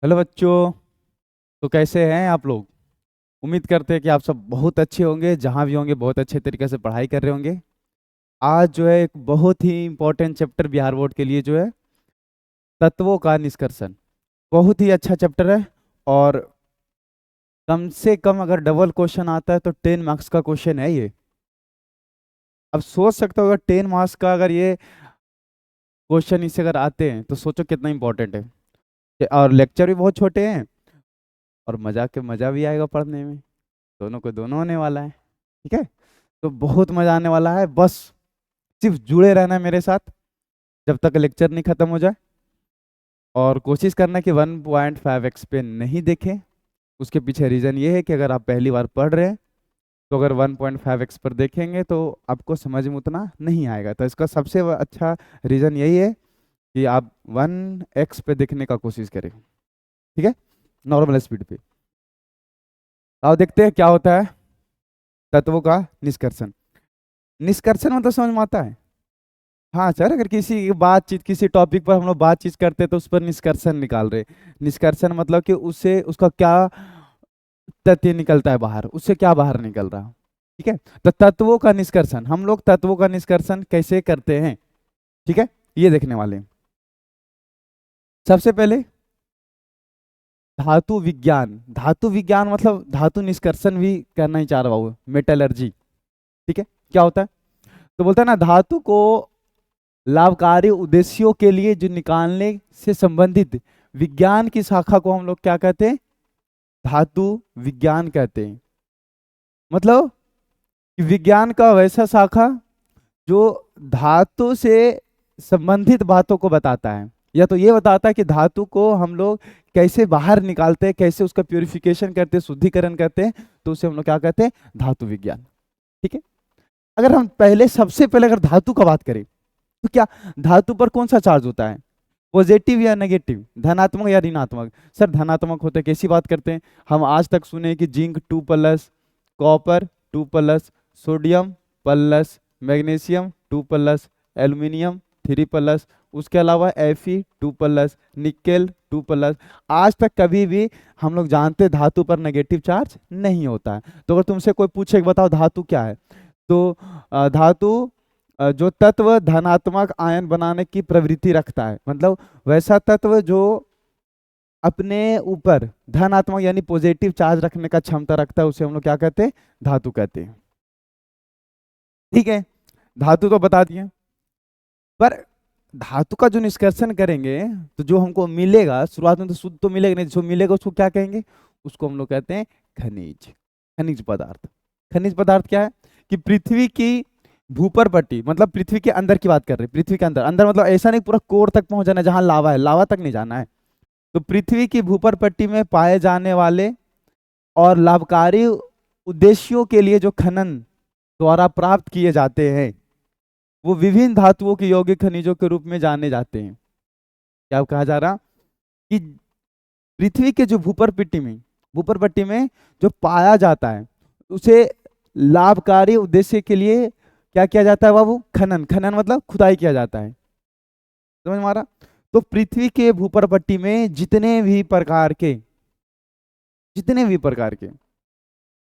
Hello बच्चों। तो कैसे हैं आप लोग? उम्मीद करते हैं कि आप सब बहुत अच्छे होंगे, जहाँ भी होंगे बहुत अच्छे तरीके से पढ़ाई कर रहे होंगे। आज जो है एक बहुत ही इम्पोर्टेंट चैप्टर बिहार बोर्ड के लिए जो है तत्वों का निष्कर्षण। बहुत ही अच्छा चैप्टर है। और कम से कम अगर डबल क्वेश्चन आता है तो 10 मार्क्स का क्वेश्चन है ये। अब सोच सकते हो अगर 10 मार्क्स का अगर ये क्वेश्चन इससे अगर आते हैं तो सोचो कितना इंपॉर्टेंट है। और लेक्चर भी बहुत छोटे हैं और मजा भी आएगा पढ़ने में। दोनों को दोनों होने वाला है। ठीक है। तो बहुत मजा आने वाला है। बस सिर्फ जुड़े रहना है मेरे साथ जब तक लेक्चर नहीं खत्म हो जाए। और कोशिश करना कि 1.5x पे नहीं देखें। उसके पीछे रीज़न ये है कि अगर आप पहली बार पढ़ रहे हैं तो अगर 1.5x पर देखेंगे तो आपको समझ में उतना नहीं आएगा। तो इसका सबसे अच्छा रीज़न यही है कि आप 1x पे देखने का कोशिश करें। ठीक है, नॉर्मल स्पीड पे। आओ देखते हैं क्या होता है तत्वों का निष्कर्षण। निष्कर्षण मतलब समझ में आता है? हाँ सर, अगर किसी बातचीत किसी टॉपिक पर हम लोग बातचीत करते हैं तो उस पर निष्कर्षण निकाल रहे। निष्कर्षण मतलब कि उससे उसका क्या तथ्य निकलता है बाहर, उससे क्या बाहर निकल रहा। ठीक है। तो तत्वों का निष्कर्षण, हम लोग तत्वों का निष्कर्षण कैसे करते हैं, ठीक है, ये देखने वाले हैं। सबसे पहले धातु विज्ञान। धातु विज्ञान मतलब धातु निष्कर्षण भी करना ही चाह रहा हूँ, मेटलर्जी। ठीक है, क्या होता है? तो बोलता है ना, धातु को लाभकारी उद्देश्यों के लिए जो निकालने से संबंधित विज्ञान की शाखा को हम लोग क्या कहते हैं? धातु विज्ञान कहते हैं। मतलब कि विज्ञान का वैसा शाखा जो धातु से संबंधित बातों को बताता है, या तो ये बताता है कि धातु को हम लोग कैसे बाहर निकालते हैं, कैसे उसका प्यूरिफिकेशन करते हैं, शुद्धिकरण करते हैं, तो उसे हम लोग क्या कहते हैं? धातु विज्ञान। ठीक है। अगर हम पहले सबसे पहले अगर धातु का बात करें तो क्या धातु पर कौन सा चार्ज होता है? पॉजिटिव या नेगेटिव, धनात्मक या ऋणात्मक? सर धनात्मक होते हैं, कैसी बात करते हैं? हम आज तक सुने हैं कि zinc 2+, copper 2+, sodium plus, magnesium 2+, aluminium 3+, उसके अलावा Fe 2+, निकेल 2+। आज तक कभी भी हम लोग जानते हैं धातु पर नेगेटिव चार्ज नहीं होता है। तो अगर तुमसे कोई पूछे कि बताओ धातु क्या है, तो धातु जो तत्व धनात्मक आयन बनाने की प्रवृत्ति रखता है, मतलब वैसा तत्व जो अपने ऊपर धनात्मक यानी पॉजिटिव चार्ज रखने का क्षमता रखता है, उसे हम लोग क्या कहते हैं? धातु कहते हैं। ठीक है, धातु तो बता दिए। पर धातु का जो निष्कर्षण करेंगे तो जो हमको मिलेगा, शुरुआत में तो शुद्ध तो मिलेगा नहीं, जो मिलेगा उसको क्या कहेंगे? उसको हम लोग कहते हैं खनिज। खनिज पदार्थ। खनिज पदार्थ क्या है? कि पृथ्वी की भूपर पट्टी, मतलब पृथ्वी के अंदर की बात कर रहे हैं। पृथ्वी के अंदर, अंदर मतलब ऐसा नहीं पूरा कोर तक पहुंच जाना है, जहां लावा है लावा तक नहीं जाना है। तो पृथ्वी की भूपर पट्टी में पाए जाने वाले और लाभकारी उद्देश्यों के लिए जो खनन द्वारा प्राप्त किए जाते हैं, वो विभिन्न धातुओं के यौगिक खनिजों के रूप में जाने जाते हैं। क्या कहा जा रहा? कि पृथ्वी के जो भूपर पट्टी में जो पाया जाता है, उसे लाभकारी उद्देश्य के लिए क्या किया जाता है बाबू? खनन। खनन मतलब खुदाई किया जाता है। समझ में आ रहा? तो पृथ्वी के भूपर पट्टी में जितने भी प्रकार के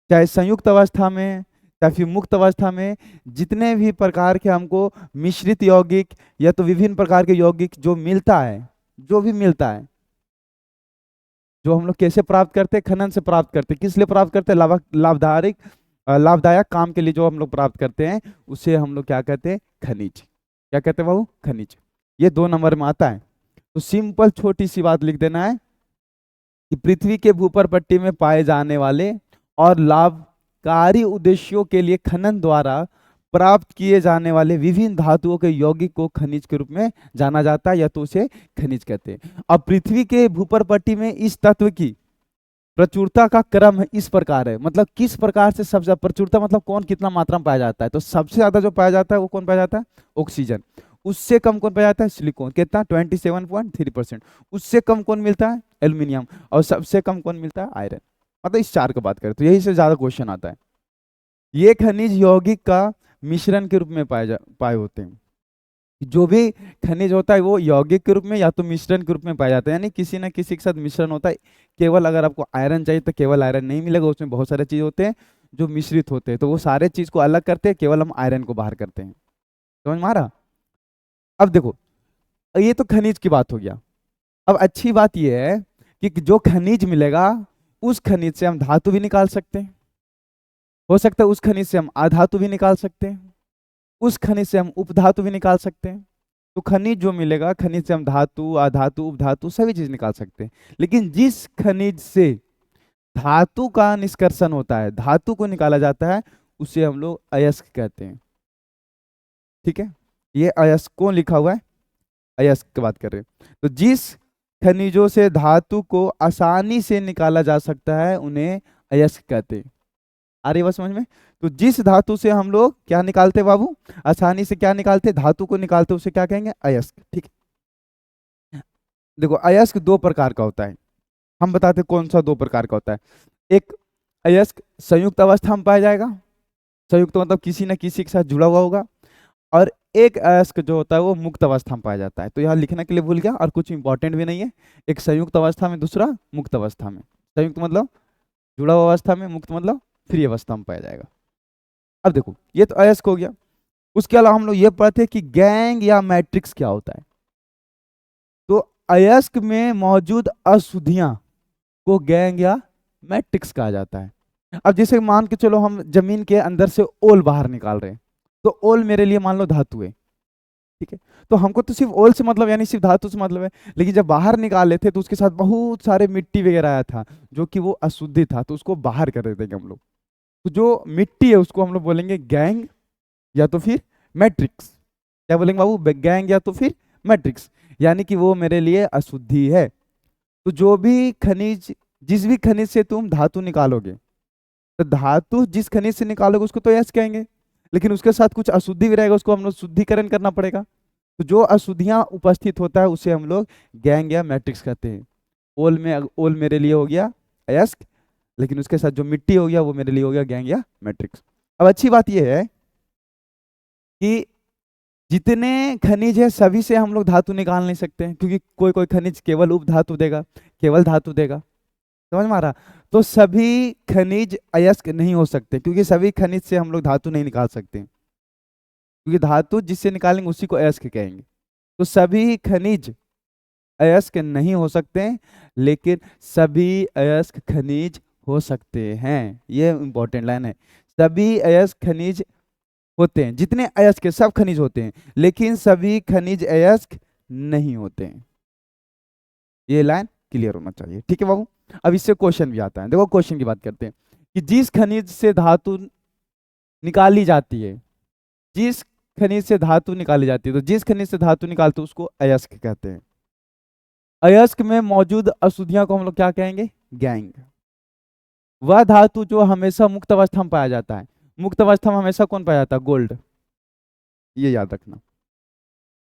चाहे संयुक्त अवस्था में या फिर मुक्त अवस्था में, जितने भी प्रकार के हमको मिश्रित यौगिक या तो विभिन्न प्रकार के यौगिक जो मिलता है, जो भी मिलता है, जो हम लोग कैसे प्राप्त करते हैं? खनन से प्राप्त करते हैं। किस लिए प्राप्त करते हैं? लाभदायक काम के लिए जो हम लोग प्राप्त करते हैं, उसे हम लोग क्या कहते हैं? खनिज। क्या कहते हैं बाबू? खनिज। ये 2 नंबर में आता है। तो सिंपल छोटी सी बात लिख देना है कि पृथ्वी के भूपर पट्टी में पाए जाने वाले और लाभकारी उद्देश्यों के लिए खनन द्वारा प्राप्त किए जाने वाले विभिन्न धातुओं के यौगिक को खनिज के रूप में जाना जाता है, या तो उसे खनिज कहते हैं। अब पृथ्वी के भूपर पट्टी में इस तत्व की प्रचुरता का क्रम इस प्रकार है, मतलब किस प्रकार से सबसे ज्यादा प्रचुरता मतलब कौन कितना मात्रा में पाया जाता है। तो सबसे ज्यादा जो पाया जाता है वो कौन पाया जाता है? ऑक्सीजन। उससे कम कौन पाया जाता है? सिलिकॉन। कितना? 27.3%। उससे कम कौन मिलता है? एल्यूमिनियम। और सबसे कम कौन मिलता है? आयरन। मतलब इस चार की बात करें तो यही से ज्यादा क्वेश्चन आता है। ये खनिज यौगिक का मिश्रण के रूप में पाए होते हैं। जो भी खनिज होता है वो यौगिक के रूप में या तो मिश्रण के रूप में पाया जाता है, यानी किसी ना किसी के साथ मिश्रण होता है। केवल अगर आपको आयरन चाहिए तो केवल आयरन नहीं मिलेगा, उसमें बहुत सारे चीज होते हैं जो मिश्रित होते हैं, तो वो सारे चीज को अलग करते हैं, केवल हम आयरन को बाहर करते हैं। समझ में आ रहा? अब देखो, ये तो खनिज की बात हो गया। अब अच्छी बात यह है कि जो खनिज मिलेगा उस खनिज से हम धातु भी निकाल सकते हैं। हो सकता है उस खनिज से हम अधातु भी निकाल सकते हैं, उस खनिज से हम उपधातु भी निकाल सकते हैं। तो खनिज जो मिलेगा, खनिज से हम धातु, अधातु, उपधातु सभी चीज निकाल सकते हैं। लेकिन जिस खनिज से धातु का निष्कर्षण होता है, धातु को निकाला जाता है, उसे हम लोग अयस्क कहते हैं। ठीक है, ये अयस्क कौन लिखा हुआ है? अयस्क की बात कर रहे हैं। तो जिस खनिजों से धातु को आसानी से निकाला जा सकता है उन्हें अयस्क कहते हैं। आ रही बात समझ में? तो जिस धातु से हम लोग क्या निकालते बाबू, आसानी से क्या निकालते, धातु को निकालते, उसे क्या कहेंगे? अयस्क। ठीक है, देखो अयस्क दो प्रकार का होता है। हम बताते कौन सा दो प्रकार का होता है। एक अयस्क संयुक्त अवस्था में पाया जाएगा, संयुक्त मतलब किसी न किसी के साथ जुड़ा हुआ होगा। और एक अयस्क जो होता है वो मुक्त अवस्था में पाया जाता है। तो यहाँ लिखने के लिए भूल गया, और कुछ इंपॉर्टेंट भी नहीं है। एक संयुक्त अवस्था में, दूसरा मुक्त अवस्था में। संयुक्त मतलब जुड़ा हुआ अवस्था में, मुक्त मतलब फ्री अवस्था में पाया जाएगा। अब देखो, ये तो अयस्क हो गया। उसके अलावा हम लोग ये पढ़ते हैं कि गैंग या मैट्रिक्स क्या होता है। तो अयस्क में मौजूद अशुद्धियां को गैंग या मैट्रिक्स कहा जाता है। अब जैसे मान के चलो हम जमीन के अंदर से ओल बाहर निकाल रहे हैं, तो ओल मेरे लिए मान लो धातु है। ठीक है, तो हमको तो सिर्फ ओल से मतलब, यानी सिर्फ धातु से मतलब है। लेकिन जब बाहर निकाले थे तो उसके साथ बहुत सारे मिट्टी वगैरह आया था, जो कि वो अशुद्धि था, तो उसको बाहर कर देते हैं हम लोग। तो जो मिट्टी है उसको हम लोग बोलेंगे गैंग या तो फिर मैट्रिक्स। क्या बोलेंगे बाबू? गैंग या तो फिर मैट्रिक्स, यानी कि वो मेरे लिए अशुद्धि है। तो जो भी खनिज, जिस भी खनिज से तुम धातु निकालोगे, तो धातु जिस खनिज से निकालोगे उसको तो यस कहेंगे, लेकिन उसके साथ कुछ अशुद्धि भी रहेगा, उसको हम लोग शुद्धिकरण करना पड़ेगा। तो जो अशुद्धियां उपस्थित होता है उसे हम लोग गैंग या मैट्रिक्स कहते हैं। ओल में, ओल मेरे लिए हो गया अयस्क, लेकिन उसके साथ जो मिट्टी हो गया वो मेरे लिए हो गया गैंग या मैट्रिक्स। अब अच्छी बात यह है कि जितने खनिज है सभी से हम लोग धातु निकाल नहीं सकते हैं, क्योंकि कोई कोई खनिज केवल उपधातु देगा, केवल धातु देगा। समझ में आ रहा? तो सभी खनिज अयस्क नहीं हो सकते, क्योंकि सभी खनिज से हम लोग धातु नहीं निकाल सकते, क्योंकि धातु जिससे निकालेंगे उसी को अयस्क कहेंगे। तो सभी खनिज अयस्क नहीं हो सकते, लेकिन सभी अयस्क खनिज हो सकते हैं। ये इंपॉर्टेंट लाइन है। सभी अयस्क खनिज होते हैं, जितने अयस्क के सब खनिज होते हैं, लेकिन सभी खनिज अयस्क नहीं होते हैं। ये लाइन क्लियर होना चाहिए। ठीक है बाबू? अब इससे क्वेश्चन भी आता है। देखो क्वेश्चन की बात करते हैं कि जिस खनिज से धातु निकाली जाती है, जिस खनिज से धातु निकाली जाती है, तो जिस खनिज से धातु निकालते हैं उसको अयस्क कहते हैं। अयस्क में मौजूद अशुद्धियां को हम लोग क्या कहेंगे? गैंग। वह धातु जो हमेशा मुक्त अवस्था में पाया जाता है, मुक्त अवस्था में हमेशा कौन पाया जाता है? गोल्ड। ये याद रखना।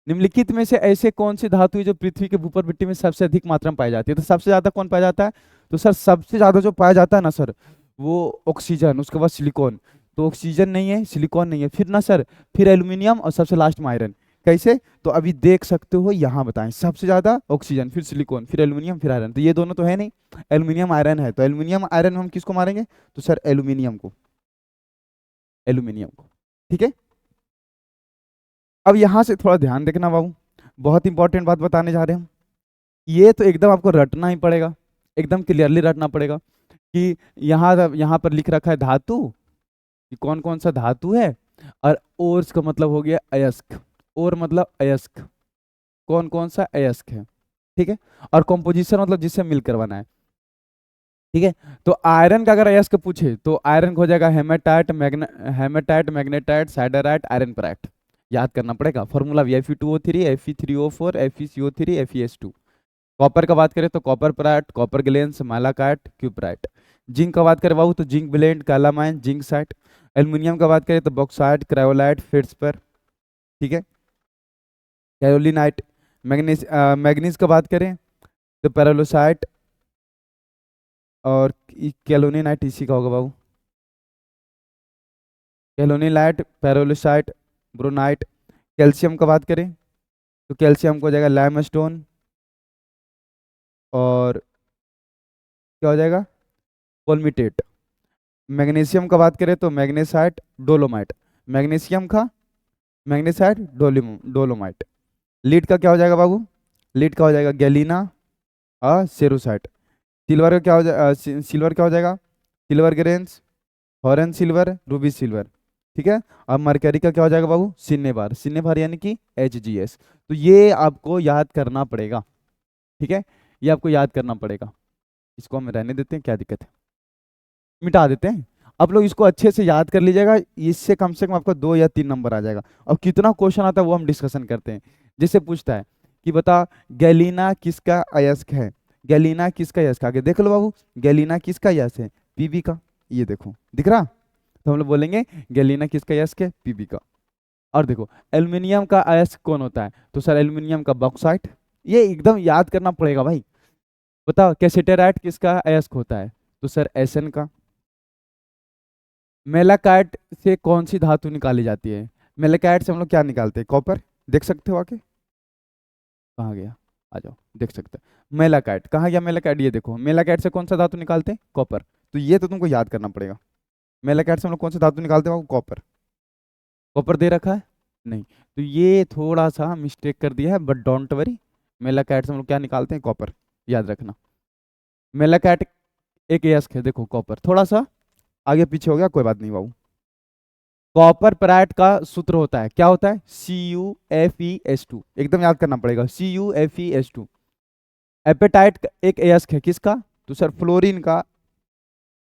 निम्नलिखित में से ऐसे कौन सी धातु है जो पृथ्वी के भूपर मिट्टी में सबसे अधिक मात्रा में पाई जाती है? तो सबसे ज्यादा कौन पाया जाता है? तो सर सबसे ज्यादा जो पाया जाता है ना सर, वो ऑक्सीजन, उसके बाद सिलिकॉन। तो ऑक्सीजन नहीं है, सिलिकॉन नहीं है, फिर ना सर, फिर एल्यूमिनियम, और सबसे लास्ट में आयरन। कैसे? तो अभी देख सकते हो, यहाँ बताएं। सबसे ज्यादा ऑक्सीजन, फिर सिलिकॉन, फिर एल्यूमिनियम, फिर आयरन। तो ये दोनों तो है नहीं, एल्यूमिनियम आयरन है। तो एल्यूमिनियम आयरन हम किसको मारेंगे? तो सर एल्यूमिनियम को, एल्यूमिनियम को। ठीक है, अब यहां से थोड़ा ध्यान देखना बाबू, बहुत इंपॉर्टेंट बात बताने जा रहे हैं हम। ये तो एकदम आपको रटना ही पड़ेगा, एकदम क्लियरली रटना पड़ेगा कि यहाँ पर लिख रखा है धातु, कि कौन कौन सा धातु है। और ओर्स का मतलब हो गया अयस्क, और मतलब अयस्क, कौन कौन सा अयस्क है। ठीक है, और कॉम्पोजिशन मतलब जिससे मिलकर बना है। ठीक है, तो आयरन का अगर अयस्क पूछे तो आयरन हो जाएगा haematite, haematite, magnetite, siderite, iron pyrite. याद करना पड़ेगा फॉर्मूला भी, Fe2O3, Fe3O4, FeCO3, FeS2। Copper का बात करें तो copper pyrite, copper glance, malachite, cuprite. Zinc का बात करें बाबू तो zinc blende, calamine, zincite. Aluminium का बात करें तो बॉक्साइट, क्रायोलाइट, फेल्ड्सपर। ठीक है, कैरोलिनाइट। मैग्नीज, मैग्नीज का बात करें तो पेरोलोसाइट, और कैलोनिनाइट इसी का होगा बाबू, कैलोनिलाइट, पेरोलोसाइट, ब्रोनाइट। कैल्शियम का बात करें तो कैल्शियम को हो जाएगा लाइमस्टोन, और क्या हो जाएगा, कोलमिटेट। मैग्नीशियम का बात करें तो मैग्नेसाइट डोलोमाइट, मैग्नीशियम का मैग्नेसाइट डोलोमाइट। लीड का क्या हो जाएगा बाबू, लीड का हो जाएगा गैलीना सेरुसाइट। सिल्वर का क्या हो जाएगा, सिल्वर क्या हो जाएगा, silver grains, horn silver, Ruby silver. ठीक है। अब मरकरी का क्या हो जाएगा बाबू, सिन्नेबार, सिन्नेबार यानी कि HGS। तो ये आपको याद करना पड़ेगा। ठीक है, ये आपको याद करना पड़ेगा। इसको हम रहने देते हैं, क्या दिक्कत है, मिटा देते हैं। आप लोग इसको अच्छे से याद कर लीजिएगा, इससे कम से कम आपको 2 या 3 नंबर आ जाएगा। अब कितना क्वेश्चन आता है वो हम डिस्कशन करते हैं। जैसे पूछता है कि बता गैलीना किसका अयस्क है, गैलीना किसका अयस्क, आगे देख लो बाबू, गैलीना किसका अयस्क है, पीबी का। ये देखो दिख रहा, तो हम लोग बोलेंगे गैलीना किसका अयस्क है, पीबी का। और देखो एल्युमिनियम का अयस्क कौन होता है, तो सर एल्युमिनियम का बॉक्साइट। ये एकदम याद करना पड़ेगा भाई। बताओ कैसेटेराइट किसका अयस्क होता है, तो सर एसन का। मेलाकाइट से कौन सी धातु निकाली जाती है, मेलाकाइट से हम लोग क्या निकालते हैं, कॉपर। देख सकते हो आके, कहाँ गया, आ जाओ, देख सकते हैं मेलाकाइट, कहाँ गया मेलाकाइट, ये देखो मेलाकाइट से कौन सा धातु निकालते हैं, कॉपर। तो ये तो तुमको याद करना पड़ेगा। मेलाकाइट से हम लोग कौन सा धातु निकालते हैं, कॉपर। कॉपर दे रखा है नहीं, तो ये थोड़ा सा मिस्टेक कर दिया है, बट डोंट वरी। मेलाकाइट से हम लोग क्या निकालते हैं, कॉपर, याद रखना। मेलाकाइट एक अयस्क है, देखो कॉपर, थोड़ा सा आगे पीछे हो गया, कोई बात नहीं बाबू। कॉपर पेराइट का सूत्र होता है, क्या होता है, CuFeS2, एकदम याद करना पड़ेगा, CuFeS2। एपेटाइट एक अयस्क है किसका, तो सर फ्लोरीन का।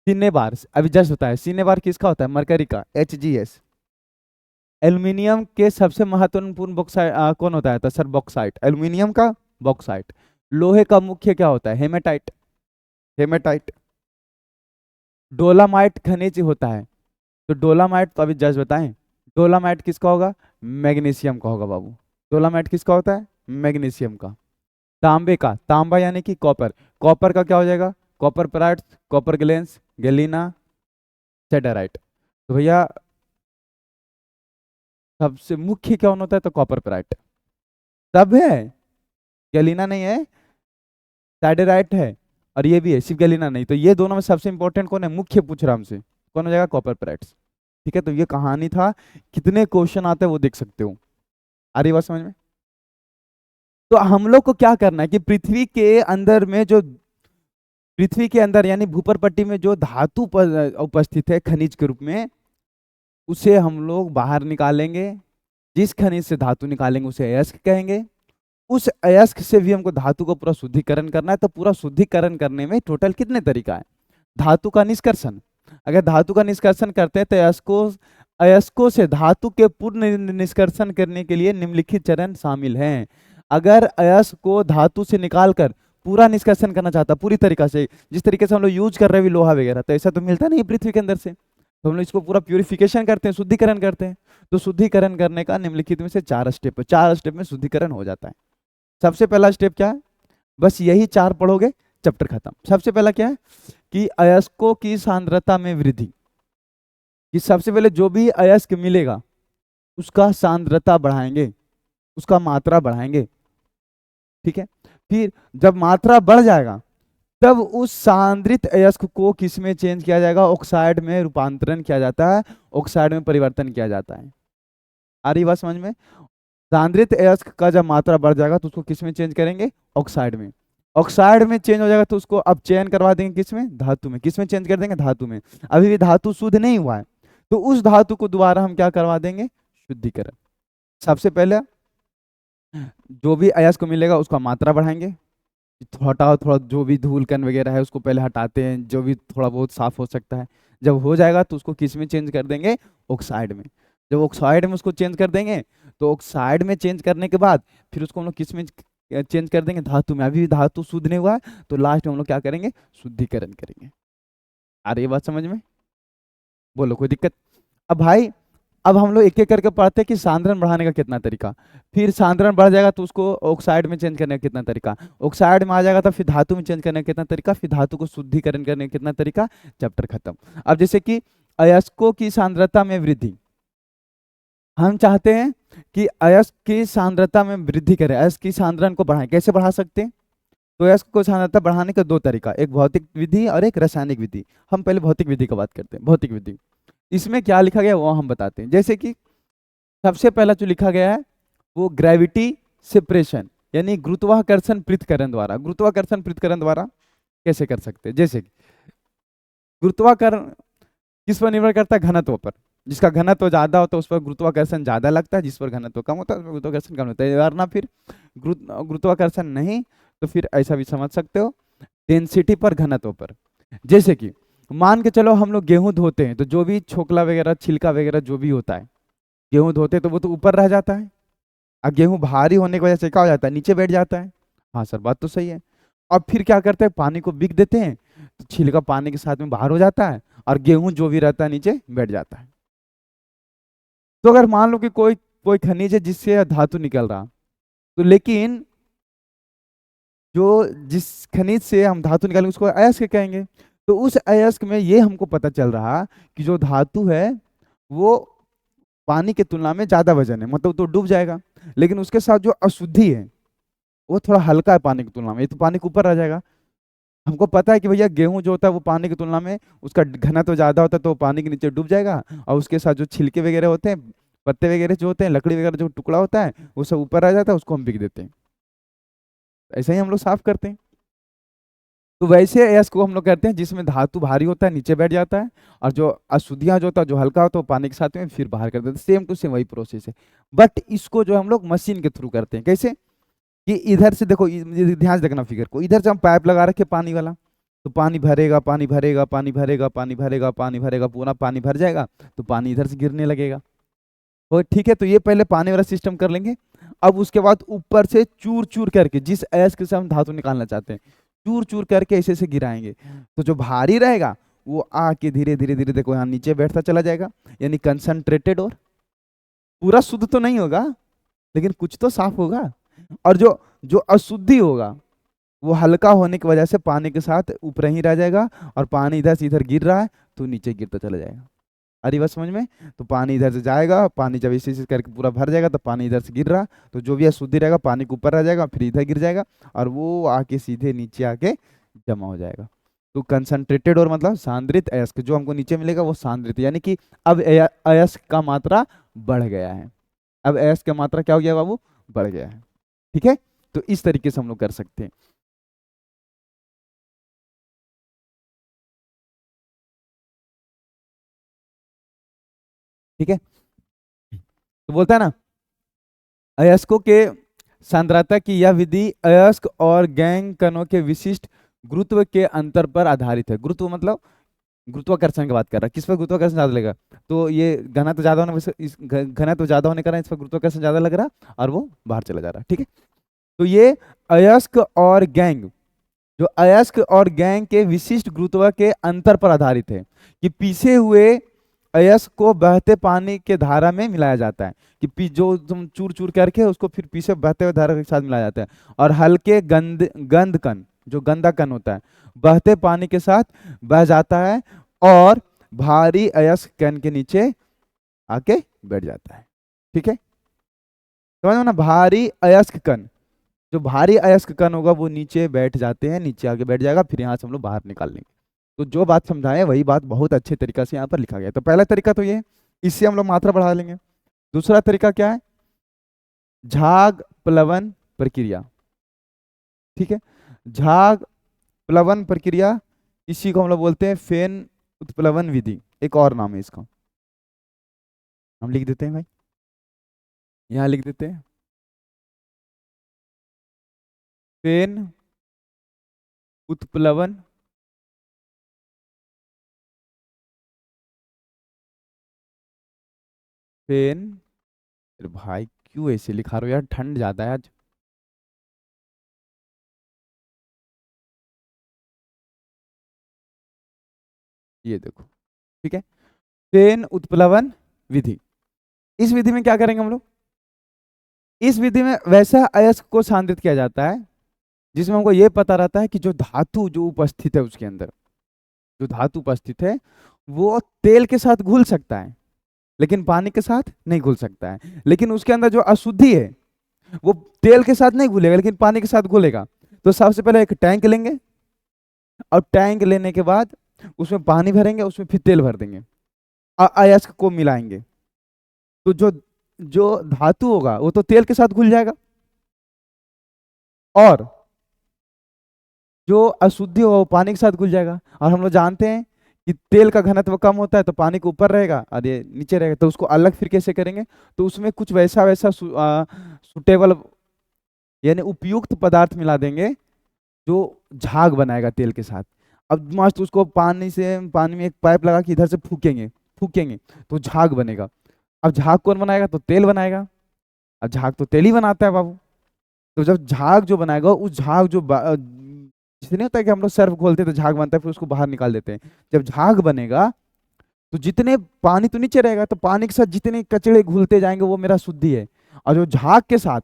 सिन्नेबार अभी जस्ट होता है, सिन्नेबार किसका होता है, मरकरी का, HGS। एल्यूमिनियम के सबसे महत्वपूर्ण बॉक्साइट कौन होता है, तो सर बॉक्साइट, एल्यूमिनियम का बॉक्साइट। लोहे का मुख्य क्या होता है, हेमेटाइट, हेमेटाइट। डोलामाइट खनिज होता है, तो डोलामाइट तो अभी जस्ट बताएं, डोलामाइट किसका होगा, मैग्नीशियम का होगा बाबू। डोलामाइट किसका होता है, मैग्नीशियम का। तांबे का, तांबा यानी कि कॉपर, कॉपर का क्या हो जाएगा, कॉपर पेराइट, कॉपर ग्लेंस, गैलीना, सेडेराइट। तो भैया सबसे मुख्य क्या होता है, तो कॉपर पेराइट। सब है, गैलीना नहीं है, सेडेराइट है, और ये भी है, सिर्फ गैलीना नहीं। तो ये दोनों में सबसे इंपॉर्टेंट कौन है, मुख्य पूछ रहा हमसे, कौन हो जाएगा, कॉपर पेराइट्स। ठीक है, तो ये कहानी था, कितने क्वेश्चन आते हैं वो देख सकते हो। आ रही बात समझ में। तो हम लोग को क्या करना है कि पृथ्वी के अंदर में जो, पृथ्वी के अंदर यानी भूपर पट्टी में जो धातु उपस्थित है खनिज के रूप में, उसे हम लोग बाहर निकालेंगे। जिस खनिज से धातु निकालेंगे उसे अयस्क कहेंगे। उस अयस्क से भी हमको धातु को पूरा शुद्धिकरण करना है। तो पूरा शुद्धिकरण करने में टोटल कितने तरीका है, धातु का निष्कर्षण। अगर धातु का निष्कर्षण करते हैं तो अयस्कों से धातु के पूर्ण निष्कर्षण करने के लिए निम्नलिखित चरण शामिल हैं। अगर अयस्क को धातु से निकालकर पूरा निष्कर्षण करना चाहता पूरी तरीका से, जिस तरीके से हम लोग यूज कर रहे हैं लोहा वगैरह, तो ऐसा तो मिलता नहीं पृथ्वी के अंदर से, तो हम लोग इसको पूरा प्यूरिफिकेशन करते हैं, शुद्धिकरण करते हैं। तो शुद्धिकरण करने का निम्नलिखित में से 4 स्टेप है, 4 स्टेप में शुद्धिकरण हो जाता है। सबसे पहला स्टेप क्या है, बस यही 4 पढ़ोगे चैप्टर खत्म। सबसे पहला क्या है कि अयस्कों की सांद्रता में वृद्धि, कि सबसे पहले जो भी अयस्क मिलेगा उसका सांद्रता बढ़ाएंगे, उसका मात्रा बढ़ाएंगे। ठीक है, फिर जब मात्रा बढ़ जाएगा तब उस सांद्रित अयस्क को किस में चेंज किया जाएगा, ऑक्साइड में रूपांतरण किया जाता है, ऑक्साइड में परिवर्तन किया जाता है। आ रही बात समझ में। सांद्रित अयस्क का जब मात्रा बढ़ जाएगा तो उसको किस में चेंज करेंगे, ऑक्साइड में। ऑक्साइड में चेंज हो जाएगा तो उसको अब चयन करवा देंगे किस में, धातु में। किस में चेंज कर देंगे, धातु में। अभी भी धातु शुद्ध नहीं हुआ है, तो उस धातु को दोबारा हम क्या करवा देंगे, शुद्धिकरण। सबसे पहले जो भी अयस्क मिलेगा उसका मात्रा बढ़ाएंगे, हटाओ थोड़ा जो भी धूल कण वगैरह है उसको पहले हटाते हैं, जो भी थोड़ा बहुत साफ हो सकता है। जब हो जाएगा तो उसको किस में चेंज कर देंगे, ऑक्साइड में। जब ऑक्साइड में उसको चेंज कर देंगे तो ऑक्साइड में चेंज करने के बाद फिर उसको हम लोग किस में चेंज कर देंगे, धातु में। अभी भी धातु शुद्ध नहीं हुआ है, तो लास्ट में हम लोग क्या करेंगे, शुद्धिकरण करेंगे। आ रही है बात समझ में, बोलो कोई दिक्कत। अब भाई अब हम लोग एक एक करके पढ़ते हैं कि सांद्रण बढ़ाने का कितना तरीका, फिर सांद्रण बढ़ जाएगा तो उसको ऑक्साइड में चेंज करने का कितना तरीका, ऑक्साइड में आ जाएगा तो फिर धातु में चेंज करने का कितना तरीका, फिर धातु को शुद्धिकरण करने का कितना तरीका, चैप्टर खत्म। अब जैसे कि अयस्कों की सांद्रता में वृद्धि, हम चाहते हैं कि अयस्क की सांद्रता में वृद्धि करें, अयस्क की सांद्रण को बढ़ाएं। कैसे बढ़ा सकते हैं? तो अयस्क को सांद्रता बढ़ाने का दो तरीका, एक भौतिक विधि और एक रासायनिक विधि। हम पहले भौतिक विधि का बात करते हैं। भौतिक विधि, इसमें क्या लिखा गया वो हम बताते हैं। जैसे कि सबसे पहला जो लिखा गया है वो ग्रेविटी सेपरेशन, यानी गुरुत्वाकर्षण पृथक्करण द्वारा। गुरुत्वाकर्षण पृथक्करण द्वारा कैसे कर सकते हैं? जैसे कि गुरुत्वाकर्षण किस पर निर्भर करता है? घनत्व पर। जिसका घनत्व ज्यादा होता है उस पर गुरुत्वाकर्षण ज्यादा लगता है, जिस पर घनत्व कम होता है उस पर गुरुत्वाकर्षण कम होता है। वरना फिर गुरुत्वाकर्षण नहीं तो फिर ऐसा भी समझ सकते हो, डेंसिटी पर, घनत्व पर। जैसे कि मान के चलो हम लोग गेहूं धोते हैं, तो जो भी छोकला वगैरह छिलका वगैरह जो भी होता है गेहूं धोते हैं तो वो तो ऊपर रह जाता है। अब गेहूं भारी होने की वजह से क्या हो जाता है? नीचे बैठ जाता है। हाँ सर, बात तो सही है। अब फिर क्या करते हैं? पानी को बिक देते हैं तो छिलका पानी के साथ में बाहर हो जाता है और गेहूं जो भी रहता है नीचे बैठ जाता है। तो अगर मान लो कि कोई कोई खनिज है जिससे धातु निकल रहा, तो लेकिन जो जिस खनिज से हम धातु निकालेंगे उसको अयस्क कहेंगे। तो उस अयस्क में ये हमको पता चल रहा कि जो धातु है वो पानी की तुलना में ज्यादा वजन है, मतलब तो डूब जाएगा। लेकिन उसके साथ जो अशुद्धि है वो थोड़ा हल्का है पानी की तुलना में, ये तो पानी के ऊपर रह जाएगा। हमको पता है कि भैया गेहूं जो होता है वो पानी की तुलना में उसका घनत्व तो ज्यादा होता है तो वो पानी के नीचे डूब जाएगा, और उसके साथ जो छिलके वगैरह होते हैं, पत्ते वगैरह जो होते हैं, लकड़ी वगैरह जो टुकड़ा होता है वो सब ऊपर आ जाता है, उसको हम बिक देते हैं। ऐसा ही हम लोग साफ करते हैं। तो वैसे अयस्क को हम लोग करते हैं जिसमें धातु भारी होता है नीचे बैठ जाता है, और जो अशुद्धियां जो होता है जो हल्का होता है वो पानी के साथ में फिर बाहर कर देते हैं। सेम टू सेम वही प्रोसेस है, बट इसको जो हम लोग मशीन के थ्रू करते हैं। कैसे? कि इधर से देखो, ध्यान से देखना फिगर को, इधर से हम पाइप लगा रखे पानी वाला, तो पानी भरेगा, पानी भरेगा, पानी भरेगा, पानी भरेगा, पानी भरेगा, पूरा पानी भर जाएगा, तो पानी इधर से गिरने लगेगा। और ठीक है, तो ये पहले पानी वाला सिस्टम कर लेंगे। अब उसके बाद ऊपर से चूर चूर करके, जिस अयस्क से हम धातु निकालना चाहते हैं, चूर चूर करके ऐसे से गिराएंगे, तो जो भारी रहेगा वो आके धीरे धीरे धीरे देखो यहाँ नीचे बैठता चला जाएगा। यानी कंसंट्रेटेड, और पूरा शुद्ध तो नहीं होगा लेकिन कुछ तो साफ होगा। और जो जो अशुद्धि होगा वो हल्का होने की वजह से पानी के साथ ऊपर ही रह जाएगा, और पानी इधर से इधर गिर रहा है तो नीचे गिरता चला जाएगा। अरे बस समझ में? तो पानी इधर से जाएगा, पानी जब इसी से करके पूरा भर जाएगा तो पानी इधर से गिर रहा, तो जो भी अशुद्धि रहेगा पानी के ऊपर रह जाएगा, फिर इधर गिर जाएगा, और वो आके सीधे नीचे आके जमा हो जाएगा। तो कंसंट्रेटेड, और मतलब सांद्रित अयस्क जो हमको नीचे मिलेगा वो सांद्रित, यानी कि अब अयस्क का मात्रा बढ़ गया है। अब अयस्क का मात्रा क्या हो गया बाबू? बढ़ गया है। ठीक है, तो इस तरीके से हम लोग कर सकते हैं। ठीक है, तो बोलता है ना, अयस्कों के सांद्रता की यह विधि अयस्क और गैंग कणों के विशिष्ट गुरुत्व के अंतर पर आधारित है। गुरुत्व मतलब गुरुत्वाकर्षण की बात कर रहा है, किस पर गुरुत्वाकर्षण ज्यादा लगेगा? तो ये घनत्व ज्यादा होने घनत्व ज्यादा होने का इस पर गुरुत्वाकर्षण ज्यादा लग रहा और वो बाहर चला जा रहा है। ठीक है, तो ये अयस्क और गैंग, जो अयस्क और गैंग के विशिष्ट गुरुत्व के अंतर पर आधारित है। कि पीसे हुए अयस्क को बहते पानी के धारा में मिलाया जाता है, कि जो तुम चूर चूर करके उसको फिर पीछे बहते हुए धारा के साथ मिलाया जाता है, और हल्के गंध कण, जो गंदा कण होता है, बहते पानी के साथ बह जाता है और भारी अयस्क कण के नीचे आके बैठ जाता है। ठीक है, समझ ना? भारी अयस्क कण, जो भारी अयस्क कण होगा वो नीचे बैठ जाते हैं, नीचे आके बैठ जाएगा, फिर यहाँ से हम लोग बाहर निकाल लेंगे। तो जो बात समझाए वही बात बहुत अच्छे तरीका से यहाँ पर लिखा गया है। तो पहला तरीका तो ये है, इससे हम लोग मात्रा बढ़ा लेंगे। दूसरा तरीका क्या है? झाग प्लवन प्रक्रिया। ठीक है, झाग प्लवन प्रक्रिया, इसी को हम लोग बोलते हैं फेन उत्प्लवन विधि, एक और नाम है इसका। हम लिख देते हैं भाई, यहाँ लिख देते हैं फेन उत्प्लवन फेन। अरे भाई क्यों ऐसे लिखा रहे हो यार, ठंड ज्यादा है आज। ये देखो, ठीक है, फेन उत्प्लवन विधि। इस विधि में क्या करेंगे हम लोग? इस विधि में वैसा अयस्क को सांद्रित किया जाता है जिसमें हमको ये पता रहता है कि जो धातु जो उपस्थित है उसके अंदर, जो धातु उपस्थित है वो तेल के साथ घुल सकता है, लेकिन पानी के साथ नहीं घुल सकता है। लेकिन उसके अंदर जो अशुद्धि है वो तेल के साथ नहीं घुलेगा लेकिन पानी के साथ घुलेगा। तो सबसे पहले एक टैंक लेंगे और टैंक लेने के बाद उसमें पानी भरेंगे, उसमें फिर तेल भर देंगे, अयस्क को मिलाएंगे। तो जो जो धातु होगा वो तो तेल के साथ घुल जाएगा, और जो अशुद्धि होगा वो पानी के साथ घुल जाएगा। और हम लोग जानते हैं कि तेल का घनत्व कम होता है तो पानी के ऊपर रहेगा और ये नीचे रहेगा, तो उसको अलग फिर कैसे करेंगे? तो उसमें कुछ वैसा वैसा सुटेबल यानी उपयुक्त पदार्थ मिला देंगे जो झाग बनाएगा तेल के साथ। अब मस्त उसको पानी में एक पाइप लगा के इधर से फूकेंगे फूकेंगे तो झाग बनेगा। अब झाग कौन बनाएगा? तो तेल बनाएगा। अब झाग तो तेल ही बनाता है बाबू। तो जब झाग जो बनाएगा उस झाग जैसे नहीं होता है कि हम लोग सर्फ खोलते हैं तो झाग बनता है फिर उसको बाहर निकाल देते हैं। जब झाग बनेगा तो जितने पानी तो नीचे रहेगा, तो पानी के साथ जितने कचड़े घुलते जाएंगे वो मेरा शुद्धि है, और जो झाग के साथ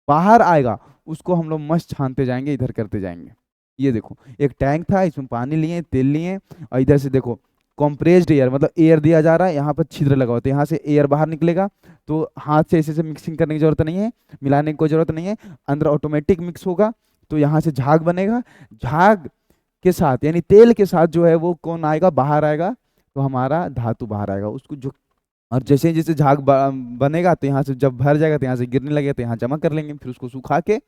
बाहर आएगा उसको हम लोग मस्त छानते जाएंगे, इधर करते जाएंगे। ये देखो एक टैंक था, इसमें पानी लिए तेल लिए, और इधर से देखो कंप्रेस्ड एयर मतलब एयर दिया जा रहा है, यहाँ पर छिद्र लगा होता है, यहाँ से एयर बाहर निकलेगा। तो हाथ से ऐसे मिक्सिंग करने की जरूरत नहीं है, मिलाने की कोई जरूरत नहीं है, अंदर ऑटोमेटिक मिक्स होगा। तो यहाँ से झाग बनेगा, झाग के साथ यानी तेल के साथ जो है वो कौन आएगा? बाहर आएगा। तो हमारा धातु बाहर आएगा उसको जो, और जैसे जैसे झाग बनेगा तो यहाँ से जब भर जाएगा तो यहाँ से गिरने लगेगा तो यहाँ जमा कर लेंगे, फिर उसको सुखा के,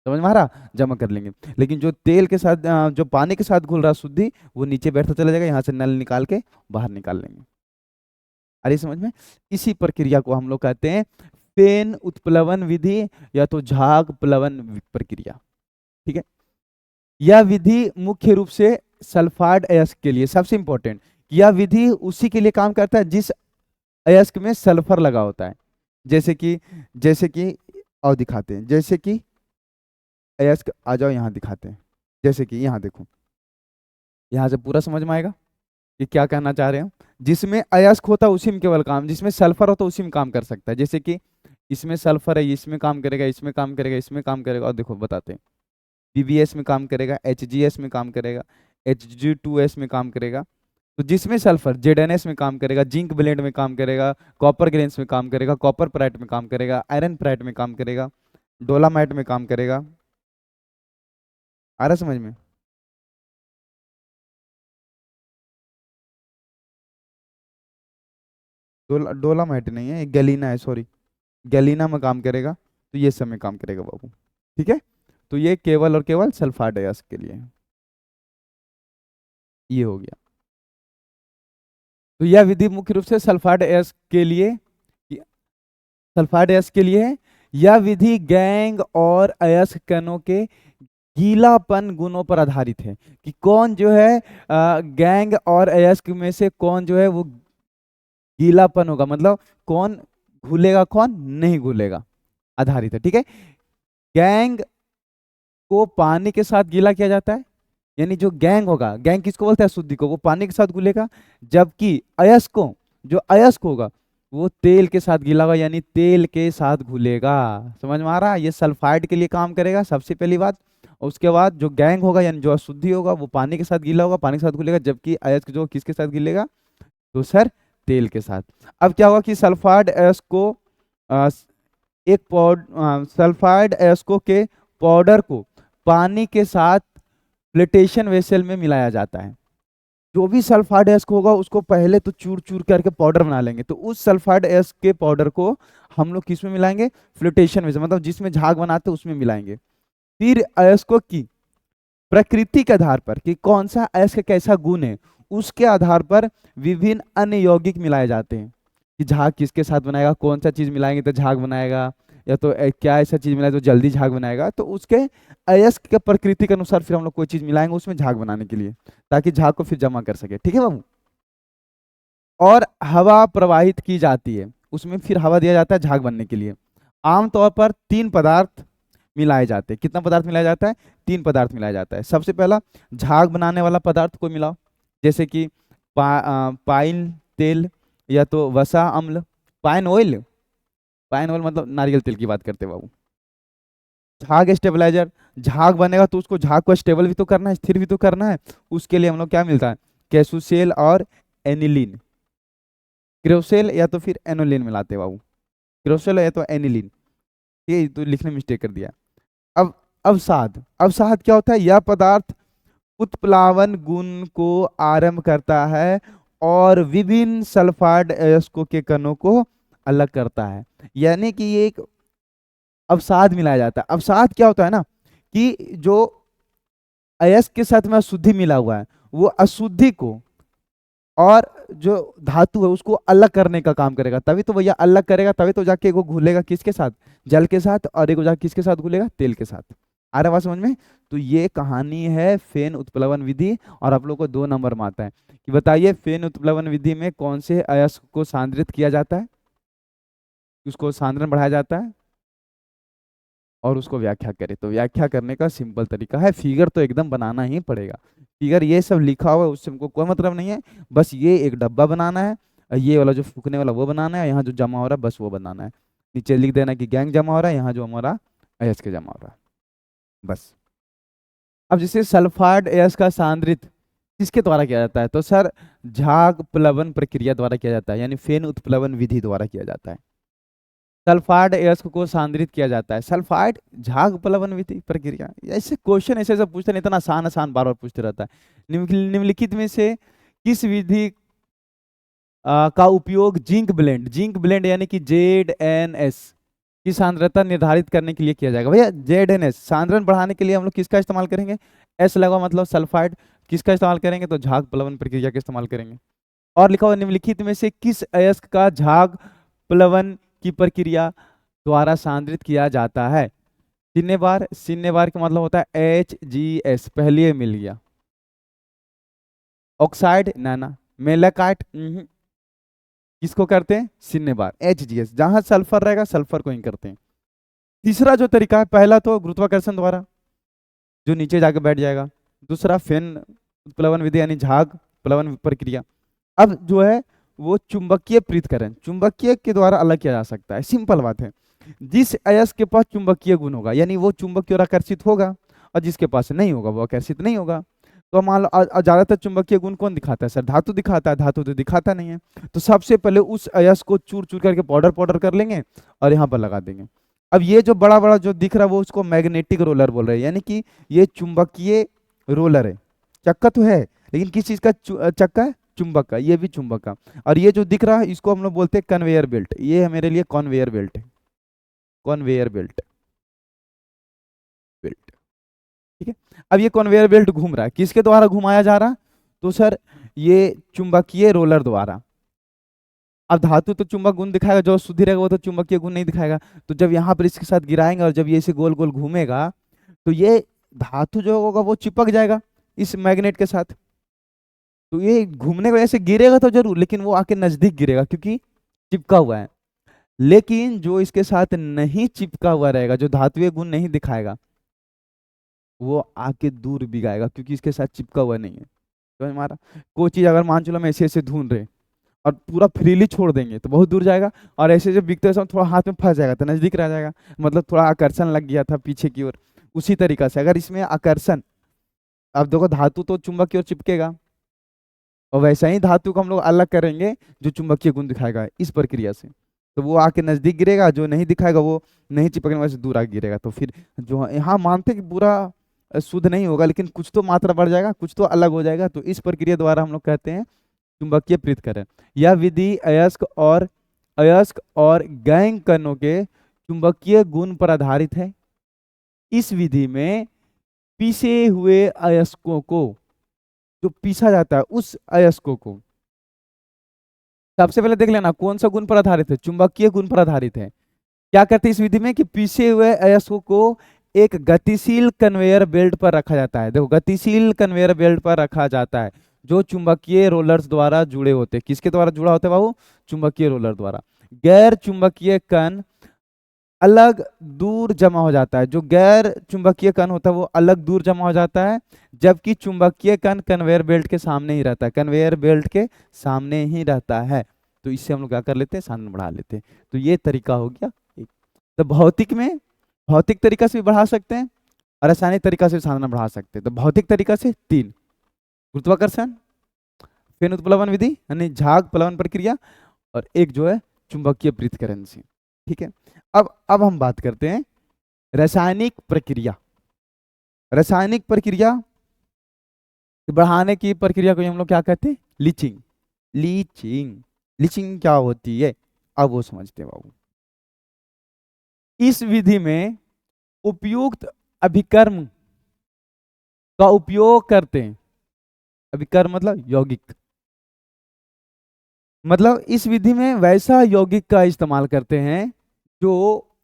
समझ में आ रहा, जमा कर लेंगे। लेकिन जो तेल के साथ जो पानी के साथ घुल रहा शुद्धि वो नीचे बैठता चला जाएगा, यहाँ से नल निकाल के बाहर निकाल लेंगे। अरे समझ में? इसी प्रक्रिया को हम लोग कहते हैं फेन उत्प्लवन विधि या तो झाग प्लवन प्रक्रिया। ठीक है, यह विधि मुख्य रूप से सल्फाइड अयस्क के लिए, सबसे इंपॉर्टेंट, यह विधि उसी के लिए काम करता है जिस अयस्क में सल्फर लगा होता है। जैसे कि और दिखाते हैं, जैसे कि अयस्क आ जाओ यहाँ दिखाते हैं। जैसे कि यहाँ देखो, यहाँ से पूरा समझ में आएगा कि क्या कहना चाह रहे हैं। जिसमें अयस्क होता है उसी में केवल काम, जिसमें सल्फर होता है उसी में काम कर सकता है। जैसे कि इसमें सल्फर है, इसमें काम करेगा, इसमें काम करेगा, इसमें काम करेगा, और देखो बताते हैं, पीबीएस में काम करेगा, एचजीएस में काम करेगा, एचजी2एस में काम करेगा। तो जिसमें सल्फर जेडएनएस में काम करेगा, जिंक ब्लेंड में काम करेगा, कॉपर ग्रेन्स में काम करेगा, कॉपर पराइट में काम करेगा, आयरन पराइट में काम करेगा, डोलामाइट में काम करेगा। आ रहा समझ में? डोलामाइट नहीं है, गैलीना है, सॉरी, गैलीना में काम करेगा। तो ये सब में काम करेगा बाबू। ठीक है, तो ये केवल और केवल सल्फाइड अयस्क के लिए है। ये हो गया। तो यह विधि मुख्य रूप से सल्फाइड अयस्क के लिए, सल्फाइड अयस्क के लिए है। यह विधि गैंग और अयस्क कणों के गीलापन गुणों पर आधारित है कि कौन जो है गैंग और अयस्क में से कौन जो है वो गीलापन होगा, मतलब कौन घुलेगा कौन नहीं घुलेगा, आधारित है। ठीक है, गैंग को पानी के साथ गीला किया जाता है, यानी जो गैंग होगा, गैंग किसको बोलते हैं? शुद्धि को, वो पानी के साथ घुलेगा। जबकि अयस्क को, जो अयस्क होगा वो तेल के साथ गीला होगा, यानी तेल के साथ घुलेगा। समझ में आ रहा है? ये सल्फाइड के लिए काम करेगा सबसे पहली बात। और उसके बाद जो गैंग होगा यानी जो अशुद्धि होगा वो पानी के साथ गीला होगा, पानी के साथ घुलेगा। जबकि अयस्क जो किसके साथ गिलेगा? तो सर तेल के साथ। अब क्या होगा कि सल्फाइड अयस्क को अ, एक सल्फाइड अयस्कों के पाउडर को पानी के साथ फ्लोटेशन वेसल में मिलाया जाता है। जो भी सल्फाइड अयस्क होगा उसको पहले तो चूर चूर करके पाउडर बना लेंगे। तो उस सल्फाइड अयस्क के पाउडर को हम लोग किस में मिलाएंगे? फ्लोटेशन वेसल, मतलब जिसमें झाग बनाते हैं उसमें मिलाएंगे। फिर अयस्कों की प्रकृति के आधार पर कि कौन सा अयस्क कैसा गुण है, उसके आधार पर विभिन्न अन्य यौगिक मिलाए जाते हैं कि झाग किसके साथ बनाएगा, कौन सा चीज मिलाएंगे तो झाग बनाएगा, या तो क्या ऐसा चीज मिलाए तो जल्दी झाग बनाएगा। तो उसके अयस्क के प्रकृति के अनुसार फिर हम लोग कोई चीज मिलाएंगे उसमें झाग बनाने के लिए, ताकि झाग को फिर जमा कर सके। ठीक है बाबू? और हवा प्रवाहित की जाती है, उसमें फिर हवा दिया जाता है झाग बनने के लिए। आमतौर पर 3 पदार्थ मिलाए जाते हैं। कितना पदार्थ मिलाया जाता है? 3 पदार्थ मिलाया जाता है। सबसे पहला झाग बनाने वाला पदार्थ को मिलाओ, जैसे कि पाइन तेल या तो वसा अम्ल, पाइन ऑयल, पाइन ऑयल मतलब नारियल तेल की बात करते हैं बाबू। झाग स्टेबलाइजर, झाग बनेगा तो उसको झाग को स्टेबल भी तो करना है, स्थिर भी तो करना है। उसके लिए हम लोग क्या मिलता है? कैसुसेल और एनिलीन। क्रोसेल या तो फिर एनोलिन मिलाते हैं बाबू, क्रोसेल या तो एनिलीन, ये तो लिखने में मिस्टेक कर दिया। अब अवसाद, अवसाद क्या होता है? यह पदार्थ उत्प्लावन गुण को आरंभ करता है और विभिन्न सल्फाइड अयस्कों के कणों को अलग करता है। यानी कि ये एक अवसाद मिलाया जाता है। अवसाद क्या होता है ना कि जो अयस्क के साथ में अशुद्धि मिला हुआ है वो अशुद्धि को और जो धातु है उसको अलग करने का काम करेगा, तभी तो भैया अलग करेगा, तभी तो जाके वो घुलेगा किसके साथ? जल के साथ, और एक जाके किसके साथ घुलेगा? तेल के साथ। आ रहा बात समझ में? तो ये कहानी है फेन उत्प्लवन विधि, और आप लोग को 2 नंबर में आता है कि बताइए फेन उत्प्लवन विधि में कौन से अयस्क को सांद्रित किया जाता है, उसको सांद्रण बढ़ाया जाता है, और उसको व्याख्या करें। तो व्याख्या करने का सिंपल तरीका है, फिगर तो एकदम बनाना ही पड़ेगा। फिगर ये सब लिखा हुआ है उससे हमको कोई मतलब नहीं है, बस ये एक डब्बा बनाना है, और ये वाला जो फूकने वाला वो बनाना है, यहाँ जो जमा हो रहा है बस वो बनाना है। नीचे लिख देना कि गैंग जमा हो रहा है, यहाँ जो हमारा अयस्क जमा हो रहा है, बस। अब जैसे सल्फाइड अयस्क का सांद्रित किसके द्वारा किया जाता है? तो सर झाग प्लवन प्रक्रिया द्वारा किया जाता है, यानी फेन उत्प्लवन विधि द्वारा किया जाता है। सल्फाइड अयस्क को सांद्रित किया जाता है, सल्फाइड झाग प्लवन विधि प्रक्रिया। ऐसे क्वेश्चन ऐसे सब पूछते नहीं, इतना आसान आसान बार बार पूछते रहता है। निम्नलिखित में से किस विधि का उपयोग जिंक ब्लेंड यानी कि ZNS की सांद्रता निर्धारित करने के लिए किया जाएगा? भैया ZNS सांद्रण बढ़ाने के लिए हम लोग किसका इस्तेमाल करेंगे? एस लगा मतलब सल्फाइड। किसका इस्तेमाल करेंगे? तो झाग प्लवन प्रक्रिया का इस्तेमाल करेंगे। और लिखा हुआ निम्नलिखित में से किस अयस्क का झाग प्लवन की प्रक्रिया द्वारा सांद्रित किया जाता है? सिन्नेबार, सिन्नेबार का मतलब होता है HGS, पहले मिल गया। ऑक्साइड ना, मेलाकाइट किसको करते हैं? सिन्नेबार, HGS। जहां सल्फर रहेगा सल्फर को ही करते हैं। तीसरा जो तरीका है, पहला तो गुरुत्वाकर्षण द्वारा जो नीचे जाके बैठ जाएगा, दूसरा फेन प्लवन विधि यानी झाग प्लवन प्रक्रिया। अब जो है वो चुंबकीय पृथक्करण, चुंबकीय के द्वारा अलग किया जा सकता है। सिंपल बात है, जिस अयस्क के पास चुंबकीय गुण होगा यानी वो चुंबक की ओर आकर्षित होगा, और जिसके पास नहीं होगा वो आकर्षित नहीं होगा। तो मान लो ज्यादातर चुंबकीय गुण कौन दिखाता है? सर धातु दिखाता है, धातु तो दिखाता नहीं है। तो सबसे पहले उस अयस्क को चूर चूर करके पाउडर पाउडर कर लेंगे और यहाँ पर लगा देंगे। अब ये जो बड़ा बड़ा जो दिख रहा है वो उसको मैग्नेटिक रोलर बोल रहे हैं, यानी कि ये चुंबकीय रोलर है। चक्का तो है लेकिन किस चीज का चक्का है? चुंबक का, ये भी चुंबक का। और ये जो दिख रहा है इसको हम लोग बोलते हैं कन्वेयर बेल्ट, ये है मेरे लिए कन्वेयर बेल्ट है, कन्वेयर बेल्ट बेल्ट। ठीक है, अब ये कन्वेयर बेल्ट घूम रहा है, किसके द्वारा घुमाया जा रहा? तो सर ये चुंबकीय रोलर द्वारा। अब धातु तो चुंबक गुण दिखाएगा, जो शुद्ध रहेगा वो तो चुंबकीय गुण नहीं दिखाएगा। तो जब यहाँ पर इसके साथ गिराएंगे और जब ये इसे गोल गोल घूमेगा तो ये धातु जो होगा वो चिपक जाएगा इस मैग्नेट के साथ। तो ये घूमने की वजह से गिरेगा तो जरूर, लेकिन वो आके नजदीक गिरेगा क्योंकि चिपका हुआ है। लेकिन जो इसके साथ नहीं चिपका हुआ रहेगा, जो धातुएं गुण नहीं दिखाएगा, वो आके दूर बिगाएगा क्योंकि इसके साथ चिपका हुआ नहीं है। तो हमारा कोई चीज अगर मान चलो हम ऐसे ऐसे ढूंढ रहे और पूरा फ्रीली छोड़ देंगे तो बहुत दूर जाएगा, और ऐसे जब बिकते समय थोड़ा हाथ में फंस जाएगा तो नजदीक रह जाएगा, मतलब थोड़ा आकर्षण लग गया था पीछे की ओर। उसी तरीका से अगर इसमें आकर्षण, अब देखो धातु तो चुंबक की ओर चिपकेगा, और वैसा ही धातु को हम लोग अलग करेंगे जो चुंबकीय गुण दिखाएगा इस प्रक्रिया से, तो वो आके नजदीक गिरेगा, जो नहीं दिखाएगा वो नहीं चिपकने वाले से दूर आके गिरेगा। तो फिर जो यहाँ मानते कि पूरा शुद्ध नहीं होगा, लेकिन कुछ तो मात्रा बढ़ जाएगा, कुछ तो अलग हो जाएगा। तो इस प्रक्रिया द्वारा हम लोग कहते हैं चुंबकीय पृथक्करण। यह विधि अयस्क और गैंग कणों के चुंबकीय गुण पर आधारित है। इस विधि में पीसे हुए अयस्कों को, जो पीसा जाता है उस अयस्कों को, सबसे पहले देख लेना कौन सा गुण पर आधारित है? चुंबकीय गुण पर आधारित है। क्या करते हैं इस विधि में कि पीसे हुए अयस्कों को एक गतिशील कन्वेयर बेल्ट पर रखा जाता है। देखो गतिशील कन्वेयर बेल्ट पर रखा जाता है जो चुंबकीय रोलर्स द्वारा जुड़े होते हैं। किसके द्वारा जुड़ा होता है बाबू? चुंबकीय रोलर द्वारा। गैर चुंबकीय कण अलग दूर जमा हो जाता है, जो गैर चुंबकीय कण होता है वो अलग दूर जमा हो जाता है, जबकि चुंबकीय कण कन्वेयर बेल्ट के सामने ही रहता है, कन्वेयर बेल्ट के सामने ही रहता है। तो इससे हम लोग क्या कर लेते हैं? सांद्रण बढ़ा लेते हैं। तो ये तरीका हो गया एक। तो भौतिक में भौतिक तरीका से भी बढ़ा सकते हैं और रासायनिक तरीका से भी सांद्रण बढ़ा सकते हैं। तो भौतिक तरीका से 3, गुरुत्वाकर्षण, फेन उत्प्लवन विधि यानी झाग प्लवन प्रक्रिया, और एक जो है चुंबकीय पृथक्करण से। ठीक है, अब हम बात करते हैं रासायनिक प्रक्रिया। रासायनिक प्रक्रिया बढ़ाने की प्रक्रिया को हम लोग क्या कहते हैं? लीचिंग। लीचिंग लीचिंग क्या होती है, अब वो समझते हैं बाबू। इस विधि में उपयुक्त अभिकर्म का उपयोग करते हैं। अभिकर्म मतलब यौगिक, मतलब इस विधि में वैसा यौगिक का इस्तेमाल करते हैं जो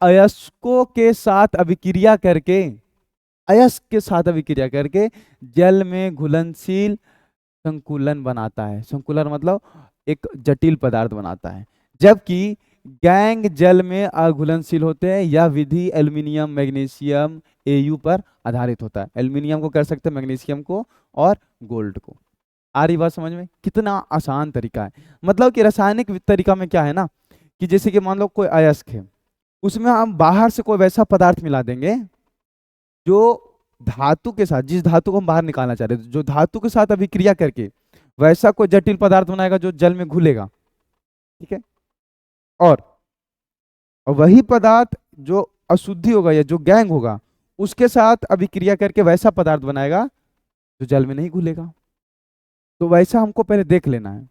अयस्कों के साथ अभिक्रिया करके, अयस्क के साथ अभिक्रिया करके जल में घुलनशील संकुलन बनाता है। संकुलन मतलब एक जटिल पदार्थ बनाता है, जबकि गैंग जल में अघुलनशील होते हैं। यह विधि एल्युमिनियम, मैग्नीशियम, एयू पर आधारित होता है। एल्युमिनियम को कर सकते हैं, मैग्नीशियम को और गोल्ड को। आ रही बात समझ में? कितना आसान तरीका है। मतलब कि रासायनिक तरीका में क्या है ना, कि जैसे कि मान लो कोई अयस्क है, उसमें हम बाहर से कोई वैसा पदार्थ मिला देंगे जो धातु के साथ, जिस धातु को हम बाहर निकालना चाह रहे हैं, जो धातु के साथ अभिक्रिया करके वैसा कोई जटिल पदार्थ बनाएगा जो जल में घुलेगा। ठीक है, और वही पदार्थ जो अशुद्धि होगा या जो गैंग होगा उसके साथ अभिक्रिया करके वैसा पदार्थ बनाएगा जो जल में नहीं घुलेगा। तो वैसा हमको पहले देख लेना है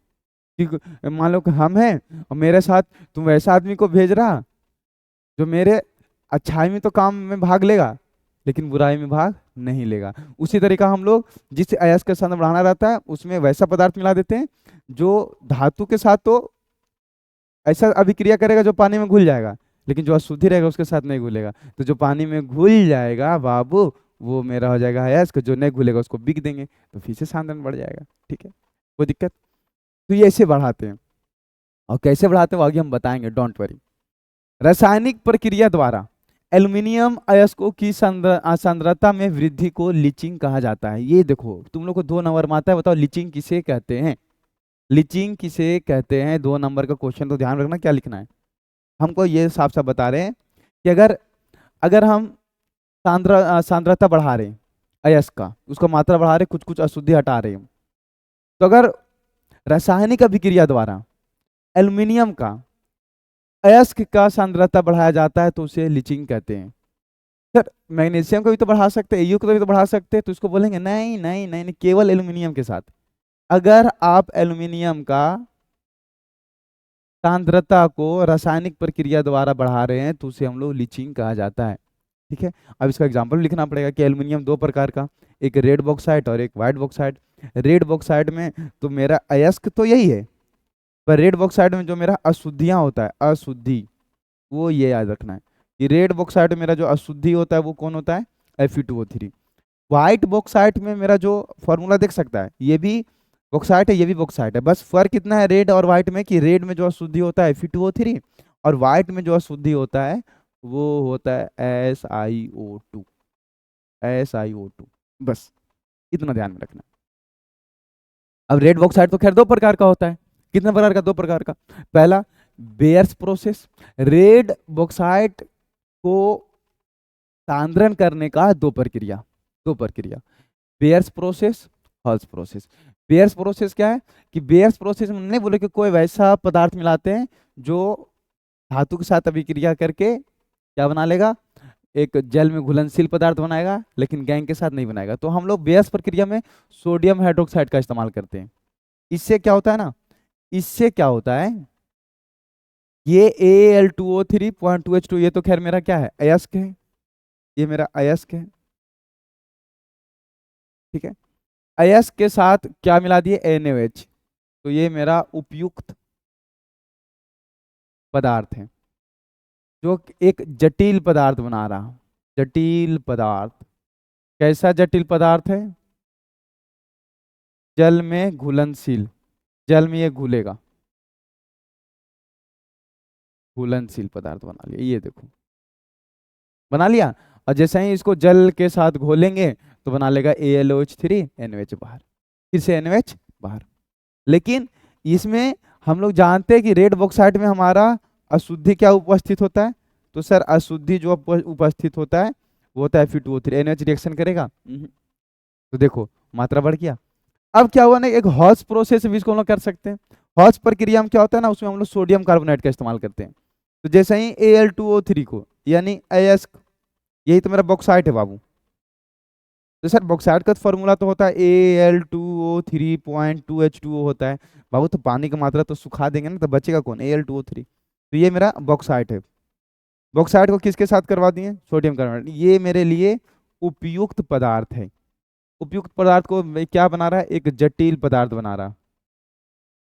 कि मान लो कि हम हैं और मेरे साथ तुम वैसा आदमी को भेज रहा जो मेरे अच्छाई में तो काम में भाग लेगा लेकिन बुराई में भाग नहीं लेगा। उसी तरीका हम लोग जिस अयस्क के साथ बढ़ाना रहता है उसमें वैसा पदार्थ मिला देते हैं जो धातु के साथ तो ऐसा अभिक्रिया करेगा जो पानी में घुल जाएगा, लेकिन जो अशुद्धि रहेगा उसके साथ नहीं घुलेगा। तो जो पानी में घुल जाएगा बाबू वो मेरा हो जाएगा अयस्क, जो नहीं घुलेगा उसको बिक देंगे तो फिर से सांद्रण बढ़ जाएगा। ठीक है, कोई दिक्कत? तो ये ऐसे बढ़ाते हैं, और कैसे बढ़ाते हैं वो आगे हम बताएंगे, डोंट वरी। रासायनिक प्रक्रिया द्वारा एल्युमिनियम अयस्कों की सांद्रता में वृद्धि को लीचिंग कहा जाता है। ये देखो तुम लोग को 2 नंबर में आता है, बताओ लीचिंग किसे कहते हैं? लीचिंग किसे कहते हैं? 2 नंबर का क्वेश्चन, तो ध्यान रखना क्या लिखना है। हमको ये साफ साफ बता रहे हैं कि अगर अगर हम सांद्रता बढ़ा रहे हैं अयस्क का, उसका मात्रा बढ़ा रहे, कुछ कुछ अशुद्धि हटा रहे हैं, तो अगर रासायनिक अभिक्रिया द्वारा एल्युमिनियम का अयस्क का सांद्रता बढ़ाया जाता है तो उसे लीचिंग कहते हैं। सर मैग्नीशियम को भी तो बढ़ा सकते हैं, एयू को भी तो बढ़ा सकते हैं, तो इसको बोलेंगे नहीं नहीं नहीं नहीं, केवल एल्युमिनियम के साथ। अगर आप एल्युमिनियम का सांद्रता को रासायनिक प्रक्रिया द्वारा बढ़ा रहे हैं तो उसे हम लोग लीचिंग कहा जाता है। ठीक है, अब इसका एग्जांपल लिखना पड़ेगा कि एल्युमिनियम 2 प्रकार का, एक रेड बॉक्साइट और एक व्हाइट बॉक्साइट। रेड बॉक्साइट में तो मेरा अयस्क तो यही है, पर रेड बॉक्साइड में जो मेरा अशुद्धियां होता है, अशुद्धि, वो ये याद रखना है कि रेड बॉक्साइड में मेरा जो अशुद्धि होता है वो कौन होता है? Fe2O3। व्हाइट बॉक्साइट में मेरा जो फॉर्मूला देख सकता है, ये भी बॉक्साइट है ये भी बॉक्साइट है, बस फर्क कितना है रेड और व्हाइट में कि रेड में जो अशुद्धि होता है Fe2O3 और व्हाइट में जो अशुद्धि होता है वो होता है SiO2। SiO2, बस इतना ध्यान में रखना। अब रेड बॉक्साइट तो खैर 2 प्रकार का होता है। कितने प्रकार का? 2 प्रकार का। पहला बेयर्स प्रोसेस, रेड बॉक्साइट को सांद्रण करने का 2 प्रक्रिया, bears process, halls process. Bears process क्या है कि बेयर्स प्रोसेस में नहीं बोले कि कोई वैसा पदार्थ मिलाते हैं जो धातु के साथ अभिक्रिया करके क्या बना लेगा, एक जल में घुलनशील पदार्थ बनाएगा, लेकिन गैंग के साथ नहीं बनाएगा। तो हम लोग बेयर्स प्रक्रिया में सोडियम हाइड्रोक्साइड का इस्तेमाल करते हैं। इससे क्या होता है ना, इससे क्या होता है, ये Al2O3.2H2, ये तो खैर मेरा क्या है, अयस्क है, ये मेरा अयस्क है। ठीक है, अयस्क के साथ क्या मिला दिए, NaOH, तो ये मेरा उपयुक्त पदार्थ है जो एक जटिल पदार्थ बना रहा। जटिल पदार्थ, कैसा जटिल पदार्थ है? जल में घुलनशील, जल में ये घुलेगा, घुलनशील पदार्थ बना लिया। ये देखो बना लिया, और जैसे ही इसको जल के साथ घोलेंगे तो बना लेगा AlOH3, NOH बाहर, फिर से NOH बाहर। लेकिन इसमें हम लोग जानते हैं कि रेड बॉक्साइट में हमारा अशुद्धि क्या उपस्थित होता है, तो सर अशुद्धि जो उपस्थित होता है वो होता है Fe2O3। NOH रिएक्शन करेगा? तो देखो मात्रा बढ़ गया। अब क्या हुआ ना, एक हॉल्स प्रोसेस भी इसको हम लोग कर सकते हैं। हॉल्स प्रक्रिया में क्या होता है ना, उसमें हम लोग सोडियम कार्बोनेट का इस्तेमाल करते हैं। तो जैसे ही Al2O3 को, यानी अयस्क, यही तो मेरा बॉक्साइट है बाबू। तो सर बॉक्साइट का फॉर्मूला तो होता है Al2O3.2H2O होता है बाबू। तो पानी की मात्रा तो सुखा देंगे ना, तो बचेगा कौन, Al2O3। तो ये मेरा बॉक्साइट है। बॉक्साइट को किसके साथ करवा दिए, सोडियम कार्बोनेट। ये मेरे लिए उपयुक्त पदार्थ है। उपयुक्त पदार्थ को मैं क्या बना रहा है, एक जटिल पदार्थ बना रहा,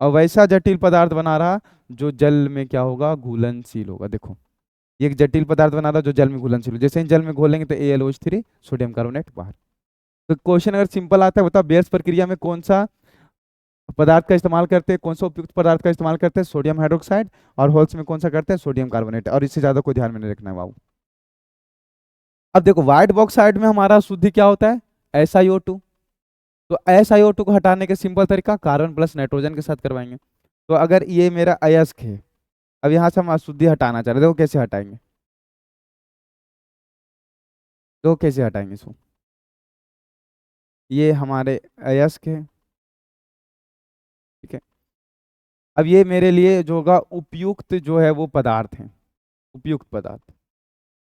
और वैसा जटिल पदार्थ बना रहा जो जल में क्या होगा, घुलनशील होगा। देखो ये एक जटिल पदार्थ बना रहा जो जल में घुलनशील हो, जैसे ही जल में घोलेंगे तो AlOH3, सोडियम कार्बोनेट बाहर। तो क्वेश्चन अगर सिंपल आता है, बताओ बेयर्स प्रक्रिया में कौन सा पदार्थ का इस्तेमाल करते हैं, कौन सा उपयुक्त पदार्थ का इस्तेमाल करते हैं, सोडियम हाइड्रोक्साइड। और होल्स में कौन सा करते हैं, सोडियम कार्बोनेट। और इससे ज्यादा कोई ध्यान में नहीं रखना है बाबू। अब देखो व्हाइट बॉक्साइड में हमारा शुद्धि क्या होता है, SiO2। तो SiO2 को हटाने के सिंपल तरीका, कार्बन प्लस नाइट्रोजन के साथ करवाएंगे। तो अगर ये मेरा अयस्क है, अब यहाँ से हम अशुद्धि हटाना चाह रहे हैं, देखो कैसे हटाएंगे, तो कैसे हटाएंगे इसको। ये हमारे अयस्क है, ठीक है। अब ये मेरे लिए जो होगा उपयुक्त जो है वो पदार्थ है, उपयुक्त पदार्थ।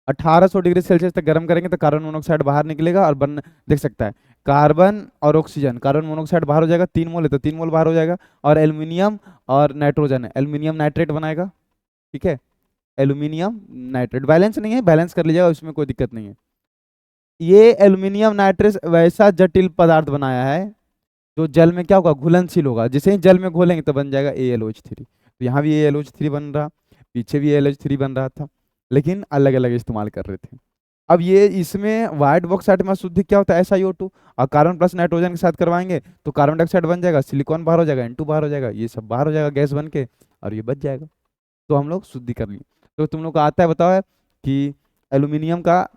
1800 डिग्री सेल्सियस तक गर्म करेंगे तो कार्बन मोनोऑक्साइड बाहर निकलेगा और बन, देख सकता है, कार्बन और ऑक्सीजन, कार्बन मोनोऑक्साइड बाहर हो जाएगा, 3 मोल है तो 3 मोल बाहर हो जाएगा। और एल्यूमिनियम और नाइट्रोजन है, एल्यूमिनियम नाइट्रेट बनाएगा, ठीक है। एल्यूमिनियम नाइट्रेट बैलेंस नहीं है, बैलेंस कर लीजिएगा, उसमें कोई दिक्कत नहीं है। ये एल्यूमिनियम नाइट्रेट वैसा जटिल पदार्थ बनाया है जो जल में क्या होगा, घुलनशील होगा। जैसे ही जल में घोलेंगे तो बन जाएगा AlOH3। तो यहाँ भी AlOH3 बन रहा, पीछे भी AlOH3 बन रहा था, लेकिन अलग अलग इस्तेमाल कर रहे थे। अब ये इसमें व्हाइट बॉक्साइट में शुद्ध क्या होता है, SiO2। और कार्बन प्लस नाइट्रोजन के साथ करवाएंगे तो कार्बन डाइऑक्साइड बन जाएगा, सिलिकॉन बाहर हो जाएगा, N2 बाहर हो जाएगा, ये सब बाहर हो जाएगा गैस बन के, और ये बच जाएगा। तो हम लोग शुद्धि कर लिए। तो तुम लोग को आता है बताओ है कि एल्यूमिनियम का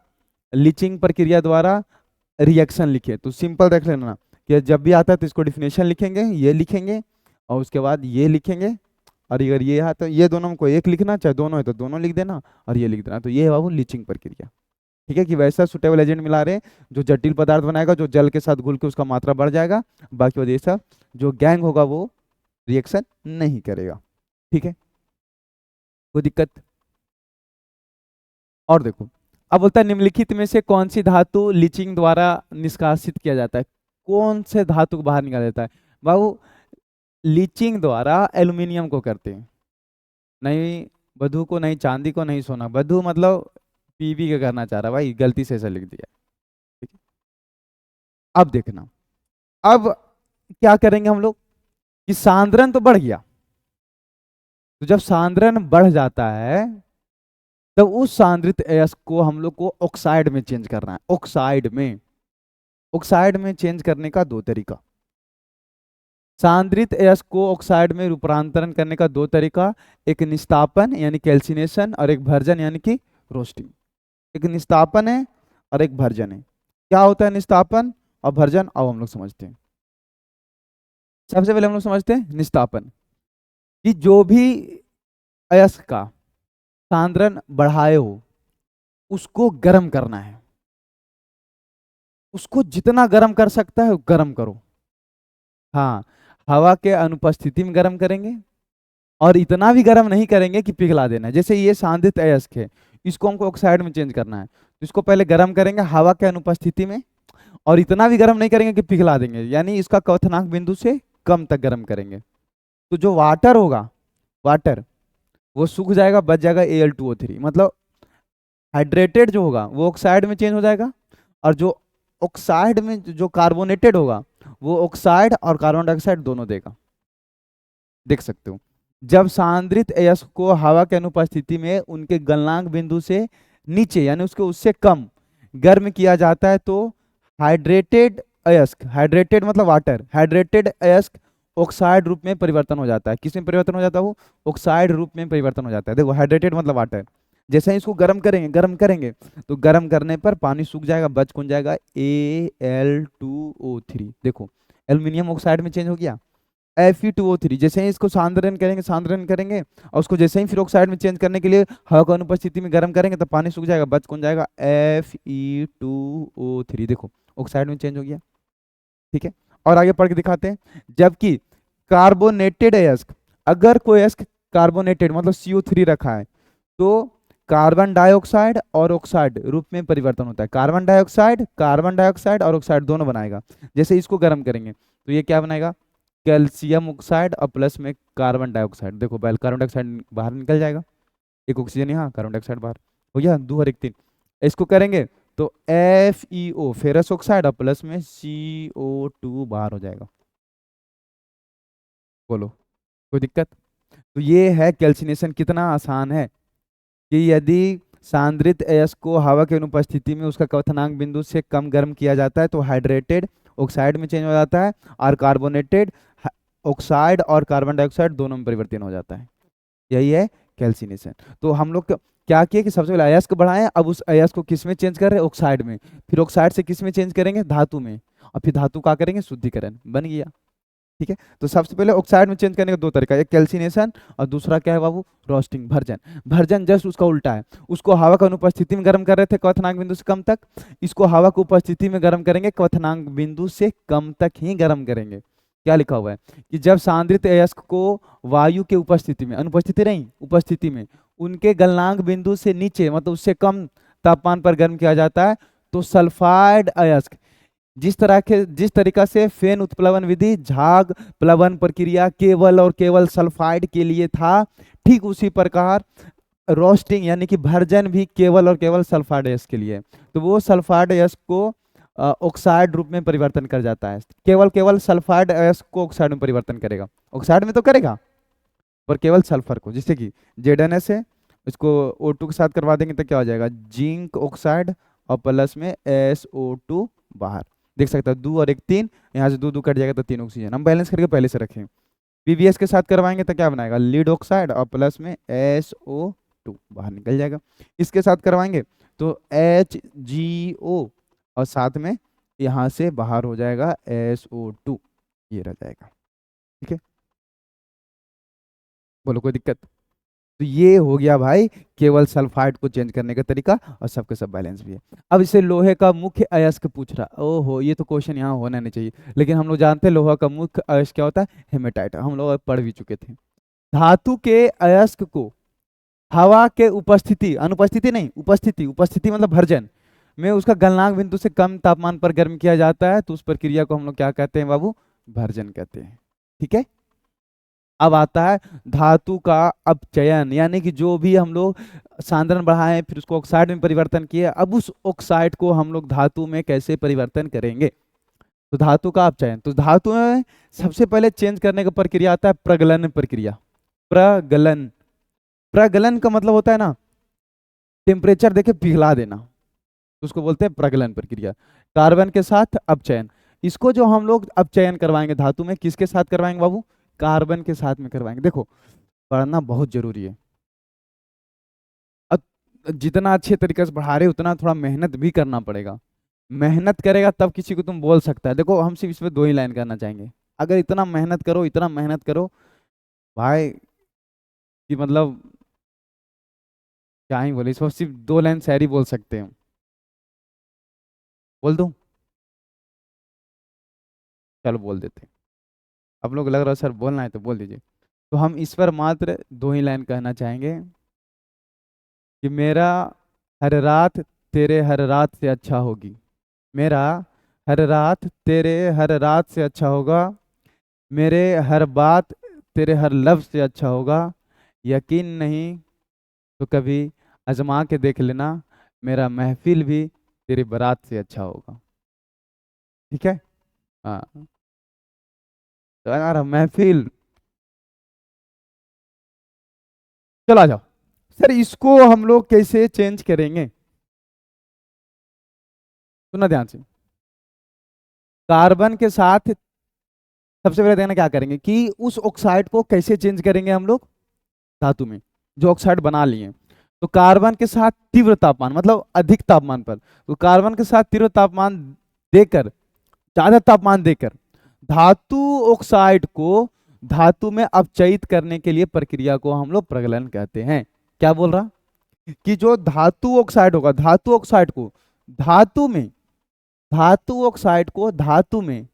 लीचिंग प्रक्रिया द्वारा रिएक्शन लिखे, तो सिंपल देख लेना ना, कि जब भी आता है तो इसको डिफिनेशन लिखेंगे, ये लिखेंगे, और उसके बाद ये लिखेंगे। और अगर ये है तो ये दोनों में कोई एक लिखना, चाहे दोनों है तो दोनों लिख देना, और ये लिख देना। तो ये है बाबू लीचिंग प्रक्रिया, ठीक है। कि वैसा सुटेबल एजेंट मिला रहे हैं जो जटिल पदार्थ बनाएगा, जो जल के साथ घुल के उसका मात्रा बढ़ जाएगा। बाकी वजह से जो गैंग होगा वो रिएक्शन नहीं करेगा, ठीक है, कोई दिक्कत। और देखो अब बोलता है निम्नलिखित में से कौन सी धातु लीचिंग द्वारा निष्कासित किया जाता है, कौन से धातु को बाहर निकाला जाता है बाबू। लीचिंग द्वारा एल्यूमिनियम को करते हैं, नहीं बधु को, नहीं चांदी को, नहीं सोना। बधु मतलब पीवी का करना चाह रहा भाई, गलती से ऐसा लिख दिया, ठीक है। अब देखना, अब क्या करेंगे हम लोग कि सांद्रण तो बढ़ गया, तो जब सांद्रण बढ़ जाता है तब उस सांद्रित अयस्क को हम लोग को ऑक्साइड में चेंज करना है। ऑक्साइड में, ऑक्साइड में चेंज करने का दो तरीका, सांद्रित अयस्क को ऑक्साइड में रूपांतरण करने का दो तरीका, एक निस्तापन यानी कैल्सिनेशन, और एक भर्जन यानी कि रोस्टिंग। एक निस्तापन है और एक भर्जन है। क्या होता है निस्तापन और भर्जन, अब हम लोग समझते हैं। सबसे पहले हम लोग समझते हैं निस्तापन, कि जो भी अयस्क का सांद्रण बढ़ाए हो उसको गर्म करना है, उसको जितना गर्म कर सकता है गर्म करो। हाँ, हवा के अनुपस्थिति में गर्म करेंगे, और इतना भी गर्म नहीं करेंगे कि पिघला देना है। जैसे ये सांद्रित अयस्क है, इसको हमको ऑक्साइड में चेंज करना है, तो इसको पहले गर्म करेंगे हवा के अनुपस्थिति में, और इतना भी गर्म नहीं करेंगे कि पिघला देंगे, यानी इसका क्वथनांक बिंदु से कम तक गर्म करेंगे। तो जो वाटर होगा, वाटर वो सूख जाएगा, बच जाएगा Al2O3। मतलब हाइड्रेटेड जो होगा वो ऑक्साइड में चेंज हो जाएगा, और जो ऑक्साइड में जो कार्बोनेटेड होगा वो ऑक्साइड और कार्बन डाइऑक्साइड दोनों देगा। देख सकते हो, जब सांद्रित अयस्क को हवा के अनुपस्थिति में उनके गलनांक बिंदु से नीचे यानी उसके उससे कम गर्म किया जाता है तो हाइड्रेटेड अयस्क, हाइड्रेटेड मतलब वाटर, हाइड्रेटेड अयस्क ऑक्साइड रूप में परिवर्तन हो जाता है। किस में परिवर्तन हो जाता है वो, ऑक्साइड रूप में परिवर्तन हो जाता है। देखो हाइड्रेटेड मतलब वाटर, जैसे ही इसको गर्म करेंगे, गर्म करेंगे तो गर्म करने पर पानी सूख जाएगा, बच कौन जाएगा, Al2O3। देखो एल्यूमिनियम ऑक्साइड में चेंज हो गया, Fe2O3। जैसे ही इसको सांद्रण करेंगे, सांद्रण करेंगे, और उसको जैसे ही फिर ऑक्साइड में चेंज करने के लिए हवा की अनुपस्थिति में गर्म करेंगे तो पानी सूख जाएगा, बच कौन जाएगा, Fe2O3। देखो ऑक्साइड में चेंज हो गया, ठीक है। और आगे पढ़ के दिखाते हैं। जबकि कार्बोनेटेड अयस्क, अगर कोई अयस्क कार्बोनेटेड मतलब CO3 रखा है तो कार्बन डाइऑक्साइड और ऑक्साइड रूप में परिवर्तन होता है। कार्बन डाइऑक्साइड और ऑक्साइड दोनों बनाएगा। जैसे इसको गर्म करेंगे तो ये क्या बनाएगा, कैल्शियम ऑक्साइड और प्लस में कार्बन डाइऑक्साइड। देखो पहले कार्बन डाइऑक्साइड बाहर निकल जाएगा, एक ऑक्सीजन यहाँ, कार्बन डाइऑक्साइड बाहर, हो गया 2 और 1 3। इसको करेंगे तो FeO फेरस ऑक्साइड और प्लस में CO2 बाहर हो जाएगा। बोलो कोई दिक्कत? तो ये है कैल्सिनेशन कितना आसान है कि यदि सांद्रित अयस्क को हवा की अनुपस्थिति में उसका क्वथनांक बिंदु से कम गर्म किया जाता है तो हाइड्रेटेड ऑक्साइड में चेंज हो जाता है, और कार्बोनेटेड ऑक्साइड और कार्बन डाइऑक्साइड दोनों में परिवर्तन हो जाता है। यही है कैल्सिनेशन। तो हम लोग क्या किए कि सबसे पहले अयस्क बढ़ाएं, अब उस अयस्क को किस में चेंज कर रहे हैं, ऑक्साइड में, फिर ऑक्साइड से किस में चेंज करेंगे, धातु में, और फिर धातु का करेंगे शुद्धिकरण, बन गया। ठीक है, तो सबसे पहले ऑक्साइड में चेंज करने का 2 तरीका, एक कैल्सिनेशन और दूसरा क्या है बाबू, रोस्टिंग, भर्जन। भर्जन जस्ट उसका उल्टा है, उसको हवा की अनुपस्थिति में गर्म कर रहे थे क्वथनांक बिंदु से कम तक, इसको हवा की उपस्थिति में गर्म करेंगे, क्वथनांक बिंदु से कम तक ही गर्म करेंगे। क्या लिखा हुआ है कि जब सांद्रित अयस्क को वायु के उपस्थिति में, अनुपस्थिति नहीं उपस्थिति में, उनके गलनांक बिंदु से नीचे मतलब उससे कम तापमान पर गर्म किया जाता है तो सल्फाइड अयस्क, जिस तरीका से फेन उत्प्लवन विधि झाग प्लवन प्रक्रिया केवल और केवल सल्फाइड के लिए था, ठीक उसी प्रकार रोस्टिंग यानी कि भर्जन भी केवल और केवल सल्फाइड अयस्क के लिए है। तो वो सल्फाइड अयस्क को ऑक्साइड रूप में परिवर्तन कर जाता है, केवल सल्फाइड अयस्क को ऑक्साइड में परिवर्तन करेगा, ऑक्साइड में तो करेगा पर केवल सल्फर को। जैसे कि ZnS है, इसको O2 के साथ करवा देंगे तो क्या हो जाएगा, जिंक ऑक्साइड और प्लस में SO2 बाहर। देख सकते हो 2 और 1 3, यहाँ से 2 2 कट जाएगा तो 3 ऑक्सीजन। हम बैलेंस करके पहले से रखें। PbS के साथ करवाएंगे तो क्या बनाएगा, लीड ऑक्साइड और प्लस में SO2 बाहर निकल जाएगा। इसके साथ करवाएंगे तो HgO और साथ में यहाँ से बाहर हो जाएगा SO2, ये रह जाएगा। ठीक है, बोलो कोई दिक्कत? तो ये हो गया भाई केवल सल्फाइड को चेंज करने का तरीका, और सबके सब बैलेंस भी है। अब इसे लोहे का मुख्य अयस्क पूछ रहा, ओहो ये तो क्वेश्चन यहाँ होना नहीं चाहिए, लेकिन हम लोग जानते हैं लोहा का मुख्य अयस्क क्या होता है, हेमेटाइट, हम लोग पढ़ भी चुके थे। धातु के अयस्क को हवा के उपस्थिति, अनुपस्थिति नहीं उपस्थिति, उपस्थिति मतलब भर्जन में उसका गलनांक बिंदु से कम तापमान पर गर्म किया जाता है तो उस प्रक्रिया को हम लोग क्या कहते हैं बाबू, भर्जन कहते हैं। ठीक है, अब आता है धातु का अपचयन, यानी कि जो भी हम लोग सांद्रण बढ़ाएं फिर उसको ऑक्साइड में परिवर्तन किए, अब उस ऑक्साइड को हम लोग धातु में कैसे परिवर्तन करेंगे, तो धातु का अपचयन। तो धातु में सबसे पहले चेंज करने का प्रक्रिया आता है प्रगलन प्रक्रिया। प्रगलन, प्रगलन का मतलब होता है ना टेम्परेचर देके पिघला देना, तो उसको बोलते हैं प्रगलन प्रक्रिया। कार्बन के साथ अपचयन, इसको जो हम लोग अपचयन करवाएंगे धातु में किसके साथ करवाएंगे बाबू, कार्बन के साथ में करवाएंगे। देखो पढ़ना बहुत जरूरी है, अब जितना अच्छे तरीके से पढ़ा रहे उतना थोड़ा मेहनत भी करना पड़ेगा, मेहनत करेगा तब किसी को तुम बोल सकता है। देखो हम सिर्फ इसमें 2 ही लाइन करना चाहेंगे, अगर इतना मेहनत करो, इतना मेहनत करो भाई कि मतलब क्या ही बोले, इसमें सिर्फ 2 लाइन शायरी बोल सकते हैं, बोल दूं? चलो बोल देते हैं, आप लोग लग रहा है सर बोलना है तो बोल दीजिए। तो हम इस पर मात्र 2 ही लाइन कहना चाहेंगे कि मेरा हर रात तेरे हर रात से अच्छा होगी, मेरा हर रात तेरे हर रात से अच्छा होगा, मेरे हर बात तेरे हर लफ्ज से अच्छा होगा, यकीन नहीं तो कभी आजमा के देख लेना, मेरा महफिल भी तेरी बारात से अच्छा होगा। ठीक है, हाँ तो हमारा महफिल, चलो आ जाओ। सर इसको हम लोग कैसे चेंज करेंगे, सुना ध्यान से। कार्बन के साथ सबसे पहले देखना क्या करेंगे कि उस ऑक्साइड को कैसे चेंज करेंगे हम लोग धातु में, जो ऑक्साइड बना लिए। तो कार्बन के साथ तीव्र तापमान मतलब अधिक तापमान पर, तो कार्बन के साथ तीव्र तापमान देकर, ज्यादा तापमान देकर धातु ऑक्साइड को धातु में अपचयित करने के लिए प्रक्रिया को हम लोग प्रगलन कहते हैं। क्या बोल रहा कि जो धातु ऑक्साइड होगा, धातु ऑक्साइड को धातु में, धातु ऑक्साइड को धातु में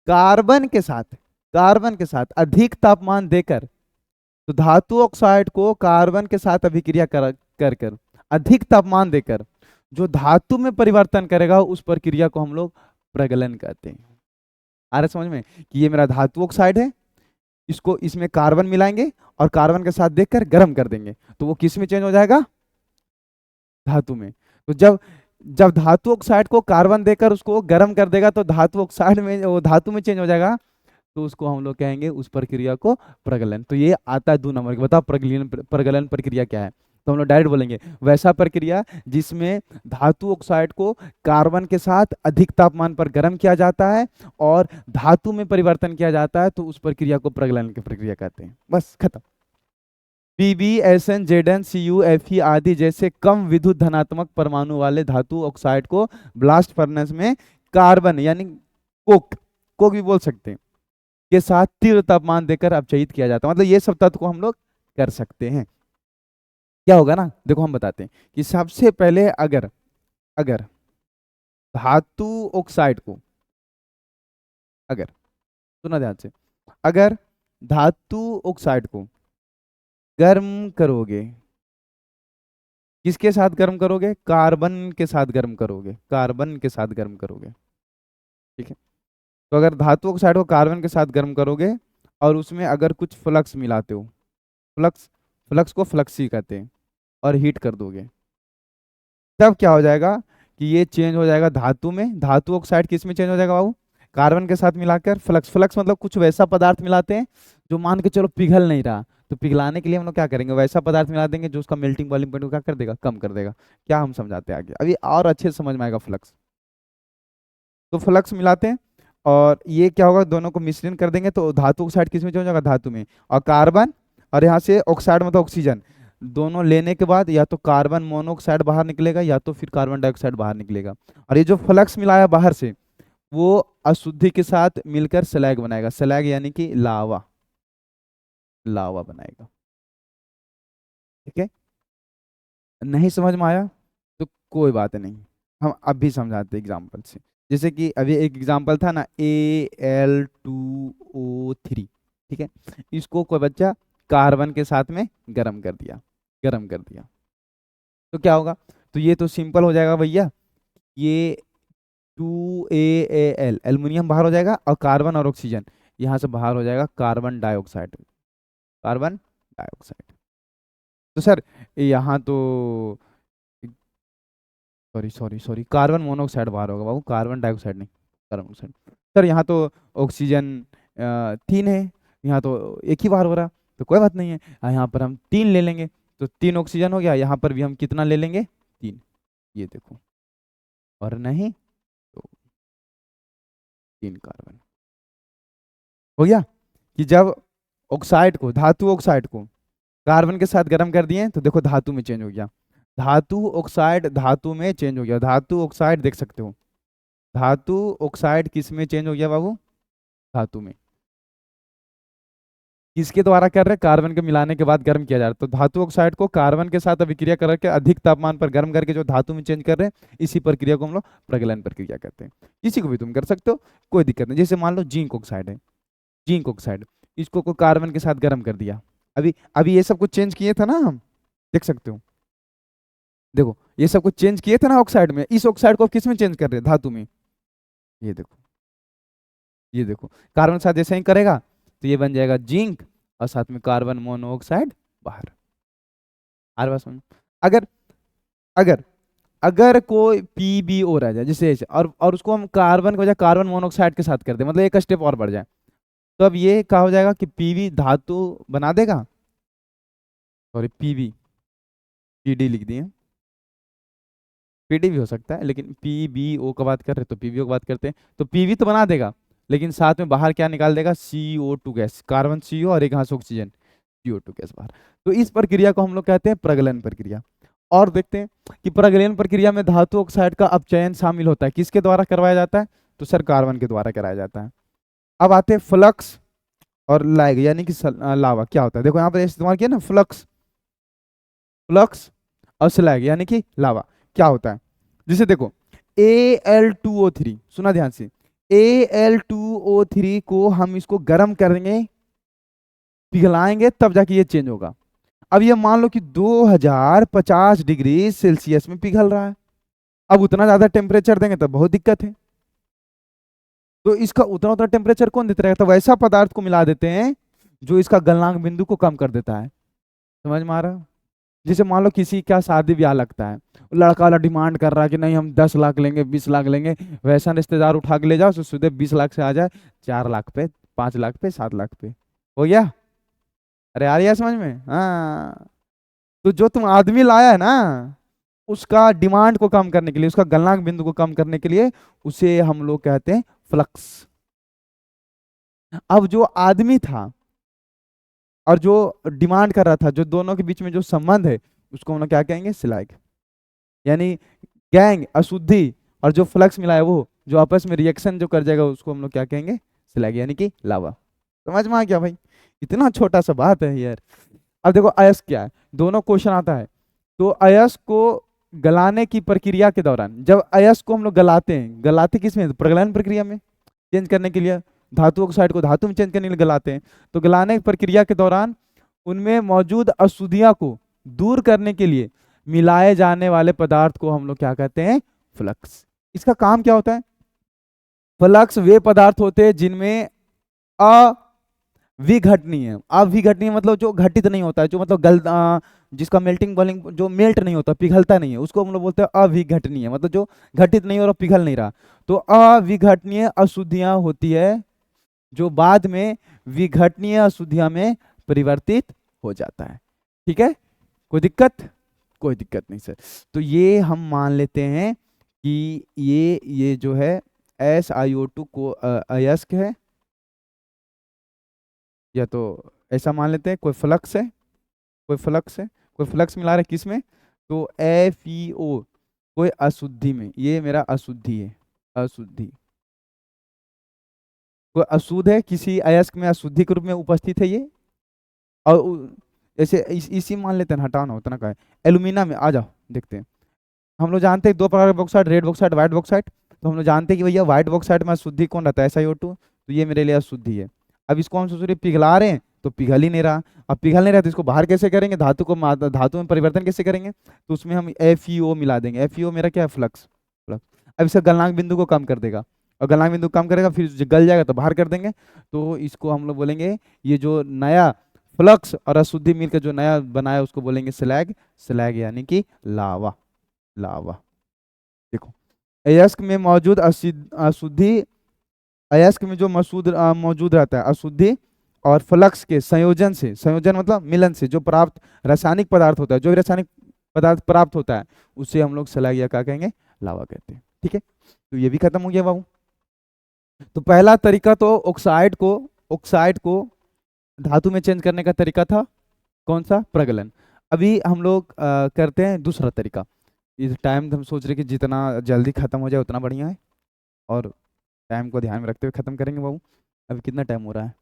कार्बन के साथ कार्बन के साथ अधिक तापमान देकर, तो धातु ऑक्साइड को कार्बन के साथ अभिक्रिया कर कर अधिक तापमान देकर जो धातु में परिवर्तन करेगा उस प्रक्रिया को हम लोग प्रगलन कहते हैं। आ रहा है समझ में कि ये मेरा धातु ऑक्साइड है, इसको इसमें कार्बन मिलाएंगे और कार्बन के साथ देखकर गर्म कर देंगे तो वो किस में चेंज हो जाएगा, धातु में। तो जब जब धातु ऑक्साइड को कार्बन देकर उसको गर्म कर देगा तो धातु ऑक्साइड में वो धातु में चेंज हो जाएगा, तो उसको हम लोग कहेंगे उस प्रक्रिया को प्रगलन। तो ये आता है 2 नंबर के। बताओ प्रगलन प्रगलन प्रक्रिया क्या है, तो हम लोग डायरेक्ट बोलेंगे वैसा प्रक्रिया जिसमें धातु ऑक्साइड को कार्बन के साथ अधिक तापमान पर गर्म किया जाता है और धातु में परिवर्तन किया जाता है, तो उस प्रक्रिया को प्रगलन की प्रक्रिया कहते हैं। बस खत्म। PB, SN, ZN, CU, FE आदि जैसे कम विद्युत धनात्मक परमाणु वाले धातु ऑक्साइड को ब्लास्ट फर्नेस में कार्बन यानी कोक कोक भी बोल सकते हैं के साथ तीव्र तापमान देकर अपचयित किया जाता है। मतलब ये सब तत्व को हम लोग कर सकते हैं। क्या होगा ना, देखो हम बताते हैं कि सबसे पहले अगर अगर धातु ऑक्साइड को, अगर सुना ध्यान से, अगर धातु ऑक्साइड को गर्म करोगे, किसके साथ गर्म करोगे, कार्बन के साथ गर्म करोगे, कार्बन के साथ गर्म करोगे, ठीक है। तो अगर धातु ऑक्साइड को कार्बन के साथ गर्म करोगे और उसमें अगर कुछ फ्लक्स मिलाते हो, फ्लक्स फ्लक्स को फ्लक्सी कहते हैं, और हीट कर दोगे, तब क्या हो जाएगा कि ये चेंज हो जाएगा धातु में। धातु ऑक्साइड किस में चेंज हो जाएगा बाबू, कार्बन के साथ मिलाकर फ्लक्स। फ्लक्स मतलब कुछ वैसा पदार्थ मिलाते हैं जो मान के चलो पिघल नहीं रहा, तो पिघलाने के लिए हम लोग क्या करेंगे, वैसा पदार्थ मिला देंगे जो उसका मेल्टिंग बॉइलिंग पॉइंट को क्या कर देगा, कम कर देगा। क्या हम समझाते हैं आगे, अभी और अच्छे से समझ में आएगा फ्लक्स। तो फ्लक्स मिलाते हैं और ये क्या होगा, दोनों को मिश्रण कर देंगे तो धातु ऑक्साइड किस में चेंज होगा, धातु में। और कार्बन और यहाँ से ऑक्साइड मतलब ऑक्सीजन, दोनों लेने के बाद या तो कार्बन मोनोऑक्साइड बाहर निकलेगा या तो फिर कार्बन डाइऑक्साइड बाहर निकलेगा। और ये जो फ्लक्स मिलाया बाहर से वो अशुद्धि के साथ मिलकर स्लैग बनाएगा। स्लैग यानी कि लावा, लावा बनाएगा। ठीक है, नहीं समझ में आया तो कोई बात नहीं, हम अब भी समझाते एग्जाम्पल से। जैसे कि अभी एक एग्जाम्पल था ना Al2O3, ठीक है, इसको कोई बच्चा कार्बन के साथ में गर्म कर दिया, गर्म कर दिया तो क्या होगा, तो ये तो सिंपल हो जाएगा भैया, ये 2AAL एल्युमिनियम बाहर हो जाएगा और कार्बन और ऑक्सीजन यहाँ से बाहर हो जाएगा कार्बन डाइऑक्साइड, कार्बन डाइऑक्साइड। तो सर यहाँ तो sorry sorry sorry carbon monoxide बाहर होगा बाबू, कार्बन डाइऑक्साइड नहीं, कार्बन मोनोऑक्साइड। सर यहाँ तो ऑक्सीजन 3 है, यहाँ तो एक ही बार हो रहा, तो कोई बात नहीं है, यहाँ पर हम 3 ले लेंगे तो 3 ऑक्सीजन हो गया। यहाँ पर भी हम कितना ले लेंगे, 3, ये देखो, और नहीं तो 3 कार्बन हो गया। कि जब ऑक्साइड को, धातु ऑक्साइड को कार्बन के साथ गर्म कर दिए तो देखो धातु में चेंज हो गया, धातु ऑक्साइड धातु में चेंज हो गया। धातु ऑक्साइड देख सकते हो, धातु ऑक्साइड किस में चेंज हो गया बाबू, धातु में। किसके द्वारा कर रहे हैं, कार्बन के मिलाने के बाद गर्म किया जा रहा है। तो धातु ऑक्साइड को कार्बन के साथ अभिक्रिया करके अधिक तापमान पर गर्म करके जो धातु में चेंज कर रहे हैं, इसी प्रक्रिया को हम लोग प्रगलन प्रक्रिया कहते हैं। इसी को भी तुम कर सकते हो, कोई दिक्कत नहीं। जैसे मान लो जिंक ऑक्साइड है, जिंक ऑक्साइड, इसको को कार्बन के साथ गर्म कर दिया, अभी अभी ये सब कुछ चेंज किए थे ना हम, देख सकते हो, देखो ये सब कुछ चेंज किए थे ना ऑक्साइड में, इस ऑक्साइड को किस में चेंज कर रहे हैं, धातु में। ये देखो, ये देखो कार्बन के साथ जैसे ही करेगा तो ये बन जाएगा जिंक और साथ में कार्बन मोनोऑक्साइड बाहर। हर बात समझ। अगर अगर अगर कोई PbO रह जाए जैसे ऐसे, और उसको हम कार्बन को कार्बन मोनोऑक्साइड के साथ कर दे, मतलब एक स्टेप और बढ़ जाए, तो अब ये क्या हो जाएगा कि Pb धातु बना देगा, सॉरी PD लिख दिए, PD भी हो सकता है, लेकिन PbO का बात कर रहे तो PbO की बात करते हैं, तो Pb तो बना देगा लेकिन साथ में बाहर क्या निकाल देगा, CO2 गैस, कार्बन CO और एक यहाँ से ऑक्सीजन CO2 गैस बाहर। तो इस प्रक्रिया को हम लोग कहते हैं प्रगलन प्रक्रिया। और देखते हैं कि प्रगलन प्रक्रिया में धातु ऑक्साइड का अपचयन शामिल होता है, किसके द्वारा करवाया जाता है, तो सर कार्बन के द्वारा कराया जाता है। अब आते हैं फ्लक्स और लैग यानी कि लावा क्या होता है। देखो यहाँ पर इस्तेमाल किया ना फ्लक्स, फ्लक्स और स्लैग यानी कि लावा क्या होता है। जैसे देखो Al2O3, सुना ध्यान से, Al2O3 को हम इसको गर्म करेंगे, पिघलाएंगे, तब जाके ये चेंज होगा। अब ये मान लो कि 2050 डिग्री सेल्सियस में पिघल रहा है। अब उतना ज्यादा टेम्परेचर देंगे तो बहुत दिक्कत है, तो इसका उतना उतना टेम्परेचर कौन देता रहेगा? तो वैसा पदार्थ को मिला देते हैं जो इसका गलनांक बिंदु को कम कर देता है। समझ में आ रहा है? जैसे मान लो किसी का शादी ब्याह लगता है, लड़का वाला डिमांड कर रहा है कि नहीं हम 10 लाख लेंगे, 20 लाख लेंगे, वैसा रिश्तेदार उठा के ले जाओ तो सीधे 20 लाख से आ जाए 4 लाख पे, 5 लाख पे, 7 लाख पे, हो गया। अरे आ रही है समझ में? हाँ। तो जो तुम आदमी लाया है ना, उसका डिमांड को कम करने के लिए, उसका गलनांक बिंदु को कम करने के लिए, उसे हम लोग कहते हैं फ्लक्स। अब जो आदमी था और जो डिमांड कर रहा था, जो दोनों के बीच में जो संबंध है, उसको हम लोग क्या कहेंगे? स्लैग। यानी गैंग अशुद्धि और जो फ्लक्स मिला है वो जो आपस में रिएक्शन जो कर जाएगा, उसको हम लोग क्या कहेंगे? स्लैग, यानी कि लावा। समझ में आ गया भाई? इतना छोटा सा बात है यार। अब देखो अयस्क क्या है, दोनों क्वेश्चन आता है। तो अयस्क को गलाने की प्रक्रिया के दौरान, जब अयस्क को हम लोग गलाते हैं, गलाते किसमें? प्रगलन प्रक्रिया में, चेंज करने के लिए, धातु ऑक्साइड को धातु में चेंज करने के लिए गलाते हैं। तो गलाने की प्रक्रिया के दौरान उनमें मौजूद अशुद्धियां को दूर करने के लिए मिलाए जाने वाले पदार्थ को हम लोग क्या कहते हैं? फ्लक्स। इसका काम क्या होता है? फ्लक्स वे पदार्थ होते हैं जिनमें अविघटनीय, अविघटनीय मतलब जो घटित नहीं होता है, जो मतलब जिसका मेल्टिंग बॉइलिंग जो मेल्ट नहीं होता, पिघलता नहीं है, उसको हम लोग बोलते हैं अविघटनीय, मतलब जो घटित नहीं हो रहा, पिघल नहीं रहा। तो अविघटनीय अशुद्धियां होती है जो बाद में विघटनीय अशुद्धियां में परिवर्तित हो जाता है। ठीक है, कोई दिक्कत? कोई दिक्कत नहीं सर। तो ये हम मान लेते हैं कि ये जो है SiO2 को अयस्क है, या तो ऐसा मान लेते हैं कोई फ्लक्स है, कोई फ्लक्स है, कोई फ्लक्स मिला रहा है किस में? तो FeO कोई अशुद्धि में, ये मेरा अशुद्धि है, अशुद्धि, कोई अशुद्ध है किसी अयस्क में, अशुद्धि के रूप में उपस्थित है ये। और ऐसे इसी मान लेते हैं, हटाओ ना उतना का है। एल्यूमिना में आ जाओ, देखते हैं। हम लोग जानते हैं दो प्रकार के bauxite, red bauxite, white bauxite. तो हम लोग जानते हैं कि भैया व्हाइट बॉक्साइड में अशुद्धि कौन रहता है? SiO2। तो ये मेरे लिए अशुद्धि है। अब इसको हम सोच रहे पिघला रहे हैं तो पिघल ही नहीं रहा। अब पिघल नहीं रहा तो इसको बाहर कैसे करेंगे? धातु को धातु में परिवर्तन कैसे करेंगे? तो उसमें हम FeO मिला देंगे। FeO मेरा क्या है? Flux, flux. अब इसका गलनांक बिंदु को कम कर देगा, और गलनांक बिंदु कम करेगा, फिर गल जाएगा तो बाहर कर देंगे। तो इसको हम लोग बोलेंगे, ये जो नया फ्लक्स और अशुद्धि मिलकर जो नया बनाया उसको बोलेंगे स्लैग। स्लैग यानी कि लावा, लावा। देखो अयस्क में मौजूद अशुद्धि, अयस्क में जो मौजूद रहता है अशुद्धि और फ्लक्स के संयोजन से, संयोजन मतलब मिलन से जो प्राप्त रासायनिक पदार्थ होता है, जो भी रासायनिक पदार्थ प्राप्त होता है, उसे हम लोग स्लैग या क्या कहेंगे? लावा कहते हैं। ठीक है, तो ये भी खत्म हो गया बाबू। तो पहला तरीका तो ऑक्साइड को धातु में चेंज करने का तरीका था, कौन सा? प्रगलन। अभी हम लोग करते हैं दूसरा तरीका। इस टाइम हम सोच रहे कि जितना जल्दी खत्म हो जाए उतना बढ़िया है, और टाइम को ध्यान में रखते हुए खत्म करेंगे बाबू। अभी कितना टाइम हो रहा है?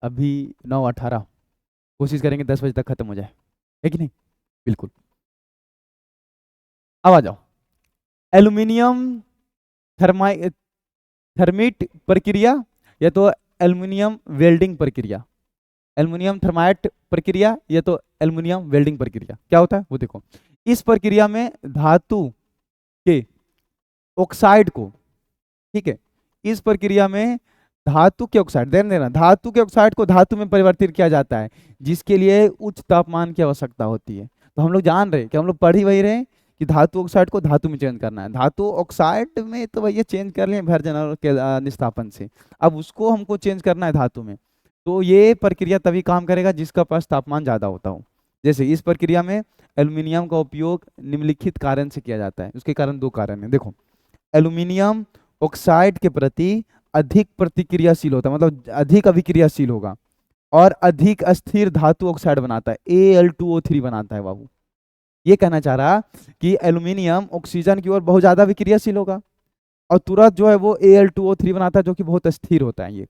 अभी 9:18। कोशिश करेंगे 10 बजे तक खत्म हो जाए, है कि नहीं? बिल्कुल। अब आ जाओ, एल्यूमिनियम थर्माइ थर्मिट प्रक्रिया, या तो एल्यूमिनियम वेल्डिंग प्रक्रिया। एल्युमिनियम थर्माइट प्रक्रिया या तो एल्युमिनियम वेल्डिंग प्रक्रिया। क्या होता है वो देखो। इस प्रक्रिया में धातु के ऑक्साइड को, ठीक है, इस प्रक्रिया में धातु के ऑक्साइड, ध्यान देना, धातु के ऑक्साइड को धातु में परिवर्तित किया जाता है, जिसके लिए उच्च तापमान की आवश्यकता होती है। तो हम लोग जान रहे हैं कि हम लोग पढ़ ही वही रहे कि धातु ऑक्साइड को धातु में चेंज करना है। धातु ऑक्साइड में तो भैया चेंज कर लिए विभाजन के निष्ठापन से, अब उसको हमको चेंज करना है धातु में। तो ये प्रक्रिया तभी काम करेगा जिसका पास तापमान ज़्यादा होता हो। जैसे इस प्रक्रिया में एल्यूमिनियम का उपयोग निम्नलिखित कारण से किया जाता है। उसके कारण दो कारण है। देखो, एल्यूमिनियम ऑक्साइड के प्रति अधिक प्रतिक्रियाशील होता है, मतलब अधिक अभिक्रियाशील होगा, और अधिक अस्थिर धातु ऑक्साइड बनाता है, Al2O3 बनाता है बाबू। ये कहना चाह रहा कि एल्यूमिनियम ऑक्सीजन की ओर बहुत ज्यादा अभिक्रियाशील होगा, और तुरंत जो है वो Al2O3 बनाता है, जो कि बहुत अस्थिर होता है। ये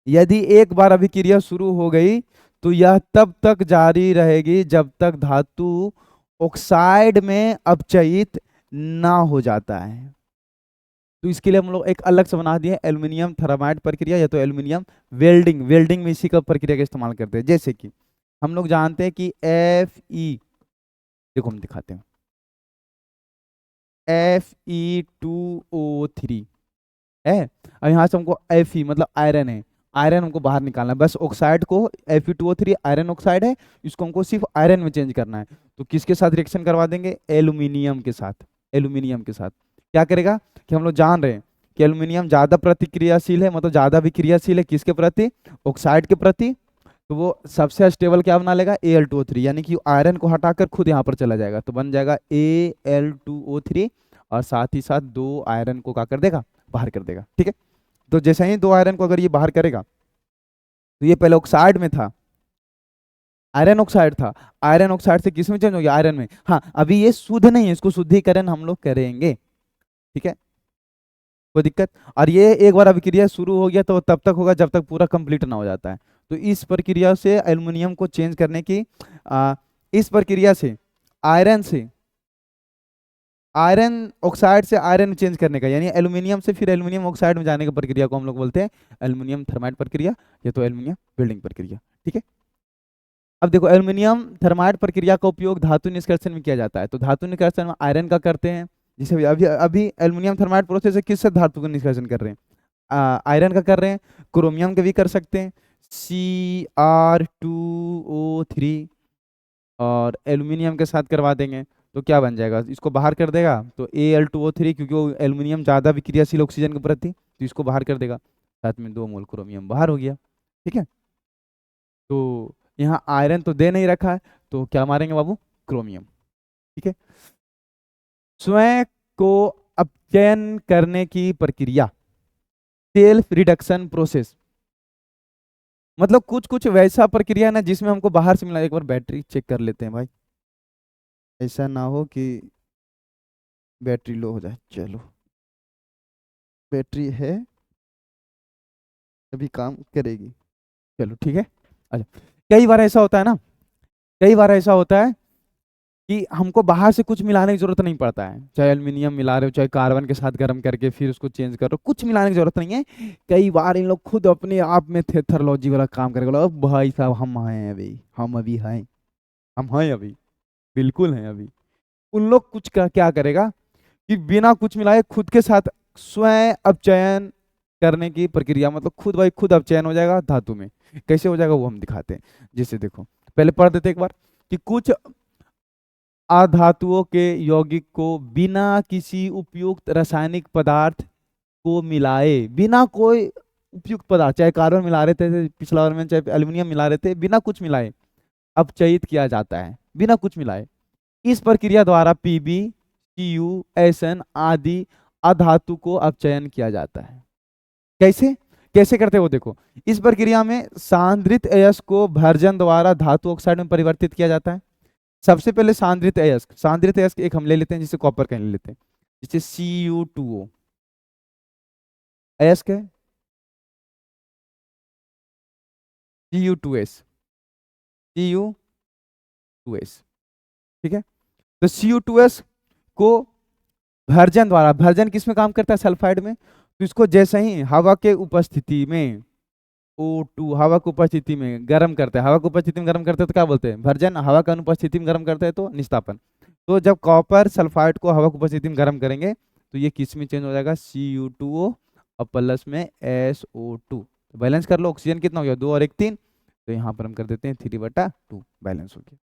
यदि एक बार अभिक्रिया शुरू हो गई तो यह तब तक जारी रहेगी जब तक धातु ऑक्साइड में अपचयित ना हो जाता है। तो इसके लिए हम लोग एक अलग से बना दिए एल्यूमिनियम थर्माइड प्रक्रिया या तो एल्यूमिनियम वेल्डिंग। वेल्डिंग में इसी का प्रक्रिया का इस्तेमाल करते हैं। जैसे कि हम लोग जानते हैं कि Fe, देखो हम दिखाते हैं, Fe2O3 है। अब यहाँ से हमको Fe मतलब आयरन है, आयरन हमको बाहर निकालना है। बस ऑक्साइड को, Fe2O3 आयरन ऑक्साइड है, इसको हमको सिर्फ आयरन में चेंज करना है। तो किसके साथ रिएक्शन करवा देंगे? एल्यूमिनियम के साथ। एल्यूमिनियम के साथ क्या करेगा कि हम लोग जान रहे हैं कि एल्यूमिनियम ज्यादा प्रतिक्रियाशील है, मतलब ज्यादा विक्रियाशील है किसके प्रति? ऑक्साइड के प्रति। तो वो सबसे स्टेबल क्या बना लेगा? Al2O3, यानी कि आयरन को हटाकर खुद यहाँ पर चला जाएगा, तो बन जाएगा Al2O3, और साथ ही साथ 2 आयरन को क्या कर देगा? बाहर कर देगा। ठीक है, तो जैसे ही 2 आयरन को अगर ये बाहर करेगा, तो ये पहले ऑक्साइड में था, आयरन ऑक्साइड था, आयरन ऑक्साइड से किस में चेंज हो गया? आयरन में। हाँ, अभी ये शुद्ध नहीं है, इसको शुद्धिकरण हम लोग करेंगे। ठीक है, कोई दिक्कत? और ये एक बार अभिक्रिया शुरू हो गया तो तब तक होगा जब तक पूरा कंप्लीट ना हो जाता है। तो इस प्रक्रिया से एल्युमिनियम को चेंज करने की, इस प्रक्रिया से आयरन से, आयरन ऑक्साइड से आयरन चेंज करने का, यानी एल्युमिनियम से फिर एल्युमिनियम ऑक्साइड में जाने की प्रक्रिया को हम लोग बोलते हैं एल्युमिनियम थर्माइड प्रक्रिया या तो एल्युमिनियम वेल्डिंग प्रक्रिया। ठीक है, अब देखो एल्युमिनियम थर्माइड प्रक्रिया का उपयोग धातु निष्कर्षण में किया जाता है। तो धातु निष्कर्षण में आयरन का करते हैं, जैसे अभी अभी एल्युमिनियम थर्माइड प्रोसेस से किस धातु का निष्कर्षण कर रहे हैं? आयरन का कर रहे हैं। क्रोमियम का भी कर सकते हैं, Cr2O3, और एल्युमिनियम के साथ करवा देंगे तो क्या बन जाएगा? इसको बाहर कर देगा तो Al2O3, क्योंकि वो एल्युमिनियम ज़्यादा विक्रियाशील ऑक्सीजन के प्रति, तो इसको बाहर कर देगा, साथ में 2 मोल क्रोमियम बाहर हो गया। ठीक है, तो यहाँ आयरन तो दे नहीं रखा है, तो क्या मारेंगे बाबू? क्रोमियम। ठीक है, स्वयं को अपचयन करने की प्रक्रिया, सेल्फ रिडक्शन प्रोसेस, मतलब कुछ कुछ वैसा प्रक्रिया ना जिसमें हमको बाहर से मिला। एक बार बैटरी चेक कर लेते हैं भाई, ऐसा ना हो कि बैटरी लो हो जाए। चलो, बैटरी है, अभी काम करेगी। चलो ठीक है। अच्छा, कई बार ऐसा होता है ना, कई बार ऐसा होता है कि हमको बाहर से कुछ मिलाने की जरूरत नहीं पड़ता है, चाहे एल्यूमिनियम मिला रहे हो, चाहे कार्बन के साथ गर्म करके फिर उसको चेंज करो, कुछ मिलाने की जरूरत नहीं है। कई बार इन लोग खुद अपने आप में थेथरोलॉजी वाला काम करके बोला, अब भाई साहब हम हैं अभी, हम अभी हैं, हम हैं अभी, बिल्कुल हैं अभी। उन लोग कुछ का क्या करेगा कि बिना कुछ मिलाए खुद के साथ स्वयं अपचयन करने की प्रक्रिया, मतलब खुद भाई खुद अपचयन हो जाएगा धातु में। कैसे हो जाएगा वो हम दिखाते हैं। जैसे देखो, पहले पढ़ देते एक बार कि कुछ अधातुओं के यौगिक को बिना किसी उपयुक्त रासायनिक पदार्थ को मिलाए, बिना कोई उपयुक्त पदार्थ, चाहे कार्बन मिला रहे थे पिछला बार में, चाहे एल्यूमिनियम मिला रहे थे, बिना कुछ मिलाए अपचयित किया जाता है, बिना कुछ मिलाए। इस प्रक्रिया द्वारा Pb, Cu, SN आदि अधातु को अपचयन किया जाता है। कैसे कैसे करते हो देखो, इस प्रक्रिया में सांद्रित अयस्क को भर्जन द्वारा धातु ऑक्साइड में परिवर्तित किया जाता है। सबसे पहले सांद्रित अयस्क, सांद्रित अयस्क एक हम ले लेते हैं जिसे कॉपर का ले लेते हैं, जिसे Cu2O अयस्क है, Cu2S, Cu2S। ठीक है, तो Cu2S को भर्जन द्वारा, भर्जन किस में काम करता है? सल्फाइड में। तो इसको जैसे ही हवा के उपस्थिति में, O2 हवा की उपस्थिति में गर्म करते हैं, हवा की उपस्थिति में गर्म करते हैं तो क्या बोलते हैं? भर्जन। हवा की अनुपस्थिति में गर्म करते हैं तो निस्तापन। तो जब कॉपर सल्फाइड को हवा की उपस्थिति में गर्म करेंगे तो ये किस में चेंज हो जाएगा? Cu2O और प्लस में SO2। तो बैलेंस कर लो, ऑक्सीजन कितना हो गया? 2 और 1 3, तो यहाँ पर हम कर देते हैं 3/2, बैलेंस हो गया।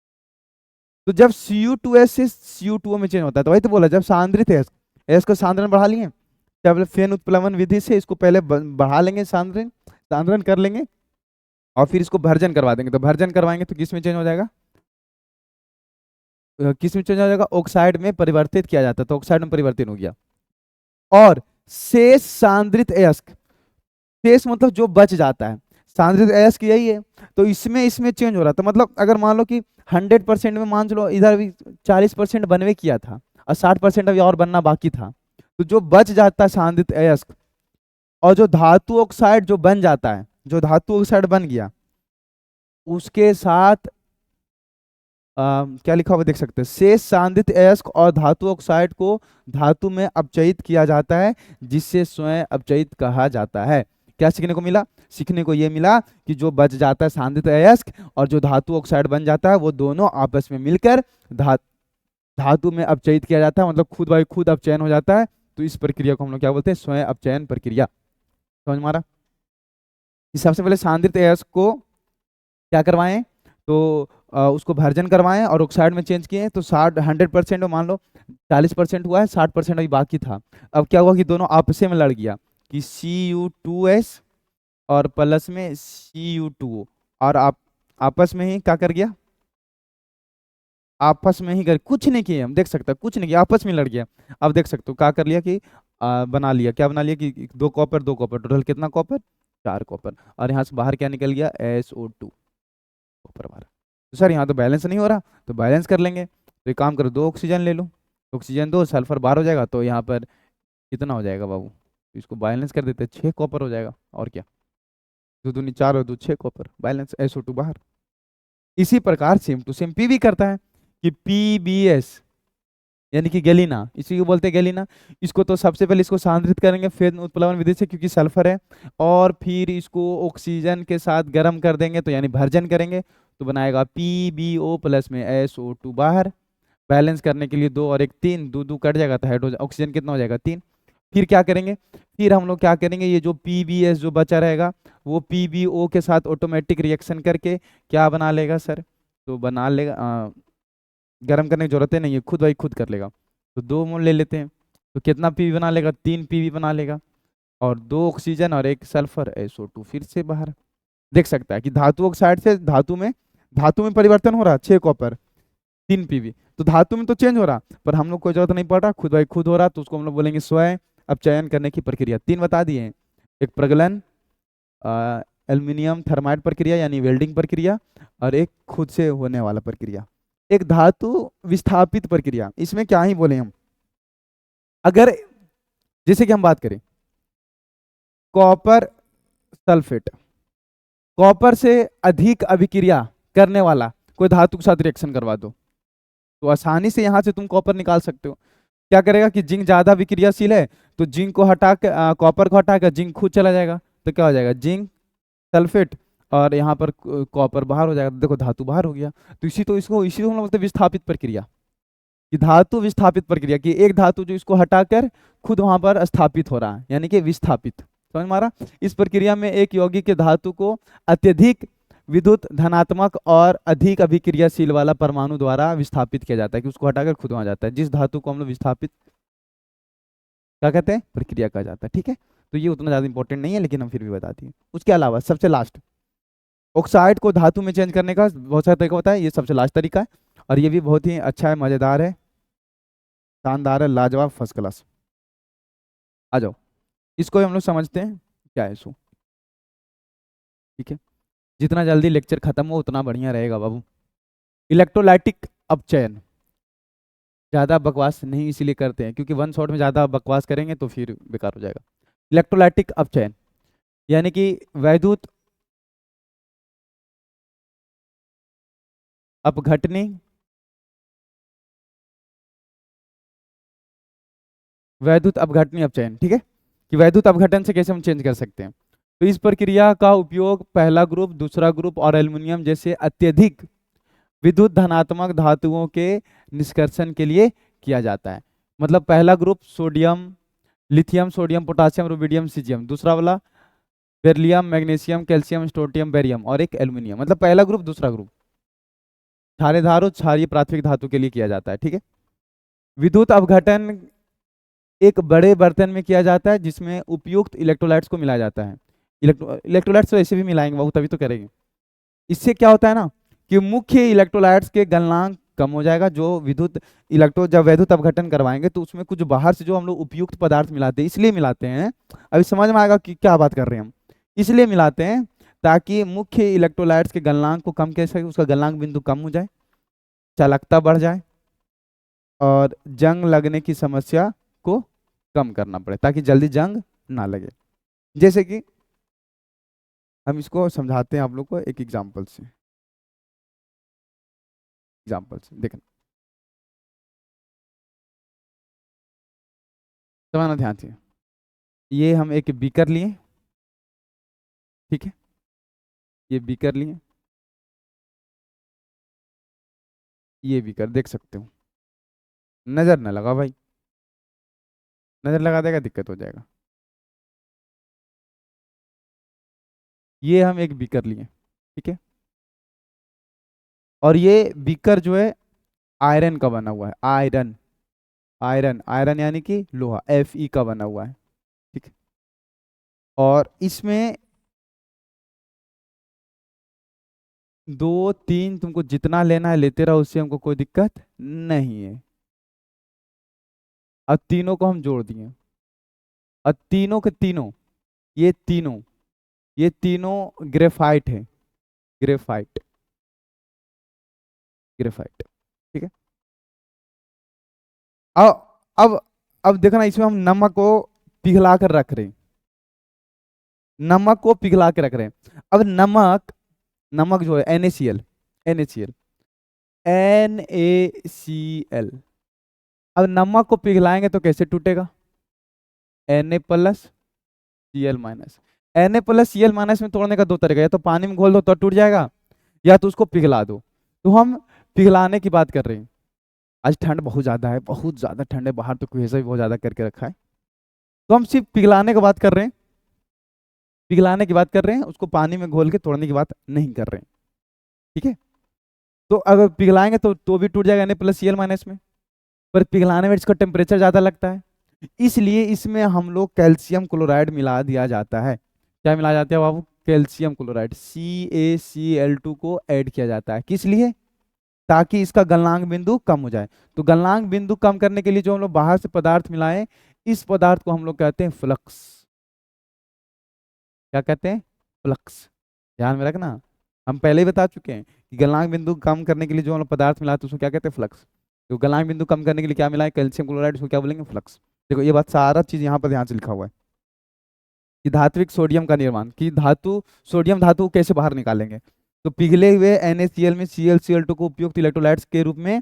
तो जब Cu2S से Cu2O में चेंज होता है, तो वही तो बोला, जब सांद्रित है, एस को सांद्रण बढ़ा लिए, जब फेन उत्प्लवन विधि से इसको पहले बढ़ा लेंगे, सांद्रण सांद्रण कर लेंगे, और फिर इसको भर्जन करवा देंगे। तो भर्जन करवाएंगे तो किस में चेंज हो जाएगा? किस में चेंज हो जाएगा? ऑक्साइड में परिवर्तित किया जाता है, तो ऑक्साइड में परिवर्तन हो गया। और शेष सांद्रित अयस्क, शेष मतलब जो बच जाता है, सांद्रित अयस्क यही है, तो इसमें इसमें चेंज हो रहा था। मतलब अगर मान लो कि 100% में मान लो इधर भी 40% बनवे किया था और 60% अभी और बनना बाकी था, तो जो बच जाता है सांद्रित अयस्क, और जो धातु ऑक्साइड जो बन जाता है, जो धातु ऑक्साइड बन गया, उसके साथ क्या लिखा हुआ देख सकते हैं, शेष सांद्रित अयस्क और धातु ऑक्साइड को धातु में अपचयित किया जाता है, जिससे स्वयं अपचयित कहा जाता है। क्या सीखने को मिला? सीखने को ये मिला कि जो बच जाता है सांद्रित अयस्क और जो धातु ऑक्साइड बन जाता है, वो दोनों आपस में मिलकर धातु में अपचयित किया जाता है, मतलब खुद बाई खुद अपचयन हो जाता है। तो इस प्रक्रिया को हम लोग क्या बोलते हैं? स्वयं अपचयन प्रक्रिया। समझ में आ रहा? सबसे पहले सांद्रित अयस्क को क्या करवाएं? तो उसको भर्जन करवाएं और ऑक्साइड में चेंज किए, तो 100% मान लो 40% हुआ है, 60% अभी बाकी था। अब क्या हुआ कि दोनों आपस में लड़ गया कि Cu2S और प्लस में Cu2O, और आप आपस में ही क्या कर गया? आपस में ही कर, कुछ नहीं किए, हम देख सकते हैं कुछ नहीं किया, आपस में लड़ गया। अब देख सकते हो क्या कर लिया कि बना लिया, क्या बना लिया कि दो कॉपर दो कॉपर, टोटल कितना कॉपर? 4 कॉपर। और यहाँ से बाहर क्या निकल गया? SO2 कॉपर बाहर। तो सर यहाँ तो बैलेंस नहीं हो रहा, तो बैलेंस कर लेंगे। तो एक काम करो, 2 ऑक्सीजन ले लो, ऑक्सीजन 2, सल्फर बाहर हो जाएगा, तो यहाँ पर कितना हो जाएगा बाबू? तो इसको बैलेंस कर देते हैं, 6 कॉपर हो जाएगा। और क्या, 2 दूनी 4 और 2 6 कॉपर, बैलेंस, SO2 बाहर। इसी प्रकार सेम टू सेम पी भी करता है कि PbS यानी कि गैलीना, इसी को बोलते हैं गैलीना। इसको तो सबसे पहले इसको सांद्रित करेंगे फिर उत्प्लवन विधि से, क्योंकि सल्फर है, और फिर इसको ऑक्सीजन के साथ गर्म कर देंगे, तो यानी भर्जन करेंगे, तो बनाएगा PbO प्लस में SO2 बाहर। बैलेंस करने के लिए 2 और 1 3, 2 2 कट जाएगा, तो हाइड्रोजन ऑक्सीजन कितना हो जाएगा? 3। फिर क्या करेंगे? फिर हम लोग क्या करेंगे, ये जो PbS जो बचा रहेगा, वो PbO के साथ ऑटोमेटिक रिएक्शन करके क्या बना लेगा सर? तो बना लेगा, गर्म करने की जरूरत नहीं है, खुद भाई खुद कर लेगा। तो 2 मोल ले लेते हैं, तो कितना पीवी बना लेगा? 3 पीवी बना लेगा, और 2 ऑक्सीजन और 1 सल्फर, SO2 फिर से बाहर। देख सकता है कि धातु ऑक्साइड से धातु में परिवर्तन हो रहा, 6 कॉपर 3 पीवी, तो धातु में तो चेंज हो रहा, पर हम लोग को जरूरत नहीं पड़ रहा, खुद भाई खुद हो रहा, तो उसको हम लोग बोलेंगे स्वयं अपचयन करने की प्रक्रिया। 3 बता दिए हैं, एक प्रगलन, एल्यूमिनियम थर्माइड प्रक्रिया यानी वेल्डिंग प्रक्रिया, और एक खुद से होने वाला प्रक्रिया, एक धातु विस्थापित प्रक्रिया। इसमें क्या ही बोले हम, अगर जैसे कि हम बात करें कॉपर सल्फेट, कॉपर से अधिक अभिक्रिया करने वाला कोई धातु के साथ रिएक्शन करवा दो, तो आसानी से यहां से तुम कॉपर निकाल सकते हो। क्या करेगा कि जिंक ज्यादा विक्रियाशील है, तो जिंक को हटा के कॉपर को हटा कर जिंक खुद चला जाएगा, तो क्या हो जाएगा? जिंक सल्फेट, और यहाँ पर कॉपर बाहर हो जाएगा, देखो धातु बाहर हो गया। तो इसी को हम लोग बोलते हैं विस्थापित प्रक्रिया, कि धातु विस्थापित प्रक्रिया, की एक धातु जो इसको हटाकर खुद वहां पर स्थापित हो रहा है, यानी कि विस्थापित। समझ में आ रहा? इस प्रक्रिया में एक यौगिक के धातु को अत्यधिक विद्युत धनात्मक और अधिक अभिक्रियाशील वाला परमाणु द्वारा विस्थापित किया जाता है, कि उसको हटाकर खुद वहां जाता है, जिस धातु को हम लोग विस्थापित क्या कहते हैं? प्रक्रिया कहा जाता है। ठीक है, तो ये उतना ज्यादा इंपॉर्टेंट नहीं है, लेकिन हम फिर भी बता दिए। उसके अलावा सबसे लास्ट, ऑक्साइड को धातु में चेंज करने का बहुत सारा तरीका होता है, ये सबसे लास्ट तरीका है, और ये भी बहुत ही अच्छा है, मजेदार है, शानदार है, लाजवाब, फर्स्ट क्लास। आ जाओ, इसको हम लोग समझते हैं क्या है सो। ठीक है, जितना जल्दी लेक्चर खत्म हो उतना बढ़िया रहेगा बाबू। इलेक्ट्रोलाइटिक अपचयन, ज्यादा बकवास नहीं इसीलिए करते हैं क्योंकि वन शॉट में ज्यादा बकवास करेंगे तो फिर बेकार हो जाएगा। इलेक्ट्रोलाइटिक अपचयन यानी कि वैद्युत अपघटनी, वैद्युत अपघटनी अपचयन। ठीक है, कि वैद्युत अपघटन से कैसे हम चेंज कर सकते हैं। तो इस प्रक्रिया का उपयोग पहला ग्रुप, दूसरा ग्रुप और एल्युमिनियम जैसे अत्यधिक विद्युत धनात्मक धातुओं के निष्कर्षण के लिए किया जाता है। मतलब पहला group sodium, lithium, sodium, potassium, rubidium, caesium, दूसरा वाला beryllium, magnesium, calcium, strontium, barium, और एक एल्युमिनियम। मतलब पहला ग्रुप दूसरा ग्रुप क्षारीय धातु, क्षारीय प्राथमिक धातु के लिए किया जाता है। ठीक है, विद्युत अपघटन एक बड़े बर्तन में किया जाता है जिसमें उपयुक्त इलेक्ट्रोलाइट्स को मिलाया जाता है। इलेक्ट्रोलाइट्स तो ऐसे भी मिलाएंगे बाबू, तभी तो करेंगे। इससे क्या होता है ना कि मुख्य इलेक्ट्रोलाइट्स के गलनांक कम हो जाएगा। जो जब वैद्युत अपघटन करवाएंगे तो उसमें कुछ बाहर से जो हम लोग उपयुक्त पदार्थ मिलाते हैं, इसलिए मिलाते हैं, अभी समझ में आएगा कि क्या बात कर रहे हैं हम। इसलिए मिलाते हैं ताकि मुख्य इलेक्ट्रोलाइट्स के गलनांक को कम कैसे, उसका गलनांक बिंदु कम हो जाए, चालकता बढ़ जाए, और जंग लगने की समस्या को कम करना पड़े, ताकि जल्दी जंग ना लगे। जैसे कि हम इसको समझाते हैं आप लोग को एक एग्जाम्पल से। एग्जाम्पल्स देखना, समझना ध्यान से। ये हम एक बीकर लिए, ठीक है, ये बीकर लिए, ये बीकर देख सकते हो, नजर ना लगा भाई, नजर लगा देगा दिक्कत हो जाएगा। ये हम एक बीकर लिए, ठीक है, और ये बीकर जो है आयरन का बना हुआ है, आयरन, आयरन आयरन यानी कि लोहा, Fe का बना हुआ है, ठीक है। और इसमें दो तीन तुमको जितना लेना है लेते रहो, उससे हमको कोई दिक्कत नहीं है। अब तीनों को हम जोड़ दिए, अब तीनों के तीनों, ये तीनों, ये तीनों ग्रेफाइट है, ग्रेफाइट, ग्रेफाइट, ठीक है। अब अब अब देखना, इसमें हम नमक को पिघला कर रख रहे हैं, नमक को पिघला के रख रहे हैं। अब नमक, नमक जो है NaCl, NaCl, NaCl, अब नमक को पिघलाएंगे तो कैसे टूटेगा, Na plus Cl minus, Na plus Cl minus में तोड़ने का दो तरीका, या तो पानी में घोल दो तो टूट जाएगा, या तो उसको पिघला दो। तो हम पिघलाने की बात कर रहे हैं। आज ठंड बहुत ज़्यादा है, बहुत ज़्यादा ठंड है बाहर, तो कुहेसा भी बहुत ज़्यादा करके रखा है, तो हम सिर्फ पिघलाने की बात कर रहे हैं, पिघलाने की बात कर रहे हैं, उसको पानी में घोल के तोड़ने की बात नहीं कर रहे हैं, ठीक है। तो अगर पिघलाएंगे तो भी टूट जाएगा Na प्लस Cl माइनस में, पर पिघलाने में इसका टेम्परेचर ज़्यादा लगता है, इसलिए इसमें हम लोग कैल्शियम क्लोराइड मिला दिया जाता है। क्या मिला जाता है बाबू, कैल्शियम क्लोराइड, CaCl2 को ऐड किया जाता है, किस लिए, ताकि इसका गलनांक बिंदु कम हो जाए। तो गलनांक बिंदु कम करने के लिए जो हम लोग बाहर से पदार्थ मिलाएं, इस पदार्थ को हम लोग कहते हैं फ्लक्स। क्या कहते हैं, फ्लक्स, ध्यान में रखना, हम पहले ही बता चुके हैं कि गलनांक बिंदु कम करने के लिए जो हम लोग पदार्थ मिलाते हैं उसको क्या कहते हैं, फ्लक्स। तो गलनांक बिंदु कम करने के लिए क्या मिलाए, कैल्शियम क्लोराइड, उसको क्या बोलेंगे, फ्लक्स। देखो ये बात सारा चीज यहाँ पर ध्यान से लिखा हुआ है कि धात्विक सोडियम का निर्माण, कि धातु, सोडियम धातु को कैसे बाहर निकालेंगे, तो पिघले हुए NaCl में ClCl2 को उपयुक्त इलेक्ट्रोलाइट्स के रूप में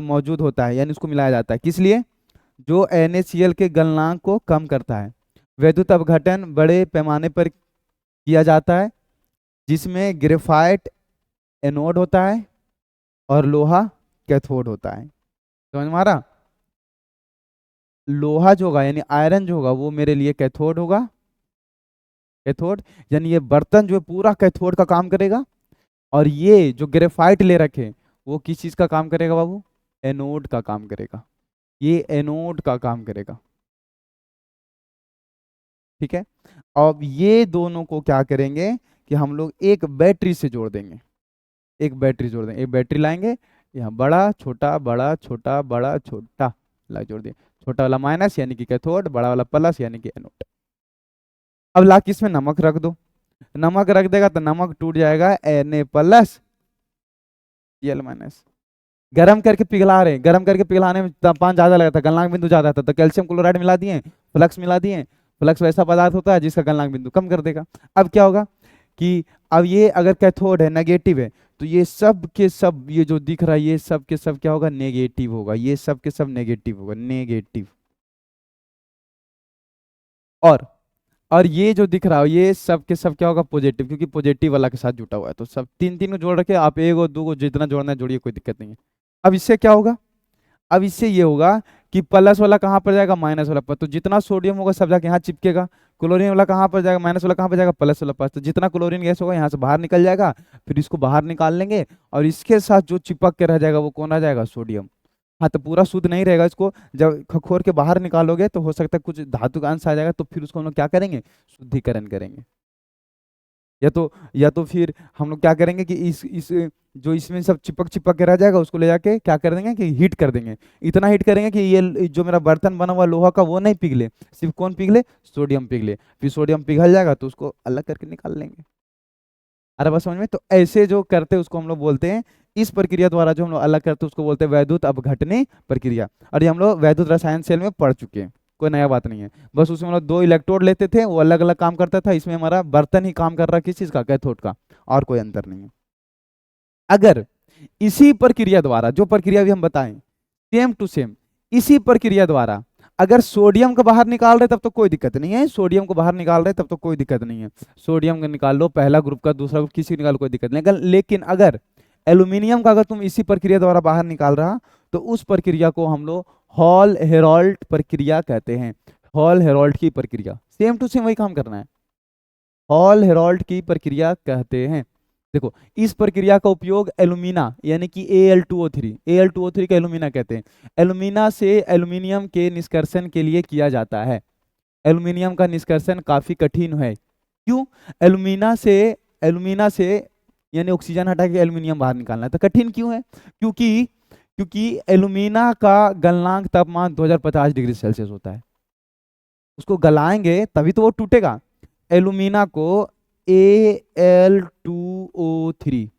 मौजूद होता है, यानी उसको मिलाया जाता है, किस लिए, जो NaCl के गलनांक को कम करता है। वैद्युत अपघटन बड़े पैमाने पर किया जाता है, जिसमें ग्रेफाइट एनोड होता है और लोहा कैथोड होता है, समझ में आ रहा। लोहा जो होगा यानी आयरन जो होगा वो मेरे लिए कैथोड होगा, कैथोड, यानी ये बर्तन जो है पूरा कैथोड का काम करेगा, और ये जो ग्रेफाइट ले रखे वो किस चीज का काम करेगा बाबू, एनोड का काम करेगा, ये एनोड का काम करेगा, ठीक है। अब ये दोनों को क्या करेंगे कि हम लोग एक बैटरी से जोड़ देंगे, एक बैटरी जोड़ देंगे, एक बैटरी लाएंगे, यहाँ बड़ा छोटा बड़ा छोटा बड़ा छोटा ला जोड़ दिए, छोटा वाला माइनस यानी कि कैथोड, बड़ा वाला प्लस यानी कि एनोड। अब ला के इसमें नमक रख दो, नमक रख देगा तो नमक टूट जाएगा Na प्लस Cl माइनस। गर्म करके पिघला रहे, गर्म करके पिघलाने में तापमान ज्यादा लगता है, गलनांक बिंदु ज्यादा था, तो कैल्शियम क्लोराइड मिला दिए, फ्लक्स मिला दिए, फ्लक्स वैसा पदार्थ होता है जिसका गलनांक बिंदु कम कर देगा। अब क्या होगा कि अब ये अगर कैथोड है, नेगेटिव है, तो ये सब के सब, ये जो दिख रहा है ये सब के सब क्या होगा, नेगेटिव होगा, ये सब के सब नेगेटिव होगा, नेगेटिव। और और ये जो दिख रहा है ये सब के सब क्या होगा, पॉजिटिव, क्योंकि पॉजिटिव वाला के साथ जुटा हुआ है, तो सब तीन तीन को जोड़ रखे, आप एक और दो को जितना जोड़ना है जोड़िए, कोई दिक्कत नहीं है। अब इससे क्या होगा, अब इससे ये होगा कि प्लस वाला कहाँ पर जाएगा, माइनस वाला पर, तो जितना सोडियम होगा सब जाके यहाँ चिपकेगा, क्लोरीन वाला कहाँ पर जाएगा, माइनस वाला कहाँ पर जाएगा, प्लस वाला पास, तो जितना क्लोरीन गैस होगा यहाँ से बाहर निकल जाएगा, फिर इसको बाहर निकाल लेंगे, और इसके साथ जो चिपक के रह जाएगा वो कौन आ जाएगा, सोडियम। हाँ, तो पूरा शुद्ध नहीं रहेगा, इसको जब खखोर के बाहर निकालोगे तो हो सकता है कुछ धातु का अंश आ जाएगा, तो फिर उसको हम लोग क्या करेंगे, शुद्धिकरण करेंगे, या तो फिर हम लोग क्या करेंगे कि इस जो इसमें सब चिपक चिपक के रह जाएगा उसको ले जाके क्या कर देंगे कि हीट कर देंगे, इतना हीट करेंगे कि ये जो मेरा बर्तन बना हुआ लोहा का वो नहीं पिघले, सिर्फ कौन पिघले, सोडियम पिघले, फिर सोडियम पिघल जाएगा तो उसको अलग करके निकाल लेंगे। अरे बस समझ में, तो ऐसे जो करते हैं उसको हम लोग बोलते हैं, इस प्रक्रिया द्वारा जो हम लोग अलग करते हैं उसको बोलते हैं वैद्युत अपघटनी प्रक्रिया। और ये हम लोग वैद्युत रसायन सेल में पढ़ चुके हैं, कोई नया बात नहीं है, बस उसमें हम लोग दो इलेक्ट्रोड लेते थे, वो अलग अलग काम करता था, इसमें हमारा बर्तन ही काम कर रहा है किस चीज का, कैथोड का, और कोई अंतर नहीं है। अगर इसी प्रक्रिया द्वारा, जो प्रक्रिया भी हम बताएं सेम टू सेम, इसी प्रक्रिया द्वारा अगर सोडियम को बाहर निकाल रहे तब तो कोई दिक्कत नहीं है, सोडियम को बाहर निकाल रहे तब तो कोई दिक्कत नहीं है, सोडियम का निकाल लो, पहला ग्रुप का दूसरा ग्रुप किसी निकाल, कोई दिक्कत नहीं। लेकिन अगर एल्यूमिनियम का अगर तुम इसी प्रक्रिया द्वारा बाहर निकाल रहा, तो उस प्रक्रिया को हम लोग हॉल हेरोल्ट प्रक्रिया कहते हैं। हॉल हेरोल्ट की प्रक्रिया, सेम टू सेम वही काम करना है, हॉल हेरोल्ट की प्रक्रिया कहते हैं। देखो इस प्रक्रिया का उपयोग एल्यूमिना यानी कि Al2O3 का एल्यूमिना कहते हैं, एल्यूमिना से एल्यूमिनियम के निष्कर्षण के लिए किया जाता है। एल्यूमिनियम का निष्कर्षण काफी कठिन है, क्यों? एल्यूमिना से यानी ऑक्सीजन हटा के एल्यूमिनियम बाहर निकालना है, तो कठिन क्यों है? क्योंकि क्योंकि एल्यूमिना का गलनांक तापमान 2050 डिग्री सेल्सियस होता है, उसको गलाएंगे तभी तो वो टूटेगा। एल्यूमिना को Al2O3,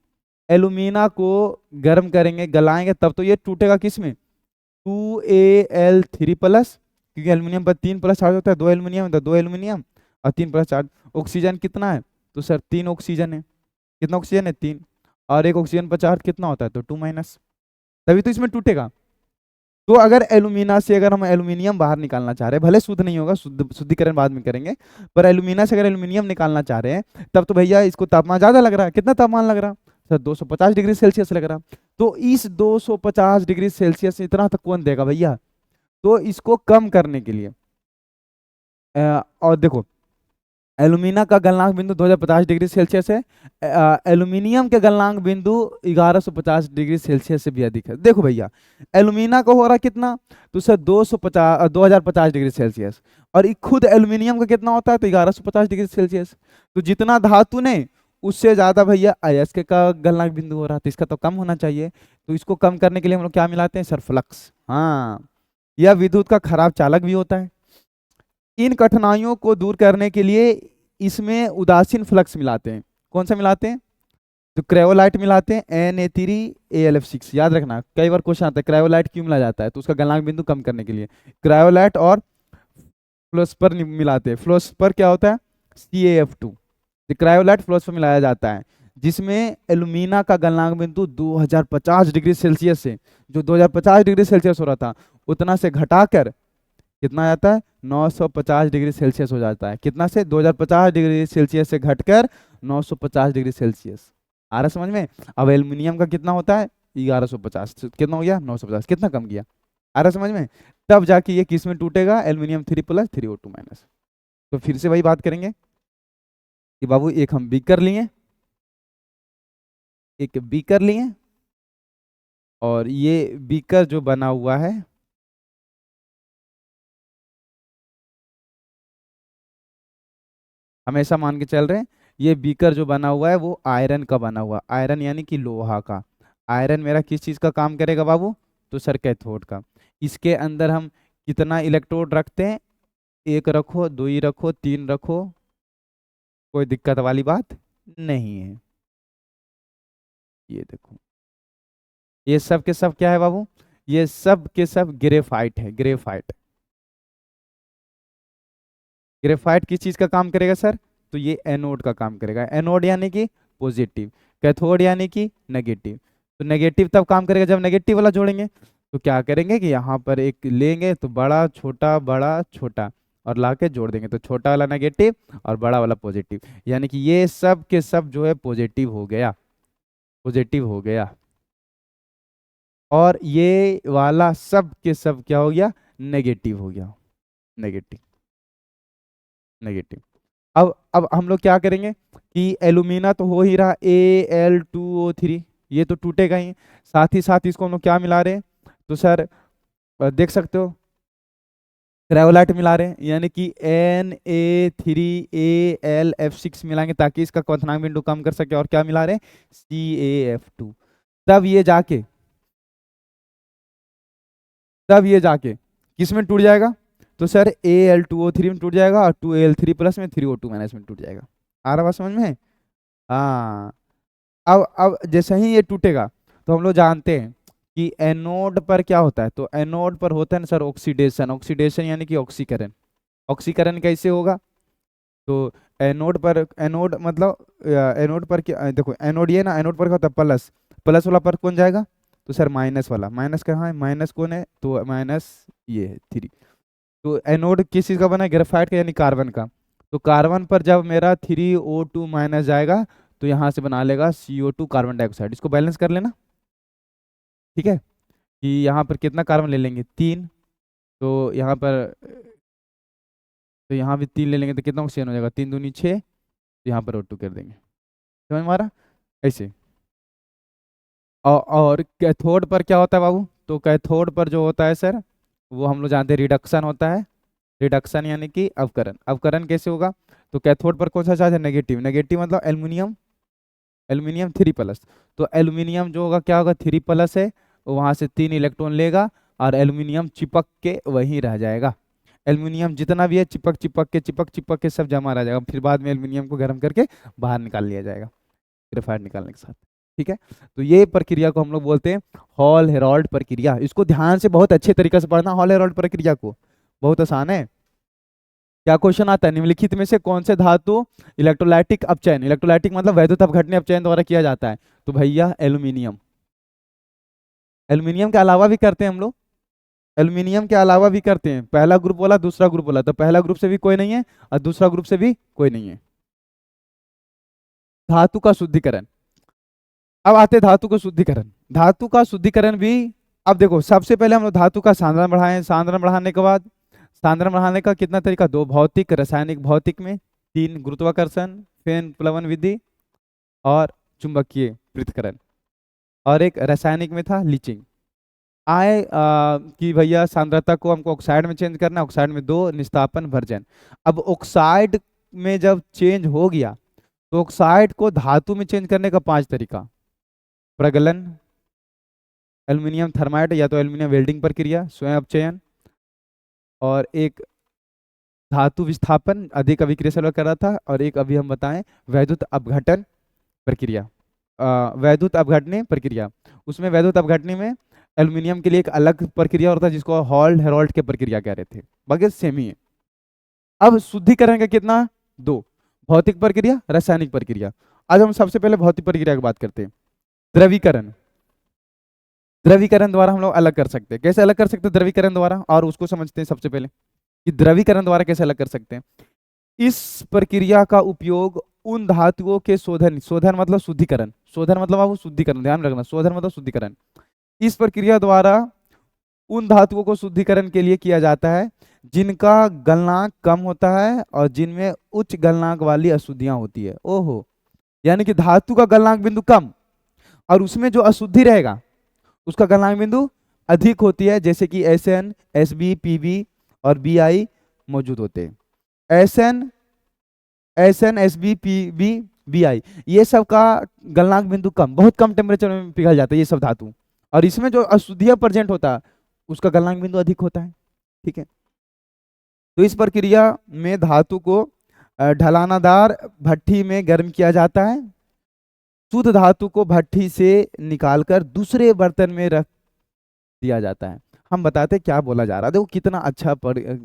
एल्यूमिना को गर्म करेंगे, गलाएंगे तब तो ये टूटेगा, किस में? 2Al3 प्लस, क्योंकि एल्यूमिनियम पर 3 प्लस चार्ज होता है, 2 एल्यूमिनियम तो 2 एल्यूमिनियम और 3 प्लस चार्ज। ऑक्सीजन कितना है? तो सर 3 ऑक्सीजन है। कितना ऑक्सीजन है? 3, और एक ऑक्सीजन पर चार्ज कितना होता है? तो 2 माइनस, तभी तो इसमें टूटेगा। तो अगर एल्यूमिना से अगर हम एल्यूमिनियम बाहर निकालना चाह रहे हैं, भले शुद्ध नहीं होगा, शुद्धिकरण बाद में करेंगे, पर एल्यूमिना से अगर एल्यूमिनियम निकालना चाह रहे हैं तब तो भैया इसको तापमान ज्यादा लग रहा है। कितना तापमान लग रहा? सर 250 डिग्री सेल्सियस लग रहा। तो इस 250 डिग्री सेल्सियस इतना तक कौन देगा भैया? तो इसको कम करने के लिए और देखो एल्यूमिना का गलनांक बिंदु 2050 डिग्री सेल्सियस है, एल्यूमिनियम के गलनांक बिंदु 1150 डिग्री सेल्सियस से भी अधिक है। देखो भैया एल्यूमिना को हो रहा कितना? तो सर 2050 डिग्री सेल्सियस, और खुद एल्यूमिनियम का कितना होता है? तो 1150 डिग्री सेल्सियस। तो जितना धातु ने उससे ज्यादा भैया अयस्क का गलनांक बिंदु हो रहा, तो इसका तो कम होना चाहिए। तो इसको कम करने के लिए हम लोग क्या मिलाते हैं? Sir flux. हाँ, यह विद्युत का खराब चालक भी होता है। इन कठिनाइयों को दूर करने के लिए इसमें उदासीन फ्लक्स मिलाते हैं। कौन सा मिलाते हैं? तो क्रेओलाइट मिलाते हैं, Na3AlF6। याद रखना, कई बार क्वेश्चन आता है क्रायोलाइट क्यों मिला जाता है, तो उसका गलनांक बिंदु कम करने के लिए क्रायोलाइट और फ्लोस्पर मिलाते हैं। फ्लोस्पर क्या होता है? CaF2। क्रायोलाइट फ्लोस्पर मिलाया जाता है, जिसमें एल्यूमिना का गलनांक बिंदु 2050 डिग्री सेल्सियस से, जो 2050 डिग्री सेल्सियस हो रहा था, उतना से घटाकर कितना आ जाता है? 950 डिग्री सेल्सियस हो जाता है। कितना से? 2050 डिग्री सेल्सियस से घटकर 950 डिग्री सेल्सियस। आ रहा समझ में? अब एल्यूमिनियम का कितना होता है? 1150, कितना हो गया? 950, कितना कम किया? आ रहा समझ में? तब जाके ये किस में टूटेगा? Aluminium 3 plus 3O2 minus. तो फिर से वही बात करेंगे कि बाबू एक हम बीकर लिए, एक बीकर लिए, और ये बीकर जो बना हुआ है हमेशा मान के चल रहे हैं, ये बीकर जो बना हुआ है वो आयरन का बना हुआ, आयरन यानी कि लोहा का। आयरन मेरा किस चीज का काम करेगा बाबू? तो सर कैथोड का। इसके अंदर हम कितना इलेक्ट्रोड रखते हैं? 1 रखो, 2 ही रखो, 3 रखो, कोई दिक्कत वाली बात नहीं है। ये देखो, ये सब के सब क्या है बाबू? ये सब के सब ग्रेफाइट है, ग्रेफाइट। ग्रेफाइट किस चीज का काम करेगा सर? तो ये एनोड का काम करेगा। एनोड यानी कि पॉजिटिव, कैथोड यानी कि नेगेटिव। तो नेगेटिव तब काम करेगा जब नेगेटिव वाला जोड़ेंगे। तो क्या करेंगे कि यहाँ पर एक लेंगे, तो बड़ा छोटा और ला के जोड़ देंगे, तो छोटा वाला नेगेटिव और बड़ा वाला पॉजिटिव, यानी कि ये सब के सब जो है पॉजिटिव हो गया, पॉजिटिव हो गया। और ये वाला सब के सब क्या हो गया? नेगेटिव हो गया, नेगेटिव, नेगेटिव। अब हम लोग क्या करेंगे कि एल्यूमिना तो हो ही रहा, Al2O3, ये तो टूटेगा ही, साथ ही साथ इसको हम लोग क्या मिला रहे हैं? तो सर देख सकते हो क्रायोलाइट मिला रहे हैं, यानी कि Na3AlF6 मिलाएंगे ताकि इसका क्वथनांक बिंदु कम कर सके। और क्या मिला रहे हैं? CaF2। तब ये जाके किस में टूट जाएगा? तो सर Al2O3 में टूट जाएगा, और 2Al3 प्लस में 3O2 माइनस में टूट जाएगा। आ रहा बात समझ में? हाँ। अब जैसे ही ये टूटेगा तो हम लोग जानते हैं कि एनोड पर क्या होता है? तो एनोड पर होता है ना सर ऑक्सीडेशन। ऑक्सीडेशन यानी कि ऑक्सीकरण। ऑक्सीकरण कैसे होगा? तो एनोड पर, एनोड मतलब एनोड पर क्या देखो, एनोड ये ना, एनोड पर क्या होता है? प्लस। प्लस वाला पर कौन जाएगा, तो सर माइनस वाला, माइनस कहाँ है, माइनस कौन है, तो माइनस ये है 3। तो एनोड किस चीज़ का बना है, ग्रेफाइट का यानी कार्बन का। तो कार्बन पर जब मेरा 3O2 माइनस जाएगा तो यहाँ से बना लेगा CO2 कार्बन डाइऑक्साइड। इसको बैलेंस कर लेना, ठीक है, कि यहाँ पर कितना कार्बन ले लेंगे 3, तो यहाँ पर, तो यहाँ भी 3 ले लेंगे तो कितना ऑक्सीजन हो जाएगा, 3 दूनी 6, तो यहाँ पर O2 कर देंगे, समझ में आ रहा, ऐसे। और कैथोड पर क्या होता है बाबू, तो कैथोड पर जो होता है सर, वो हम लोग जानते हैं रिडक्शन होता है। रिडक्शन यानी कि अवकरण। अवकरण कैसे होगा, तो कैथोड पर कौन सा चार्ज है, नेगेटिव। नेगेटिव मतलब एल्युमिनियम, एल्युमिनियम 3+। तो एल्युमिनियम जो होगा क्या होगा, 3+ है, वहां से 3 इलेक्ट्रॉन लेगा और एल्युमिनियम चिपक के वहीं रह जाएगा। एल्युमिनियम जितना भी है चिपक चिपक के सब जमा रह जाएगा, फिर बाद में एल्युमिनियम को गर्म करके बाहर निकाल लिया जाएगा ग्रेफाइट निकालने के साथ, ठीक है। तो ये प्रक्रिया को हम लोग बोलते हैं हॉल हेराल्ड प्रक्रिया। इसको ध्यान से बहुत अच्छे तरीके से पढ़ना, हॉल हेराल्ड प्रक्रिया को, बहुत आसान है। क्या क्वेश्चन आता है, निम्नलिखित में से कौन से धातु इलेक्ट्रोलाइटिक अपचयन, इलेक्ट्रोलाइटिक मतलब वैद्युत अपघटनीय अपचयन द्वारा किया जाता है, तो भैया एल्यूमिनियम। एल्यूमिनियम के अलावा भी करते हैं हम लोग, एल्यूमिनियम के अलावा भी करते हैं। पहला ग्रुप बोला, दूसरा ग्रुप बोला, तो पहला ग्रुप से भी कोई नहीं है और दूसरा ग्रुप से भी कोई नहीं है। धातु का शुद्धिकरण, अब आते हैं धातु का शुद्धिकरण। धातु का शुद्धिकरण भी, अब देखो सबसे पहले हम लोग धातु का सांद्रण बढ़ाएं, सांद्रण बढ़ाने के बाद, सांद्रण बढ़ाने का कितना तरीका, 2, भौतिक रासायनिक। भौतिक में 3 गुरुत्वाकर्षण, फेन प्लवन विधि और चुंबकीय पृथक्करण, और एक रासायनिक में था लीचिंग। आए कि भैया सांद्रता को हमको ऑक्साइड में चेंज करना है, ऑक्साइड में 2, निस्तापन भर्जन। अब ऑक्साइड में जब चेंज हो गया तो ऑक्साइड को धातु में चेंज करने का 5 तरीका, प्रगलन, एल्यूमिनियम थर्माइड या तो एल्यूमिनियम वेल्डिंग प्रक्रिया, स्वयं अपचयन, और एक धातु विस्थापन अधिक अभिक्रिया कर रहा था, और एक अभी हम बताएं वैद्युत अपघटन प्रक्रिया, वैद्युत अपघटनी प्रक्रिया। उसमें वैद्युत अपघटनी में एल्यूमिनियम के लिए एक अलग प्रक्रिया होता है जिसको हॉल हेराल्ड की प्रक्रिया कह रहे थे, बाकी सेम ही है। अब शुद्धिकरण का कितना, 2, भौतिक प्रक्रिया रासायनिक प्रक्रिया। आज हम सबसे पहले भौतिक प्रक्रिया की बात करते हैं। द्रवीकरण, द्रवीकरण द्वारा हम लोग अलग कर सकते हैं। कैसे अलग कर सकते हैं द्रवीकरण द्वारा, और उसको समझते हैं सबसे पहले कि द्रवीकरण द्वारा कैसे अलग कर सकते हैं। इस प्रक्रिया का उपयोग उन धातुओं के शोधन, शोधन मतलब शुद्धिकरण, शोधन मतलब आप शुद्धिकरण ध्यान रखना, शोधन मतलब शुद्धिकरण। इस प्रक्रिया द्वारा उन धातुओं को शुद्धिकरण के लिए किया जाता है जिनका गलनांक कम होता है और जिनमें उच्च गलनांक वाली अशुद्धियां होती है। ओहो, यानी कि धातु का गलनांक बिंदु कम और उसमें जो अशुद्धि रहेगा उसका गलनांक बिंदु अधिक होती है, जैसे कि SN, SB, PB और BI मौजूद होते हैं। SN, SB, PB, BI ये सब का गलनांक बिंदु कम, बहुत कम टेम्परेचर में पिघल जाता है ये सब धातु, और इसमें जो अशुद्धियां प्रेजेंट होता है उसका गलनांक बिंदु अधिक होता है, ठीक है। तो इस प्रक्रिया में धातु को ढलानादार भट्ठी में गर्म किया जाता है। शुद्ध धातु को भट्ठी से निकालकर दूसरे बर्तन में रख दिया जाता है। हम बताते हैं क्या बोला जा रहा है, देखो कितना अच्छा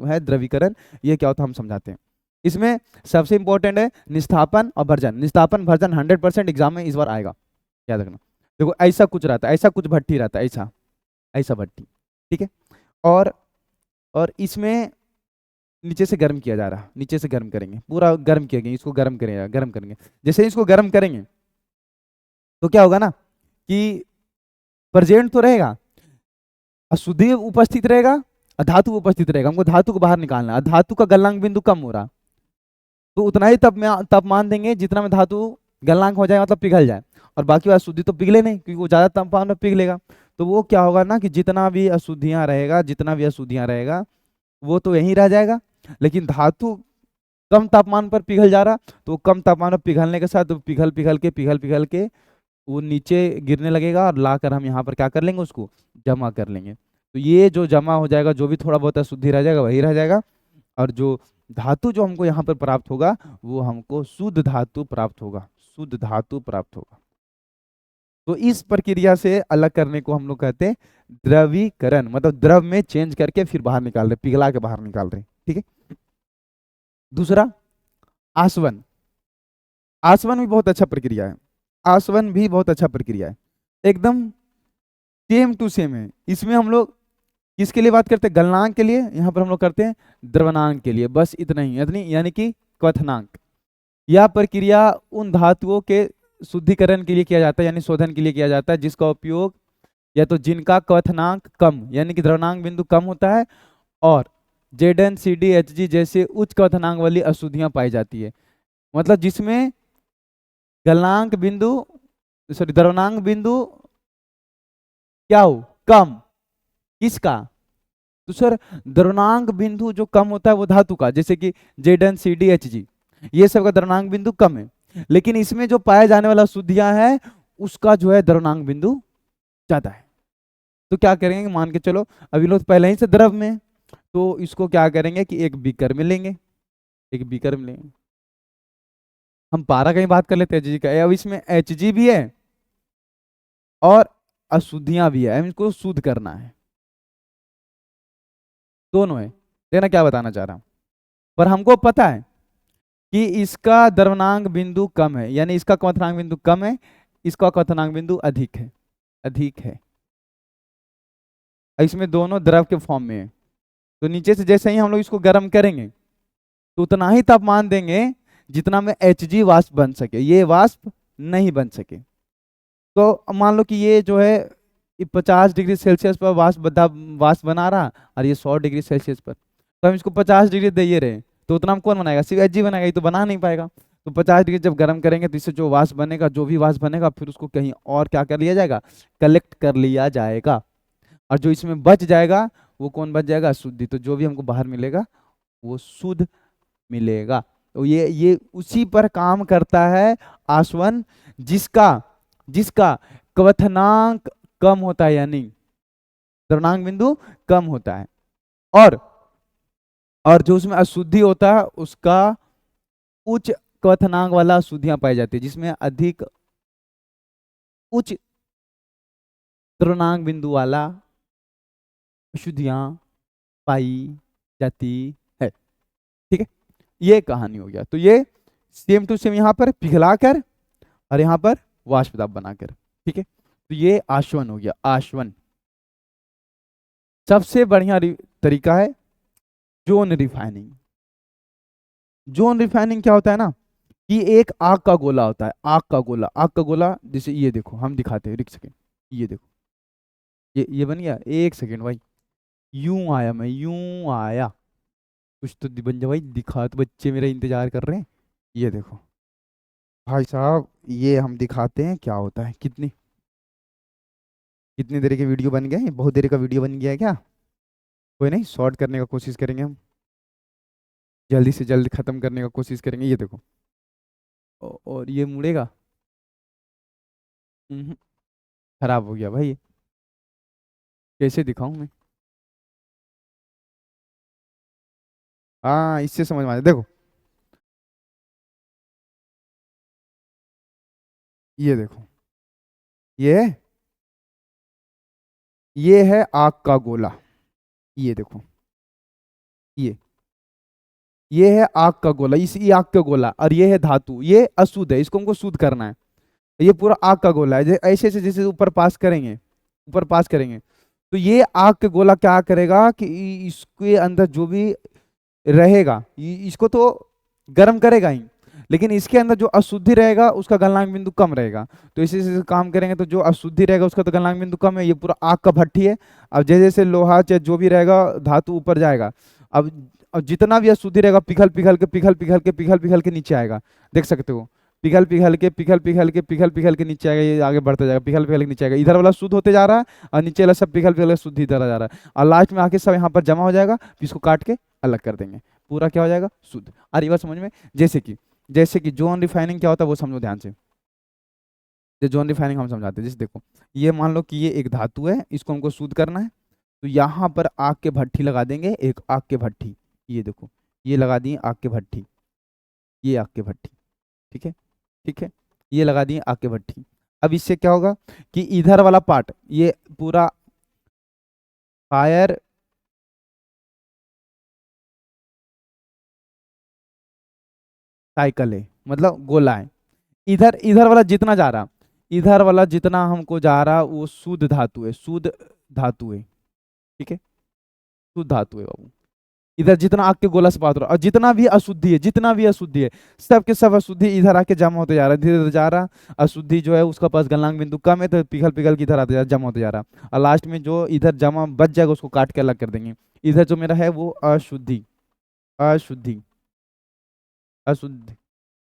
है द्रवीकरण, ये क्या होता है हम समझाते हैं। इसमें सबसे इंपॉर्टेंट है निस्थापन और भर्जन। निस्थापन भर्जन 100% एग्जाम में इस बार आएगा, याद रखना। देखो ऐसा कुछ रहता है, ऐसा कुछ भट्ठी रहता है, ऐसा ऐसा भट्ठी, ठीक है। और इसमें नीचे से गर्म किया जा रहा है, नीचे से गर्म करेंगे, पूरा गर्म किया गया, इसको गर्म करेंगे, गर्म करेंगे। जैसे ही इसको गर्म करेंगे तो क्या होगा ना कि प्रेजेंट तो रहेगा, अशुद्धि उपस्थित रहेगा और धातु उपस्थित रहेगा। हमको धातु को बाहर निकालना है, धातु का गलनांक बिंदु कम हो रहा, तो उतना ही तापमान देंगे जितना में धातु गलनांक हो जाए, मतलब पिघल जाए, और बाकी अशुद्धि तो पिघले नहीं क्योंकि वो ज्यादा तापमान में पिघलेगा। तो वो क्या होगा ना कि जितना भी अशुद्धियां रहेगा वो तो यहीं रह जाएगा, लेकिन धातु कम तापमान पर पिघल जा रहा, तो कम तापमान पर पिघलने के साथ पिघल के वो नीचे गिरने लगेगा, और लाकर हम यहाँ पर क्या कर लेंगे, उसको जमा कर लेंगे। तो ये जो जमा हो जाएगा, जो भी थोड़ा बहुत अशुद्धि रह जाएगा वही रह जाएगा, और जो धातु जो हमको यहाँ पर प्राप्त होगा वो हमको शुद्ध धातु प्राप्त होगा, शुद्ध धातु प्राप्त होगा। तो इस प्रक्रिया से अलग करने को हम लोग कहते हैं द्रवीकरण, मतलब द्रव में चेंज करके फिर बाहर निकाल रहे, पिघला के बाहर निकाल रहे, ठीक है। दूसरा आसवन, आसवन भी बहुत अच्छा प्रक्रिया है, आसवन भी बहुत अच्छा प्रक्रिया है। एकदम सेम टू सेम है। इसमें हम लोग किसके लिए बात करते हैं? गलनांक के लिए। यहाँ पर हम लोग करते हैं द्रवनांक के लिए, बस इतना ही, इतनी यानी कि क्वथनांक। यह प्रक्रिया उन धातुओं के शुद्धिकरण के लिए किया जाता है, यानी शोधन के लिए किया जाता है, जिसका उपयोग या तो जिनका क्वथनांक कम यानी कि द्रवनांक बिंदु कम होता है, और Z N C D H G जैसे उच्च क्वथनांक वाली अशुद्धियां पाई जाती है। मतलब जिसमें गलनांक बिंदु, सॉरी, द्रवनांक बिंदु क्या हो, कम। किसका? तो सर द्रवनांक बिंदु जो कम होता है वो धातु का, जैसे कि Z N C D H G, ये सब का द्रवनांक बिंदु कम है। लेकिन इसमें जो पाए जाने वाला शुद्धियां है उसका जो है द्रवनांक बिंदु ज्यादा है। तो क्या करेंगे, मान के चलो अभी लोग पहले ही से द्रव में है, तो इसको क्या करेंगे कि एक बीकर में लेंगे, एक बीकर में लेंगे। हम पारा कहीं बात कर लेते हैं एच का, अब इसमें एच भी है और अशुद्धियां भी है, इसको शुद्ध करना है, दोनों है। देखना क्या बताना चाह रहा हूं। पर हमको पता है कि इसका द्रवनांक बिंदु कम है, यानी इसका क्वथनांक बिंदु कम है, इसका क्वथनांक बिंदु अधिक है, अधिक है। इसमें दोनों द्रव के फॉर्म में है। तो नीचे से जैसे ही हम लोग इसको गर्म करेंगे तो उतना ही तापमान देंगे जितना में एच वाष्प बन सके, ये वाष्प नहीं बन सके। तो मान लो कि ये जो है 50 डिग्री सेल्सियस पर वाष्प बना रहा, और ये 100 डिग्री सेल्सियस पर, तो हम इसको 50 डिग्री दे ये रहे, तो उतना हम कौन बनाएगा? सिर्फ एच बनाएगा, ये तो बना नहीं पाएगा। तो 50 डिग्री जब गर्म करेंगे तो इससे जो वाष्प बनेगा, जो भी वाष्प बनेगा, फिर उसको कहीं और क्या कर लिया जाएगा? कलेक्ट कर लिया जाएगा, और जो इसमें बच जाएगा वो कौन बच जाएगा? शुद्धि। तो जो भी हमको बाहर मिलेगा वो शुद्ध मिलेगा। तो ये उसी पर काम करता है आसवन, जिसका जिसका क्वथनांक कम होता है, यानी द्रवनांक बिंदु कम होता है, और जो उसमें अशुद्धि होता है उसका उच्च क्वथनांक वाला अशुद्धियां पाई जाती है, जिसमें अधिक उच्च द्रवनांक बिंदु वाला अशुद्धियां पाई जाती है। ठीक है, ये कहानी हो गया। तो ये सेम टू सेम यहाँ पर पिघलाकर और यहाँ पर वाष्प दाब बनाकर। ठीक है, तो ये आश्वन हो गया, आश्वन। सबसे बढ़िया तरीका है जोन रिफाइनिंग। जोन रिफाइनिंग क्या होता है ना, कि एक आग का गोला होता है, आग का गोला, आग का गोला, जैसे ये देखो, हम दिखाते हैं, एक सेकेंड, ये देखो, ये बन गया, एक सेकेंड भाई, यूं आया, मैं यूं आया, कुछ तो बन जा भाई, दिखा, तो बच्चे मेरा इंतजार कर रहे हैं। ये देखो भाई साहब, ये हम दिखाते हैं क्या होता है। कितनी कितनी देर के वीडियो बन गए? बहुत देर का वीडियो बन गया है क्या? कोई नहीं, शॉर्ट करने का कोशिश करेंगे हम, जल्दी से जल्दी खत्म करने का कोशिश करेंगे। ये देखो, और ये मुड़ेगा, हम्म, खराब हो गया भाई ये। कैसे दिखाऊं मैं? हाँ, इससे समझ में आ जाए, देखो, ये देखो, ये ये है आग का गोला, ये देखो, ये ये है आग का गोला, इस ये आग का गोला, और ये है धातु, ये अशुद्ध है, इसको हमको शुद्ध करना है। ये पूरा आग का गोला है, ऐसे ऐसे जैसे ऊपर पास करेंगे, ऊपर पास करेंगे, तो ये आग का गोला क्या करेगा कि इसके अंदर जो भी रहेगा, इसको तो गर्म करेगा ही, लेकिन इसके अंदर जो अशुद्धि रहेगा उसका गलनांक बिंदु कम रहेगा। तो इसी से काम करेंगे तो जो अशुद्धि रहेगा उसका तो गलनांक बिंदु कम है। ये पूरा आग का भट्ठी है। अब जैसे जैसे लोहा चाहे जो भी रहेगा धातु ऊपर जाएगा, अब जितना भी अशुद्धि रहेगा पिघल पिघल के पिघल पिघल के पिघल पिघल के नीचे आएगा, देख सकते हो, पिघल पिघल के पिघल पिघल के पिघल पिघल के नीचे आएगा, ये आगे बढ़ता जाएगा, पिघल पिघल के नीचे आएगा, इधर वाला शुद्ध होते जा रहा है, और नीचे वाला सब पिघल पिघल के शुद्ध इधर जा रहा है, और लास्ट में आके सब यहाँ पर जमा हो जाएगा, फिर इसको काट के अलग कर देंगे, पूरा क्या हो जाएगा? शुद्ध। आ रही बात समझ में? जैसे कि जोन रिफाइनिंग क्या होता है वो समझो ध्यान से। जो जोन रिफाइनिंग हम समझाते हैं, जैसे देखो, ये मान लो कि ये एक धातु है, इसको हमको शुद्ध करना है, तो यहाँ पर आग के भट्ठी लगा देंगे, एक आग के भट्ठी, ये देखो, ये लगा दिए आग के भट्ठी, ये आग के भट्ठी, ठीक है, ठीक है, ये लगा दिए आग के भट्ठी। अब इससे क्या होगा कि इधर वाला पार्ट, ये पूरा फायर साइकिल है, मतलब गोला है, इधर इधर वाला जितना जा रहा, इधर वाला जितना हमको जा रहा वो शुद्ध धातु है, शुद्ध धातु है, ठीक है, शुद्ध धातु है बाबू। इधर जितना आके गोला से पात्र और जितना भी अशुद्धि है, जितना भी अशुद्धि है, सब के सब अशुद्धि इधर आके जमा होते जा रहा है, धीरे धीरे जा रहा। अशुद्धि जो है उसका पास गलनांक बिंदु कम है तो पिघल पिघल के इधर आते जा रहा, जमा होते जा रहा, और लास्ट में जो इधर जमा बच जाएगा उसको काट के अलग कर देंगे। इधर जो मेरा है वो अशुद्धि, अशुद्धि, अशुद्ध,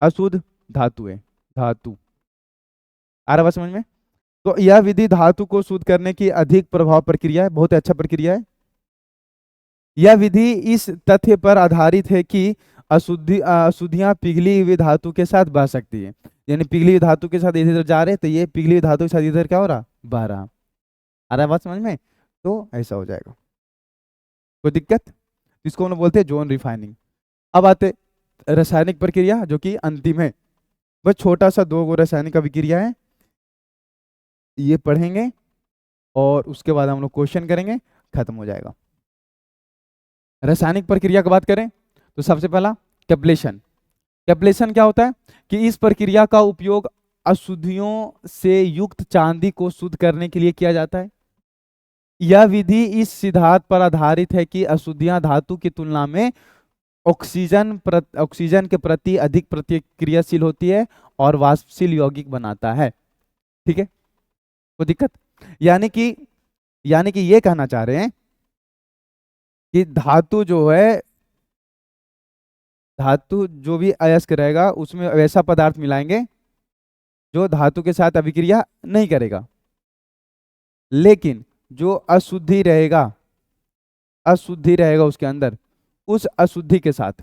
अशुद्ध धातु है, धातु। आ रहा है समझ में? तो यह विधि धातु को शुद्ध करने की अधिक प्रभाव प्रक्रिया है, बहुत अच्छा प्रक्रिया है। यह विधि इस तथ्य पर आधारित है कि अशुद्धियां पिघली हुई धातु के साथ बह सकती है, यानी पिघली हुई धातु के साथ इधर जा रहे तो ये पिघली हुई धातु के साथ इधर क्या हो रहा, बह रहा। आ रहा है बात समझ में? तो ऐसा हो जाएगा, कोई दिक्कत? इसको हम बोलते हैं जोन रिफाइनिंग। अब आते रासायनिक प्रक्रिया जो कि अंतिम है, बस छोटा सा 2 गो रासायनिक अभिक्रिया है, ये पढ़ेंगे और उसके बाद हम लोग क्वेश्चन करेंगे, खत्म हो जाएगा। रासायनिक प्रक्रिया की बात करें तो सबसे पहला कैप्लेशन। कैप्लेशन क्या होता है कि इस प्रक्रिया का उपयोग अशुद्धियों से युक्त चांदी को शुद्ध करने के लिए किया जाता है। यह विधि इस सिद्धांत पर आधारित है कि अशुद्धियां धातु की तुलना में ऑक्सीजन के प्रति अधिक प्रतिक्रियाशील होती है और वाष्पशील यौगिक बनाता है, ठीक है, कोई दिक्कत? यानी कि ये कहना चाह रहे हैं कि धातु जो है, धातु जो भी अयस्क रहेगा उसमें वैसा पदार्थ मिलाएंगे जो धातु के साथ अभिक्रिया नहीं करेगा, लेकिन जो अशुद्धि रहेगा, अशुद्धि रहेगा उसके अंदर, उस अशुद्धि के साथ,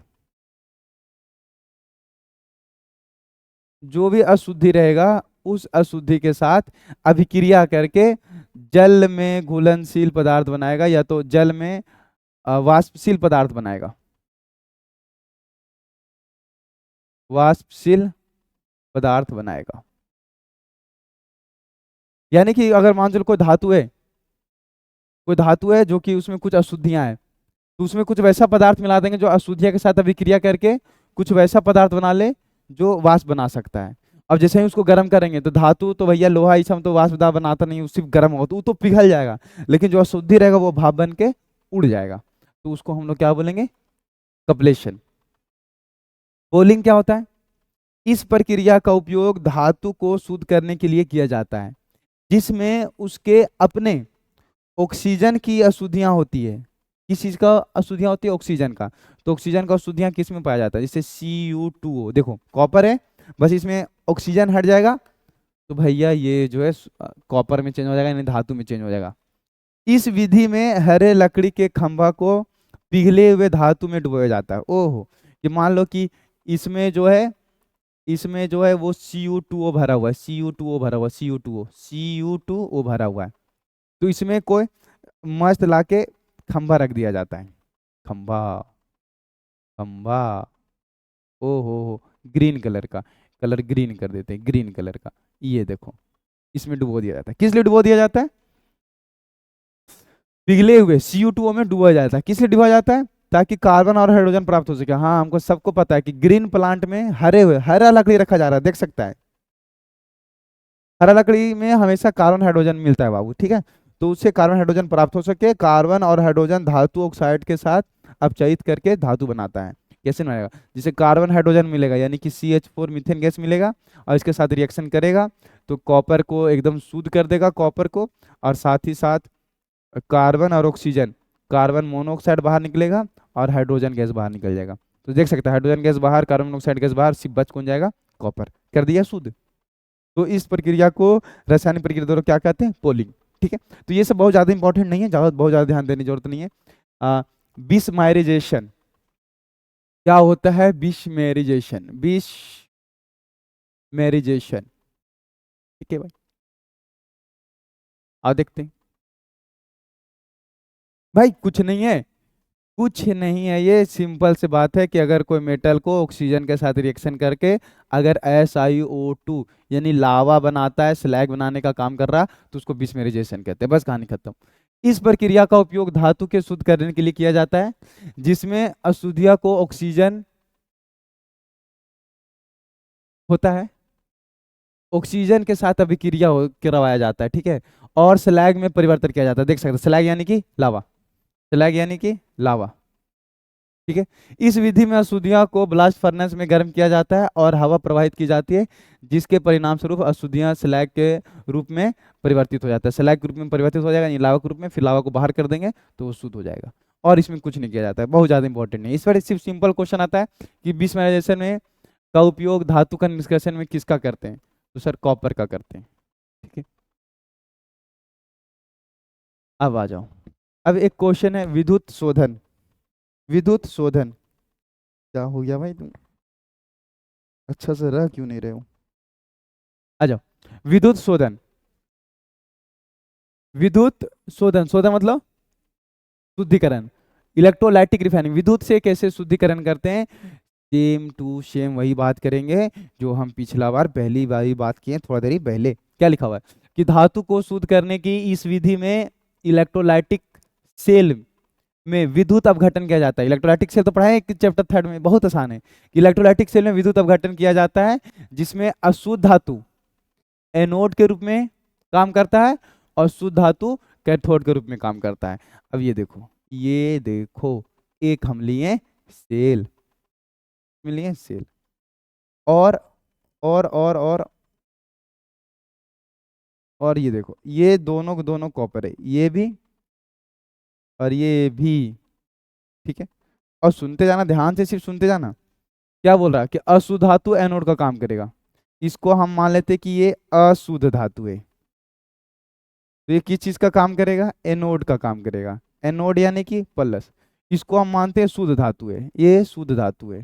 जो भी अशुद्धि रहेगा उस अशुद्धि के साथ अभिक्रिया करके जल में घुलनशील पदार्थ बनाएगा, या तो जल में वाष्पशील पदार्थ बनाएगा, वाष्पशील पदार्थ बनाएगा। यानी कि अगर मान चलो कोई धातु है, कोई धातु है जो कि उसमें कुछ अशुद्धियां हैं, तो उसमें कुछ वैसा पदार्थ मिला देंगे जो अशुद्धियां के साथ अभिक्रिया करके कुछ वैसा पदार्थ बना ले जो वाष्प बना सकता है। अब जैसे ही उसको गर्म करेंगे तो धातु तो भैया लोहा ये सब तो वाष्प बनाता नहीं, सिर्फ गर्म होगा तो वो तो पिघल जाएगा, लेकिन जो अशुद्धि रहेगा वो भाप बन के उड़ जाएगा, तो उसको हम लोग क्या बोलेंगे, कपलेशन। बोलिंग क्या होता है? इस प्रक्रिया का उपयोग धातु को शुद्ध करने के लिए किया जाता है जिसमें उसके अपने ऑक्सीजन की अशुद्धियां होती है। किस चीज का अशुद्धियां होती है? ऑक्सीजन का। तो ऑक्सीजन का अशुद्धियां किस में पाया जाता है? जैसे Cu2O, देखो कॉपर है, बस इसमें ऑक्सीजन हट जाएगा तो भैया ये जो है कॉपर में चेंज हो जाएगा, यानी धातु में चेंज हो जाएगा। इस विधि में हरे लकड़ी के खंभा को पिघले हुए धातु में डुबोया जाता है। ओहो, कि मान लो कि इसमें जो है, इसमें जो है वो Cu2O भरा हुआ है, Cu2O भरा हुआ है, Cu2O भरा हुआ है, तो इसमें कोई मस्त लाके खंभा रख दिया जाता है, खंभा, खंभा, ओ हो, ग्रीन कलर का, कलर ग्रीन कर देते हैं, ग्रीन कलर का, ये देखो इसमें डुबो दिया जाता है। किस लिए डुबो दिया जाता है? पिघले हुए Cu2O में डुबोया जाता है। किस लिए डुबोया जाता है? ताकि कार्बन और हाइड्रोजन प्राप्त हो सके। हाँ, हमको सबको पता है कि ग्रीन प्लांट में हरे हुए हरा लकड़ी रखा जा रहा है, देख सकता है, हरा लकड़ी में हमेशा कार्बन हाइड्रोजन मिलता है बाबू, ठीक है, तो उससे कार्बन हाइड्रोजन प्राप्त हो सके। कार्बन और हाइड्रोजन धातु ऑक्साइड के साथ अपचयित करके धातु बनाता है। कैसे बनाएगा? जिसे कार्बन हाइड्रोजन मिलेगा यानी कि CH4 मीथेन गैस मिलेगा और इसके साथ रिएक्शन करेगा तो कॉपर को एकदम शुद्ध कर देगा, कॉपर को, और साथ ही साथ कार्बन और ऑक्सीजन, कार्बन मोनोऑक्साइड बाहर निकलेगा और हाइड्रोजन गैस बाहर निकल जाएगा। तो देख सकते हैं हाइड्रोजन गैस बाहर, कार्बन मोनोऑक्साइड गैस बाहर, सिर्फ बच कौन जाएगा? कॉपर, कर दिया शुद्ध। तो इस प्रक्रिया को रासायनिक प्रक्रिया द्वारा क्या कहते हैं? पोलिंग, ठीक है। तो ये सब बहुत ज्यादा इंपॉर्टेंट नहीं है, बहुत ज्यादा ध्यान देने की जरूरत नहीं है। बिस्माइराइजेशन क्या होता है? बिस्मेराइजेशन, बिस्मेराइजेशन, ठीक है भाई, आओ देखते हैं। भाई कुछ नहीं है, कुछ नहीं है, ये सिंपल सी बात है कि अगर कोई मेटल को ऑक्सीजन के साथ रिएक्शन करके अगर SiO2 यानी लावा बनाता है, स्लैग बनाने का काम कर रहा, तो उसको बिस्मेराइजेशन कहते हैं, बस कहानी खत्म। इस प्रक्रिया का उपयोग धातु के शुद्ध करने के लिए किया जाता है जिसमें अशुद्धियां को ऑक्सीजन होता है, ऑक्सीजन के साथ अभिक्रिया करवाया जाता है, ठीक है, और स्लैग में परिवर्तन किया जाता है। देख सकते हैं स्लैग यानी कि लावा, स्लैग यानी कि लावा, ठीक है। इस विधि में अशुद्धियों को ब्लास्ट फर्नेस में गर्म किया जाता है और हवा प्रवाहित की जाती है, जिसके परिणाम स्वरूप अशुद्धियां स्लैग के रूप में परिवर्तित हो जाता है। स्लैग के रूप में परिवर्तित हो जाएगा यानी लावा के रूप में, फिर लावा को बाहर कर देंगे तो वो शुद्ध हो जाएगा। और इसमें कुछ नहीं किया जाता है, बहुत ज़्यादा इंपॉर्टेंट नहीं। इस पर सिर्फ सिंपल क्वेश्चन आता है कि बिस्मराइजेशन में का उपयोग धातु का निष्कर्षण में किसका करते हैं, तो सर कॉपर का करते हैं, ठीक है। अब आ जाओ, अब एक क्वेश्चन है विद्युत शोधन। विद्युत शोधन क्या हो गया भाई, तुम अच्छा से रह क्यों नहीं रहे हो? आ जाओ, विद्युत शोधन। विद्युत शोधन, शोधन मतलब शुद्धिकरण। इलेक्ट्रोलाइटिक रिफाइनिंग, विद्युत से कैसे शुद्धिकरण करते हैं, सेम टू सेम वही बात करेंगे जो हम पिछला बार पहली बार ही बात किए थोड़ा देर ही पहले। क्या लिखा हुआ है कि धातु को शुद्ध करने की इस विधि में इलेक्ट्रोलाइटिक सेल में विद्युत अपघटन किया जाता है। इलेक्ट्रोलाइटिक सेल तो पढ़ा है चैप्टर 3 में, बहुत आसान है कि इलेक्ट्रोलाइटिक सेल में विद्युत अपघटन किया जाता है, जिसमें अशुद्ध धातु एनोड के रूप में काम करता है और शुद्ध धातु कैथोड के रूप में काम करता है। अब ये देखो, ये देखो, एक हम लिए सेल, लिए सेल, और और और ये देखो, ये दोनों दोनों कॉपर है, ये भी और ये भी, ठीक है। और सुनते जाना, ध्यान से सिर्फ सुनते जाना। क्या बोल रहा है कि अशुद्ध धातु एनोड का काम करेगा। इसको हम मान लेते कि ये अशुद्ध धातु है, तो ये किस चीज का काम करेगा, एनोड का काम करेगा। एनोड यानी कि प्लस। इसको हम मानते हैं शुद्ध धातु है, ये शुद्ध धातु है,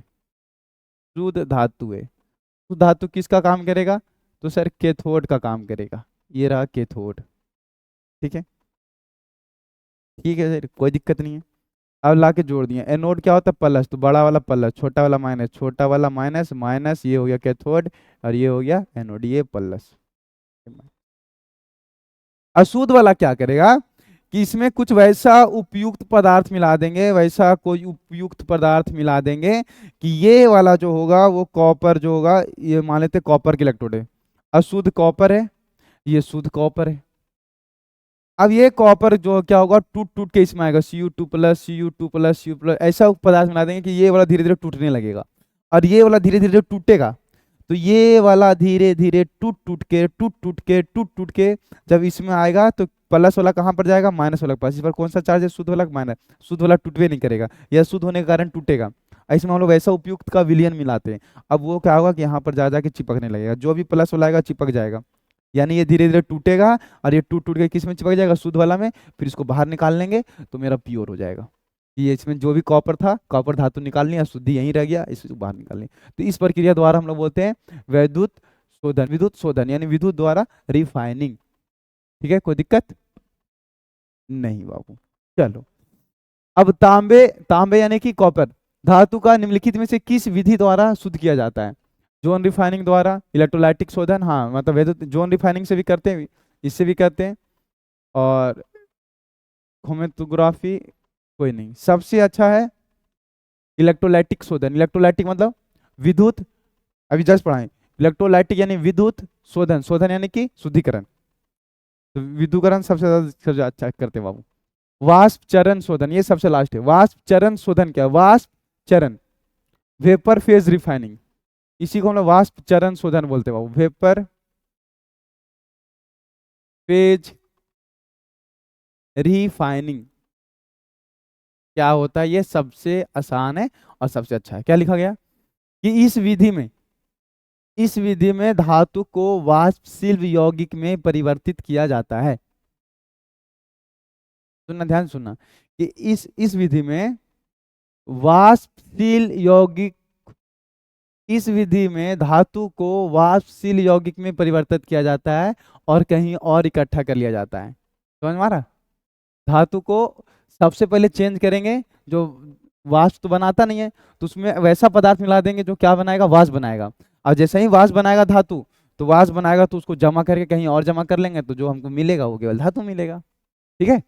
शुद्ध धातु है। शुद्ध धातु किसका काम करेगा, तो सर कैथोड का काम करेगा। ये रहा कैथोड, ठीक है, ठीक है सर, कोई दिक्कत नहीं है। अब ला के जोड़ दिए, एनोड क्या होता है, प्लस, तो बड़ा वाला प्लस, छोटा वाला माइनस, छोटा वाला माइनस, माइनस, ये हो गया कैथोड और ये हो गया एनोड, ये प्लस। अशुद्ध वाला क्या करेगा कि इसमें कुछ वैसा उपयुक्त पदार्थ मिला देंगे, वैसा कोई उपयुक्त पदार्थ मिला देंगे कि ये वाला जो होगा वो कॉपर जो होगा, ये मान लेते कॉपर के इलेक्ट्रोड है, अशुद्ध कॉपर है, ये शुद्ध कॉपर है। अब ये कॉपर जो क्या होगा, टूट टूट के इसमें आएगा, Cu2+, Cu2+, Cu+, ऐसा पदार्थ मिला देंगे कि ये वाला धीरे धीरे टूटने लगेगा, और ये वाला धीरे धीरे टूटेगा, तो ये वाला धीरे धीरे टूट टूट के टूट टूट के टूट टूट के जब इसमें आएगा तो प्लस वाला कहाँ पर जाएगा, माइनस वाला के पास। इस पर कौन सा चार्ज है, शुद्ध वाला, माइनस। शुद्ध वाला टूटवे नहीं करेगा, यह शुद्ध होने के कारण टूटेगा। इसमें हम लोग ऐसा उपयुक्त का विलयन मिलाते हैं। अब वो क्या होगा कि यहाँ पर जा जाके चिपकने लगेगा, जो भी प्लस वाला आएगा चिपक जाएगा, यानी ये धीरे धीरे टूटेगा और ये टूट टूट के किस में चिपक जाएगा, शुद्ध वाला में। फिर इसको बाहर निकाल लेंगे तो मेरा प्योर हो जाएगा। ये इसमें जो भी कॉपर था, कॉपर धातु निकालनी है, शुद्धि यहीं रह गया, इसको बाहर निकालनी। तो इस प्रक्रिया द्वारा हम लोग बोलते हैं वैद्युत शोधन। विद्युत शोधन यानी विद्युत द्वारा रिफाइनिंग, ठीक है, कोई दिक्कत नहीं बाबू। चलो, अब तांबे, तांबे यानी कि कॉपर धातु का निम्नलिखित में से किस विधि द्वारा शुद्ध किया जाता है, जोन रिफाइनिंग द्वारा, इलेक्ट्रोलाइटिक शोधन, हाँ मतलब वैद्युत जोन रिफाइनिंग से भी करते हैं, इससे भी करते हैं, और क्रोमेटोग्राफी कोई नहीं, सबसे अच्छा है इलेक्ट्रोलाइटिक शोधन। इलेक्ट्रोलाइटिक मतलब विद्युत, अभी जस्ट पढ़ाएं, इलेक्ट्रोलाइटिक यानी विद्युत शोधन, शोधन यानी कि शुद्धिकरण, तो विद्युतीकरण सबसे अच्छा करते हैं बाबू। वाष्प चरण शोधन, ये सबसे लास्ट है। वाष्प चरण शोधन क्या, वाष्प चरण, वेपर फेज रिफाइनिंग, इसी को हम लोग वाष्प चरण शोधन बोलते हैं बाबू। वेपर फेज रिफाइनिंग क्या होता है, ये सबसे आसान है और सबसे अच्छा है। क्या लिखा गया कि इस विधि में धातु को वाष्पशील यौगिक में परिवर्तित किया जाता है। सुनना, ध्यान सुनना, कि इस विधि में वाष्पशील यौगिक, इस विधि में धातु को वाष्पशील यौगिक में परिवर्तित किया जाता है और कहीं और इकट्ठा कर लिया जाता है। समझ में आ रहा? धातु को सबसे पहले चेंज करेंगे, जो वाष्प तो बनाता नहीं है, तो उसमें वैसा पदार्थ मिला देंगे जो क्या बनाएगा, वाष्प बनाएगा। और जैसे ही वाष्प बनाएगा धातु, तो वाष्प बनाएगा तो उसको जमा करके कहीं और जमा कर लेंगे, तो जो हमको मिलेगा वो केवल धातु मिलेगा, ठीक है।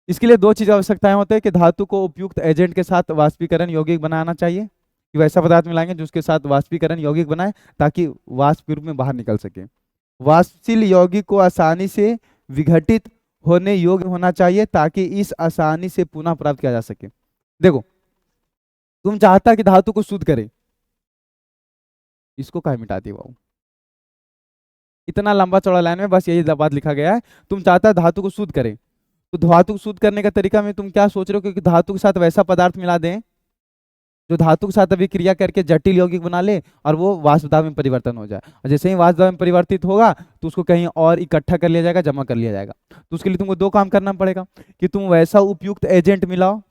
इसके लिए दो चीज आवश्यकताएं होते हैं कि धातु को उपयुक्त एजेंट के साथ वाष्पीकरण यौगिक बनाना चाहिए, कि वैसा पदार्थ मिलाएंगे जो उसके साथ वाष्पीकरण यौगिक बनाए ताकि वाष्प के रूप में बाहर निकल सके। वाष्पशील यौगिक को आसानी से विघटित होने योग्य होना चाहिए ताकि इस आसानी से पुनः प्राप्त किया जा सके। देखो, तुम चाहता कि धातु को शुद्ध करे, इसको काहे मिटा दिया बाबू, इतना लंबा चौड़ा लाइन में बस यही बात लिखा गया है। तुम चाहता है धातु को शुद्ध करे, तो धातु को शुद्ध करने का तरीका में तुम क्या सोच रहे हो कि धातु के साथ वैसा पदार्थ मिला दें जो धातु के साथ अभी क्रिया करके जटिल यौगिक बना ले और वो वाष्प दाब में परिवर्तन हो जाए, और जैसे ही वाष्प दाब में परिवर्तित होगा तो उसको कहीं और इकट्ठा कर लिया जाएगा, जमा कर लिया जाएगा। तो उसके लिए तुमको दो काम करना पड़ेगा कि तुम वैसा उपयुक्त एजेंट मिलाओ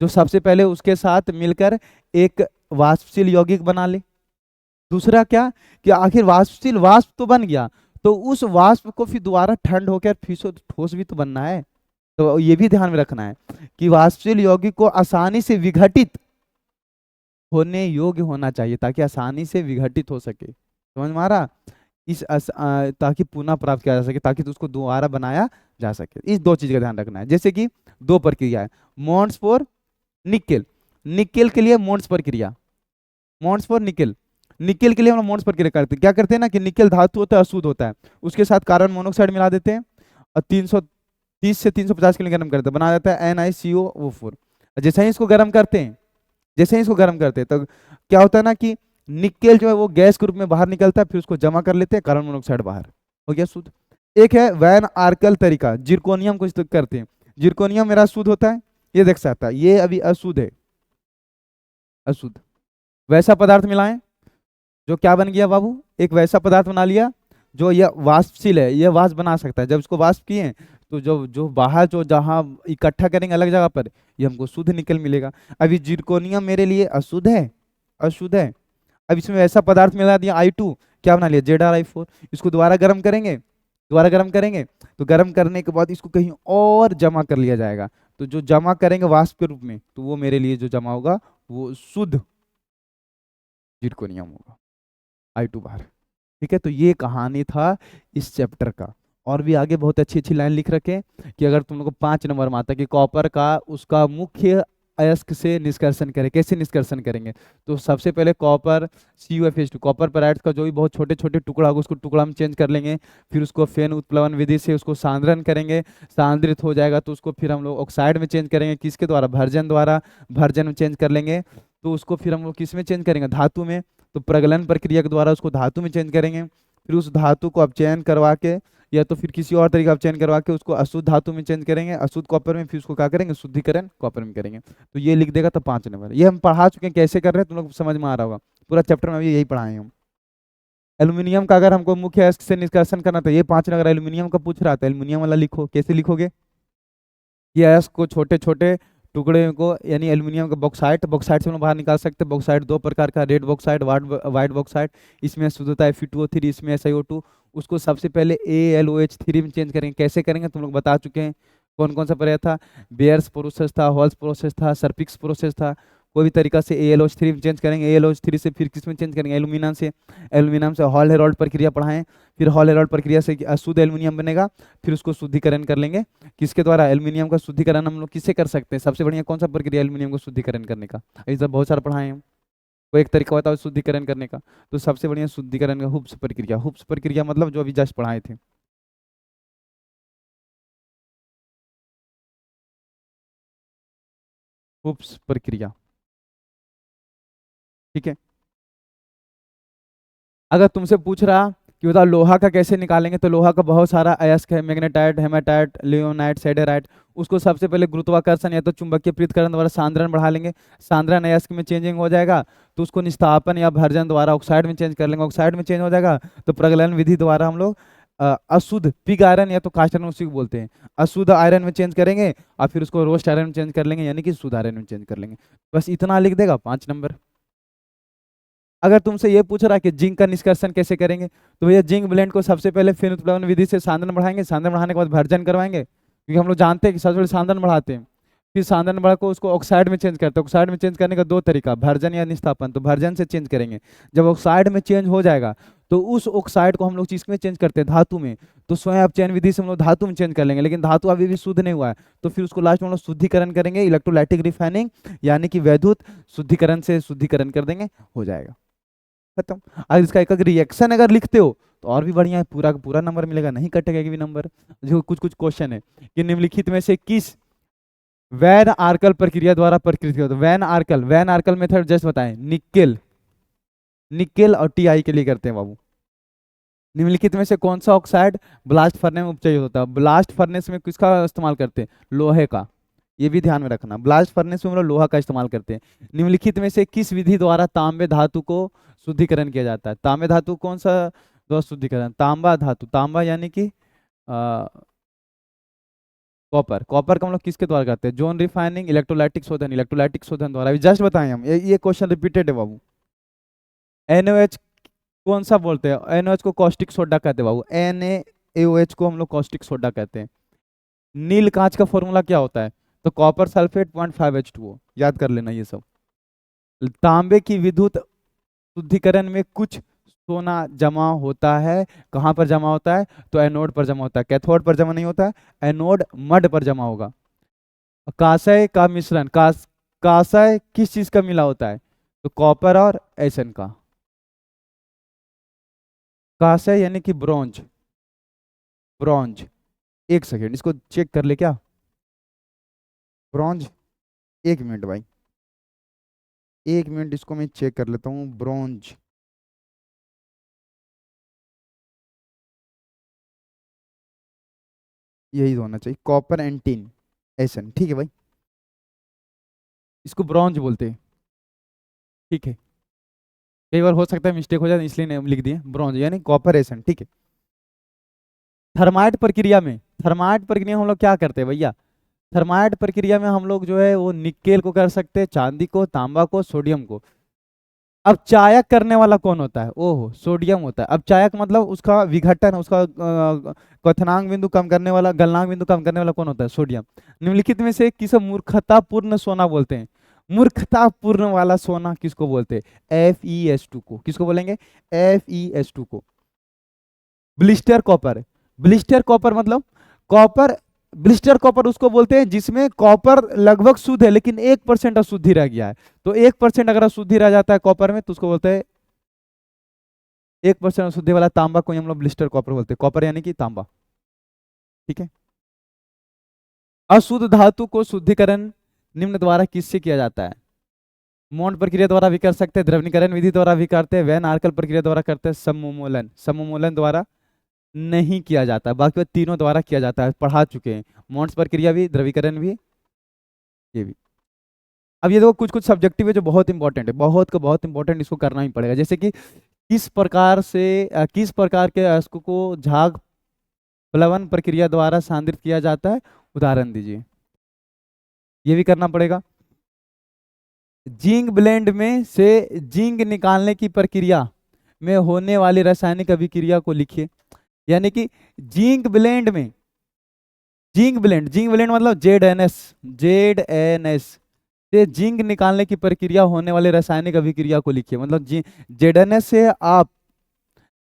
जो सबसे पहले उसके साथ मिलकर एक वाष्पशील यौगिक बना ले। दूसरा क्या, कि आखिर वाष्पशील वाष्प तो बन गया, तो उस वाष्प को फिर दोबारा ठंड होकर फिर से ठोस भी तो बनना है। तो ये भी ध्यान में रखना है कि वाष्पशील यौगिक को आसानी से विघटित होने योग्य होना चाहिए ताकि आसानी से विघटित हो सके। समझ में आ रहा? ताकि पुनः प्राप्त किया जा सके, ताकि तो उसको दोबारा बनाया जा सके। इस दो चीज का ध्यान रखना है। जैसे कि दो प्रक्रिया है, मॉन्स फॉर निकेल, निकेल के लिए मॉन्स प्रक्रिया, मॉन्स फॉर निकेल, निकेल के लिए हम लोग मॉन्स प्रक्रिया करते हैं। क्या करते हैं ना कि निकेल धातु होता है, अशुद्ध होता है, उसके साथ कार्बन मोनोक्साइड मिला देते हैं और 330 से 350 के लिए गर्म करते हैं, बना जाता है NiCO4। जैसे ही इसको गर्म करते हैं, जैसे ही इसको गर्म करते हैं तो क्या होता है ना कि निकेल जो है वो गैस के रूप में बाहर निकलता है, फिर उसको जमा कर लेते हैं, कार्बन मोनोक्साइड बाहर हो गया शुद्ध। एक है वैन आर्कल तरीका, जिरकोनियम को इस्तेमाल करते हैं। जिरकोनियम मेरा शुद्ध होता है, ये देख सकता है, ये अभी अशुद्ध है, अशुद्ध। वैसा पदार्थ मिलाएं जो क्या बन गया बाबू, एक वैसा पदार्थ बना लिया जो यह वाष्पशील है, यह वाष्प बना सकता है। जब इसको वाष्प किए तो जो जो बाहर जो जहाँ इकट्ठा करेंगे अलग जगह पर, ये हमको शुद्ध निकल मिलेगा। अभी जिरकोनियम मेरे लिए अशुद्ध है, अशुद्ध है। अब इसमें ऐसा पदार्थ मिला दिया I2, क्या बना लिया ZrI4। इसको दोबारा गर्म करेंगे, दोबारा गर्म करेंगे तो गर्म करने के बाद इसको कहीं और जमा कर लिया जाएगा। तो जो जमा करेंगे वाष्प के रूप में, तो वो मेरे लिए जो जमा होगा वो शुद्ध जिरकोनियम होगा, I2 बाहर। ठीक है, तो ये कहानी था इस चैप्टर का। और भी आगे बहुत अच्छी अच्छी लाइन लिख रखे कि अगर तुम लोग को 5 नंबर में आता कि कॉपर का उसका मुख्य अयस्क से निष्कर्षण करें, कैसे निष्कर्षण करेंगे, तो सबसे पहले कॉपर CuFH2, कॉपर पेराइड्स का जो भी बहुत छोटे छोटे टुकड़ा होगा उसको टुकड़ा में चेंज कर लेंगे, फिर उसको फेन उत्प्लवन विधि से उसको सांद्रण करेंगे, सांद्रित हो जाएगा तो उसको फिर हम लोग ऑक्साइड में चेंज करेंगे, किसके द्वारा, भर्जन द्वारा, भर्जन में चेंज कर लेंगे। तो उसको फिर हम लोग किस में चेंज करेंगे, धातु में, तो प्रगलन प्रक्रिया के द्वारा उसको धातु में चेंज करेंगे। फिर उस धातु को अपचयन करवा के या तो फिर किसी और तरीके का अपचयन करवा के उसको अशुद्ध धातु में चेंज करेंगे, अशुद्ध कॉपर में, फिर उसको क्या करेंगे, शुद्धिकरण कॉपर में करेंगे। तो ये लिख देगा तो 5 नंबर। ये हम पढ़ा चुके हैं, कैसे कर रहे हैं तुम लोग समझ में आ रहा होगा, पूरा चैप्टर में भी यही पढ़ाए हम। एल्यूमिनियम का अगर हमको मुख्य अयस्क से निष्कर्षण करना तो ये 5 नंबर एल्यूमिनियम का पूछ रहा था, एल्यूमिनियम वाला लिखो। कैसे लिखोगे, ये अयस्क को छोटे छोटे टुकड़े को, यानी एल्यूमिनियम का बॉक्साइट, बॉक्साइट से हम लोग बाहर निकाल सकते हैं। बॉक्साइट दो प्रकार का, रेड बॉक्साइट, वाइट बॉक्साइट। इसमें शुद्धता है Fe2O3, इसमें SiO2। उसको सबसे पहले AlOH3 में चेंज करेंगे। कैसे करेंगे तुम लोग बता चुके हैं, कौन कौन सा प्रक्रिया था, बेयर्स प्रोसेस था, हॉल्स प्रोसेस था, सर्पिक्स प्रोसेस था। कोई भी तरीका से AlOH3 में चेंज करेंगे, AlOH3 से फिर किस में चेंज करेंगे, एल्यूमिनियम से, एल्यूमिनियम से हॉल हेरोल्ड प्रक्रिया पढ़ाएं। फिर हॉल हेरोल्ड प्रक्रिया से अशुद्ध एल्यूमिनियम बनेगा, फिर उसको शुद्धिकरण कर लेंगे, किसके द्वारा, एल्यूमिनियम का शुद्धिकरण हम लोग किससे कर सकते हैं, सबसे बढ़िया कौन सा प्रक्रिया एल्यूमिनियम को शुद्धिकरण करने का, ऐसा बहुत सारा पढ़ाए हम। कोई एक तरीका बताओ शुद्धिकरण करने का, तो सबसे बढ़िया शुद्धिकरण का हुब्स प्रक्रिया। हुब्स प्रक्रिया मतलब जो अभी जस्ट पढ़ाए थे, हुब्स प्रक्रिया। ठीक है, अगर तुमसे पूछ रहा कि बताओ लोहा का कैसे निकालेंगे, तो लोहा का बहुत सारा अयस्क है, मैग्नेटाइट, हेमाटाइट, लियोनाइट, सेडेराइट। उसको सबसे पहले गुरुत्वाकर्षण या तो चुंबकीय पृथक्करण द्वारा सांद्रण बढ़ा लेंगे, सांद्रण अयस्क में चेंजिंग हो जाएगा तो उसको निस्तापन या भर्जन द्वारा ऑक्साइड में चेंज कर लेंगे, ऑक्साइड में चेंज हो जाएगा तो प्रगलन विधि द्वारा हम लोग अशुद्ध पिग आयरन या तो कास्ट आयरन उसी को बोलते हैं, अशुद्ध आयरन में चेंज करेंगे और फिर उसको रोस्ट आयरन में चेंज कर लेंगे, यानी कि शुद्ध आयरन में चेंज कर लेंगे। बस इतना लिख देगा, 5 नंबर। अगर तुमसे ये पूछ रहा है कि जिंक का निष्कर्षण कैसे करेंगे, तो भैया जिंक ब्लेंड को सबसे पहले फिर उत्प्लवन विधि से सांद्रण बढ़ाएंगे, सांद्रण बढ़ाने के बाद भर्जन करवाएंगे, क्योंकि हम लोग जानते हैं कि सबसे पहले सांद्रण बढ़ाते हैं, फिर सांद्रण बढ़ा को उसको ऑक्साइड में चेंज करते हैं। ऑक्साइड में चेंज करने का दो तरीका, भर्जन या निस्तापन। तो भर्जन से चेंज करेंगे, जब ऑक्साइड में चेंज हो जाएगा तो उस ऑक्साइड को हम लोग चीज में चेंज करते हैं, धातु में। तो स्वयं अपचयन विधि से हम लोग धातु में चेंज कर लेंगे, लेकिन धातु अभी भी शुद्ध नहीं हुआ है, तो फिर उसको लास्ट में हम लोग शुद्धिकरण करेंगे, इलेक्ट्रोलाइटिक रिफाइनिंग, यानी कि वैद्युत शुद्धिकरण से शुद्धिकरण कर देंगे, हो जाएगा खत्म। अगर इसका एक रिएक्शन अगर लिखते हो तो और भी बढ़िया है, पूरा का पूरा नंबर मिलेगा, नहीं कटेगा एक भी नंबर। जो कुछ कुछ क्वेश्चन है कि निम्नलिखित में से किस वैन आर्कल प्रक्रिया द्वारा प्रकृति होता है, वैन आर्कल मेथड जस्ट बताएं। निकेल, निकेल और टीआई के लिए करते हैं बाबू। निम्नलिखित में से कौन सा ऑक्साइड ब्लास्ट फर्नेस में उपचारित होता है? ब्लास्ट फर्नेस में किसका इस्तेमाल करते हैं? लोहे का, ये भी ध्यान में रखना, ब्लास्ट फर्नेस में हम लोग लोहा का इस्तेमाल करते हैं। निम्नलिखित में से किस विधि द्वारा तांबे धातु को शुद्धिकरण किया जाता है? तांबे धातु कौन सा द्वारा शुद्धिकरण? तांबा धातु, तांबा यानी कि कॉपर, कॉपर का हम लोग किसके द्वारा करते हैं? जोन रिफाइनिंग, इलेक्ट्रोलाइटिक शोधन, इलेक्ट्रोलाइटिक शोधन द्वारा। अभी जस्ट बताएं हम, ये क्वेश्चन रिपीटेड है बाबू। NaOH कौन सा बोलते हैं? NaOH को कॉस्टिक सोडा कहते हैं बाबू, NaOH को हम लोग कॉस्टिक सोडा कहते हैं। नील कांच का फॉर्मूला क्या होता है? तो कॉपर सल्फेट 0.5H2O, याद कर लेना ये सब। तांबे की विद्युत शुद्धिकरण में कुछ सोना जमा होता है, कहाँ पर जमा होता है? तो एनोड पर जमा होता है, कैथोड पर जमा नहीं होता है, एनोड मड पर जमा होगा। कांस्य का मिश्रण, कांस्य किस चीज का मिला होता है? तो कॉपर और एसन का। कांस्य यानी कि ब्रॉन्ज, ब्रॉन्ज, एक सेकेंड इसको चेक कर ले क्या, ब्रॉन्ज, एक मिनट भाई, एक मिनट इसको मैं चेक कर लेता हूँ। ब्रॉन्ज, यही होना चाहिए, कॉपर एंड टिन, एसन, ठीक है भाई, इसको ब्रॉन्ज बोलते हैं, ठीक है। कई बार हो सकता है मिस्टेक हो जाए, इसलिए लिख दिए ब्रॉन्ज यानी कॉपर एसन, ठीक है। थर्माइट प्रक्रिया में, थर्माइट प्रक्रिया में हम लोग क्या करते हैं भैया? थर्माइट प्रक्रिया में हम लोग जो है वो निकेल को कर सकते हैं, चांदी को, तांबा को, सोडियम को। अब चायक करने वाला कौन होता है? ओहो, सोडियम होता है। अब चायक मतलब उसका विघटन, उसका क्वथनांक बिंदु कम करने वाला, गलनांक बिंदु कम करने वाला कौन होता है? सोडियम। निम्नलिखित में से किसे मूर्खतापूर्ण सोना बोलते हैं? मूर्खतापूर्ण वाला सोना किसको बोलते हैं? FeS2 को। किसको बोलेंगे? FeS2 को। ब्लिस्टर कॉपर, ब्लिस्टर कॉपर मतलब कॉपर, ब्लिस्टर कॉपर उसको बोलते हैं जिसमें कॉपर लगभग शुद्ध है लेकिन 1% अशुद्धि रह गया है। तो 1% अगर अशुद्धि रह जाता है कॉपर में तो उसको बोलते हैं, 1% अशुद्धि वाला तांबा को हम लोग ब्लिस्टर कॉपर बोलते हैं, कॉपर यानी कि तांबा, ठीक है। अशुद्ध धातु को शुद्धिकरण निम्न द्वारा किससे किया जाता है? मोंड प्रक्रिया द्वारा भी कर सकते हैं, द्रवनीकरण विधि द्वारा भी करते हैं, वैन आर्कल प्रक्रिया द्वारा करते हैं, सममूलन, सममूलन द्वारा नहीं किया जाता, बाकी वो तीनों द्वारा किया जाता है, पढ़ा चुके हैं। मोन्स प्रक्रिया भी, द्रवीकरण भी, ये भी। अब ये देखो कुछ कुछ सब्जेक्टिव है जो बहुत इंपॉर्टेंट है, बहुत का बहुत इंपॉर्टेंट, इसको करना ही पड़ेगा। जैसे कि किस प्रकार से किस प्रकार के अयस्कों को झाग प्लवन प्रक्रिया द्वारा सांद्रित किया जाता है? उदाहरण दीजिए, ये भी करना पड़ेगा। जिंक ब्लेंड में से जिंक निकालने की प्रक्रिया में होने वाली रासायनिक अभिक्रिया को लिखिए। यानी कि जिंक ब्लेंड में, जिंक ब्लेंड, जिंक ब्लेंड मतलब ZnS, ZnS से जिंक निकालने की प्रक्रिया होने वाले रासायनिक अभिक्रिया को लिखिए। मतलब ZnS से आप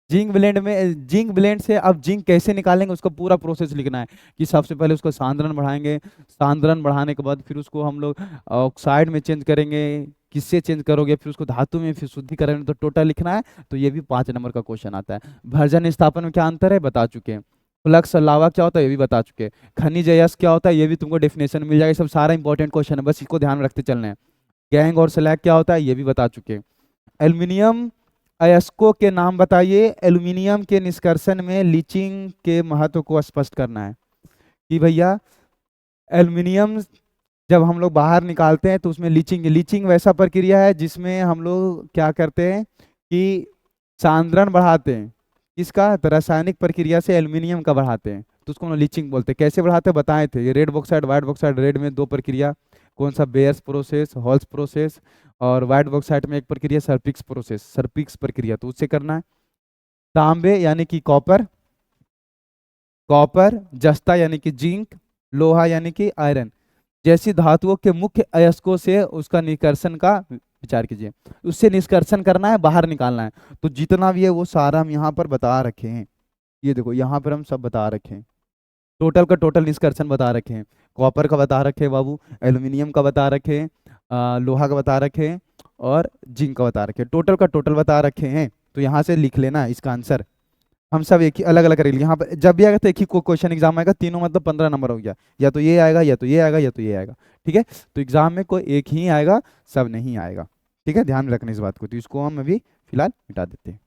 जिंक ब्लेंड में, जिंक ब्लेंड से आप जिंक कैसे निकालेंगे उसका पूरा प्रोसेस लिखना है। कि सबसे पहले उसको सांद्रण बढ़ाएंगे, सांद्रण बढ़ाने के बाद फिर उसको हम लोग ऑक्साइड में चेंज करेंगे, किससे चेंज करोगे, फिर उसको धातु में, फिर शुद्धिकरण में, तो टोटल लिखना है। तो ये भी 5 नंबर का क्वेश्चन आता है। भर्जन स्थापन में क्या अंतर है बता चुके हैं। फ्लक्स लावा क्या होता है ये भी बता चुके हैं। खनिज यश क्या होता है ये भी तुमको डेफिनेशन मिल जाएगा। सब सारा इंपॉर्टेंट क्वेश्चन है, बस इसको ध्यान में रखते चलना है। गैंग और स्लैग क्या होता है ये भी बता चुके हैं। एल्यूमिनियम अयस्कों के नाम बताइए। एल्यूमिनियम के निष्कर्षण में लीचिंग के महत्व को स्पष्ट करना है। कि भैया एल्यूमिनियम जब हम लोग बाहर निकालते हैं तो उसमें लीचिंग, लीचिंग वैसा प्रक्रिया है जिसमें हम लोग क्या करते हैं कि सांद्रण बढ़ाते हैं। किसका? तो रासायनिक प्रक्रिया से एल्यूमिनियम का बढ़ाते हैं, तो उसको हम लोग लीचिंग बोलते हैं। कैसे बढ़ाते हैं बताए थे, ये red bauxite, white bauxite. Red में 2 प्रक्रिया, कौन सा? Bears process, halls process. और व्हाइट बॉक्साइड में एक प्रक्रिया सर्पिक्स प्रोसेस, सर्पिक्स प्रक्रिया, तो उससे करना है। तांबे यानी कि कॉपर, कॉपर, जस्ता यानी कि जिंक, लोहा यानी कि आयरन जैसी धातुओं के मुख्य अयस्कों से उसका निष्कर्षण का विचार कीजिए। उससे निष्कर्षण करना है, बाहर निकालना है। तो जितना भी है वो सारा हम यहाँ पर बता रखे हैं। ये देखो यहाँ पर हम सब बता रखे हैं, टोटल का टोटल निष्कर्षण बता रखे हैं। कॉपर का बता रखे हैं बाबू, एल्यूमिनियम का बता रखे हैं, लोहा का बता रखे हैं, और जिंक का बता रखे हैं। टोटल का टोटल बता रखे हैं। तो यहाँ से लिख लेना इसका आंसर। हम सब एक ही अलग अलग करेंगे। यहाँ पर जब भी आएगा तो एक ही क्वेश्चन एग्जाम आएगा, तीनों मतलब 15 नंबर हो गया। या तो ये आएगा, या तो ये आएगा, या तो ये आएगा। ठीक है, तो एग्जाम में कोई एक ही आएगा, सब नहीं आएगा। ठीक है, ध्यान रखना इस बात को। तो इसको हम अभी फिलहाल मिटा देते हैं।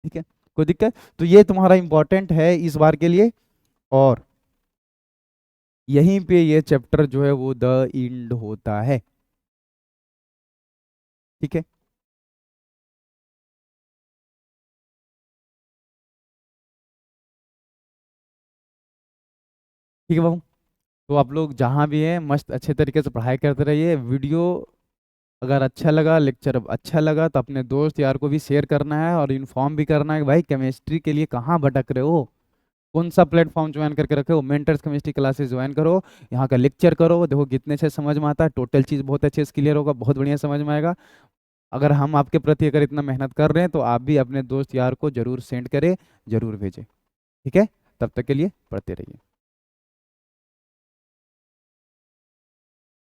ठीक है, कोई दिक्कत? तो ये तुम्हारा इंपॉर्टेंट है इस बार के लिए। और यहीं पे ये चैप्टर जो है वो द इंड होता है। ठीक है, ठीक है बाबू। तो आप लोग जहाँ भी हैं मस्त अच्छे तरीके से पढ़ाई करते रहिए। वीडियो अगर अच्छा लगा, लेक्चर अच्छा लगा, तो अपने दोस्त यार को भी शेयर करना है और इन्फॉर्म भी करना है कि भाई केमिस्ट्री के लिए कहाँ भटक रहे हो, कौन सा प्लेटफॉर्म ज्वाइन करके रखे हो। मेंटर्स केमिस्ट्री क्लासेस ज्वाइन करो, यहाँ का लेक्चर करो, देखो कितने अच्छे समझ में आता है। टोटल चीज़ बहुत अच्छे से क्लियर होगा, बहुत बढ़िया समझ में आएगा। अगर हम आपके प्रति अगर इतना मेहनत कर रहे हैं तो आप भी अपने दोस्त यार को जरूर सेंड करें, जरूर भेजें। ठीक है, तब तक के लिए पढ़ते रहिए।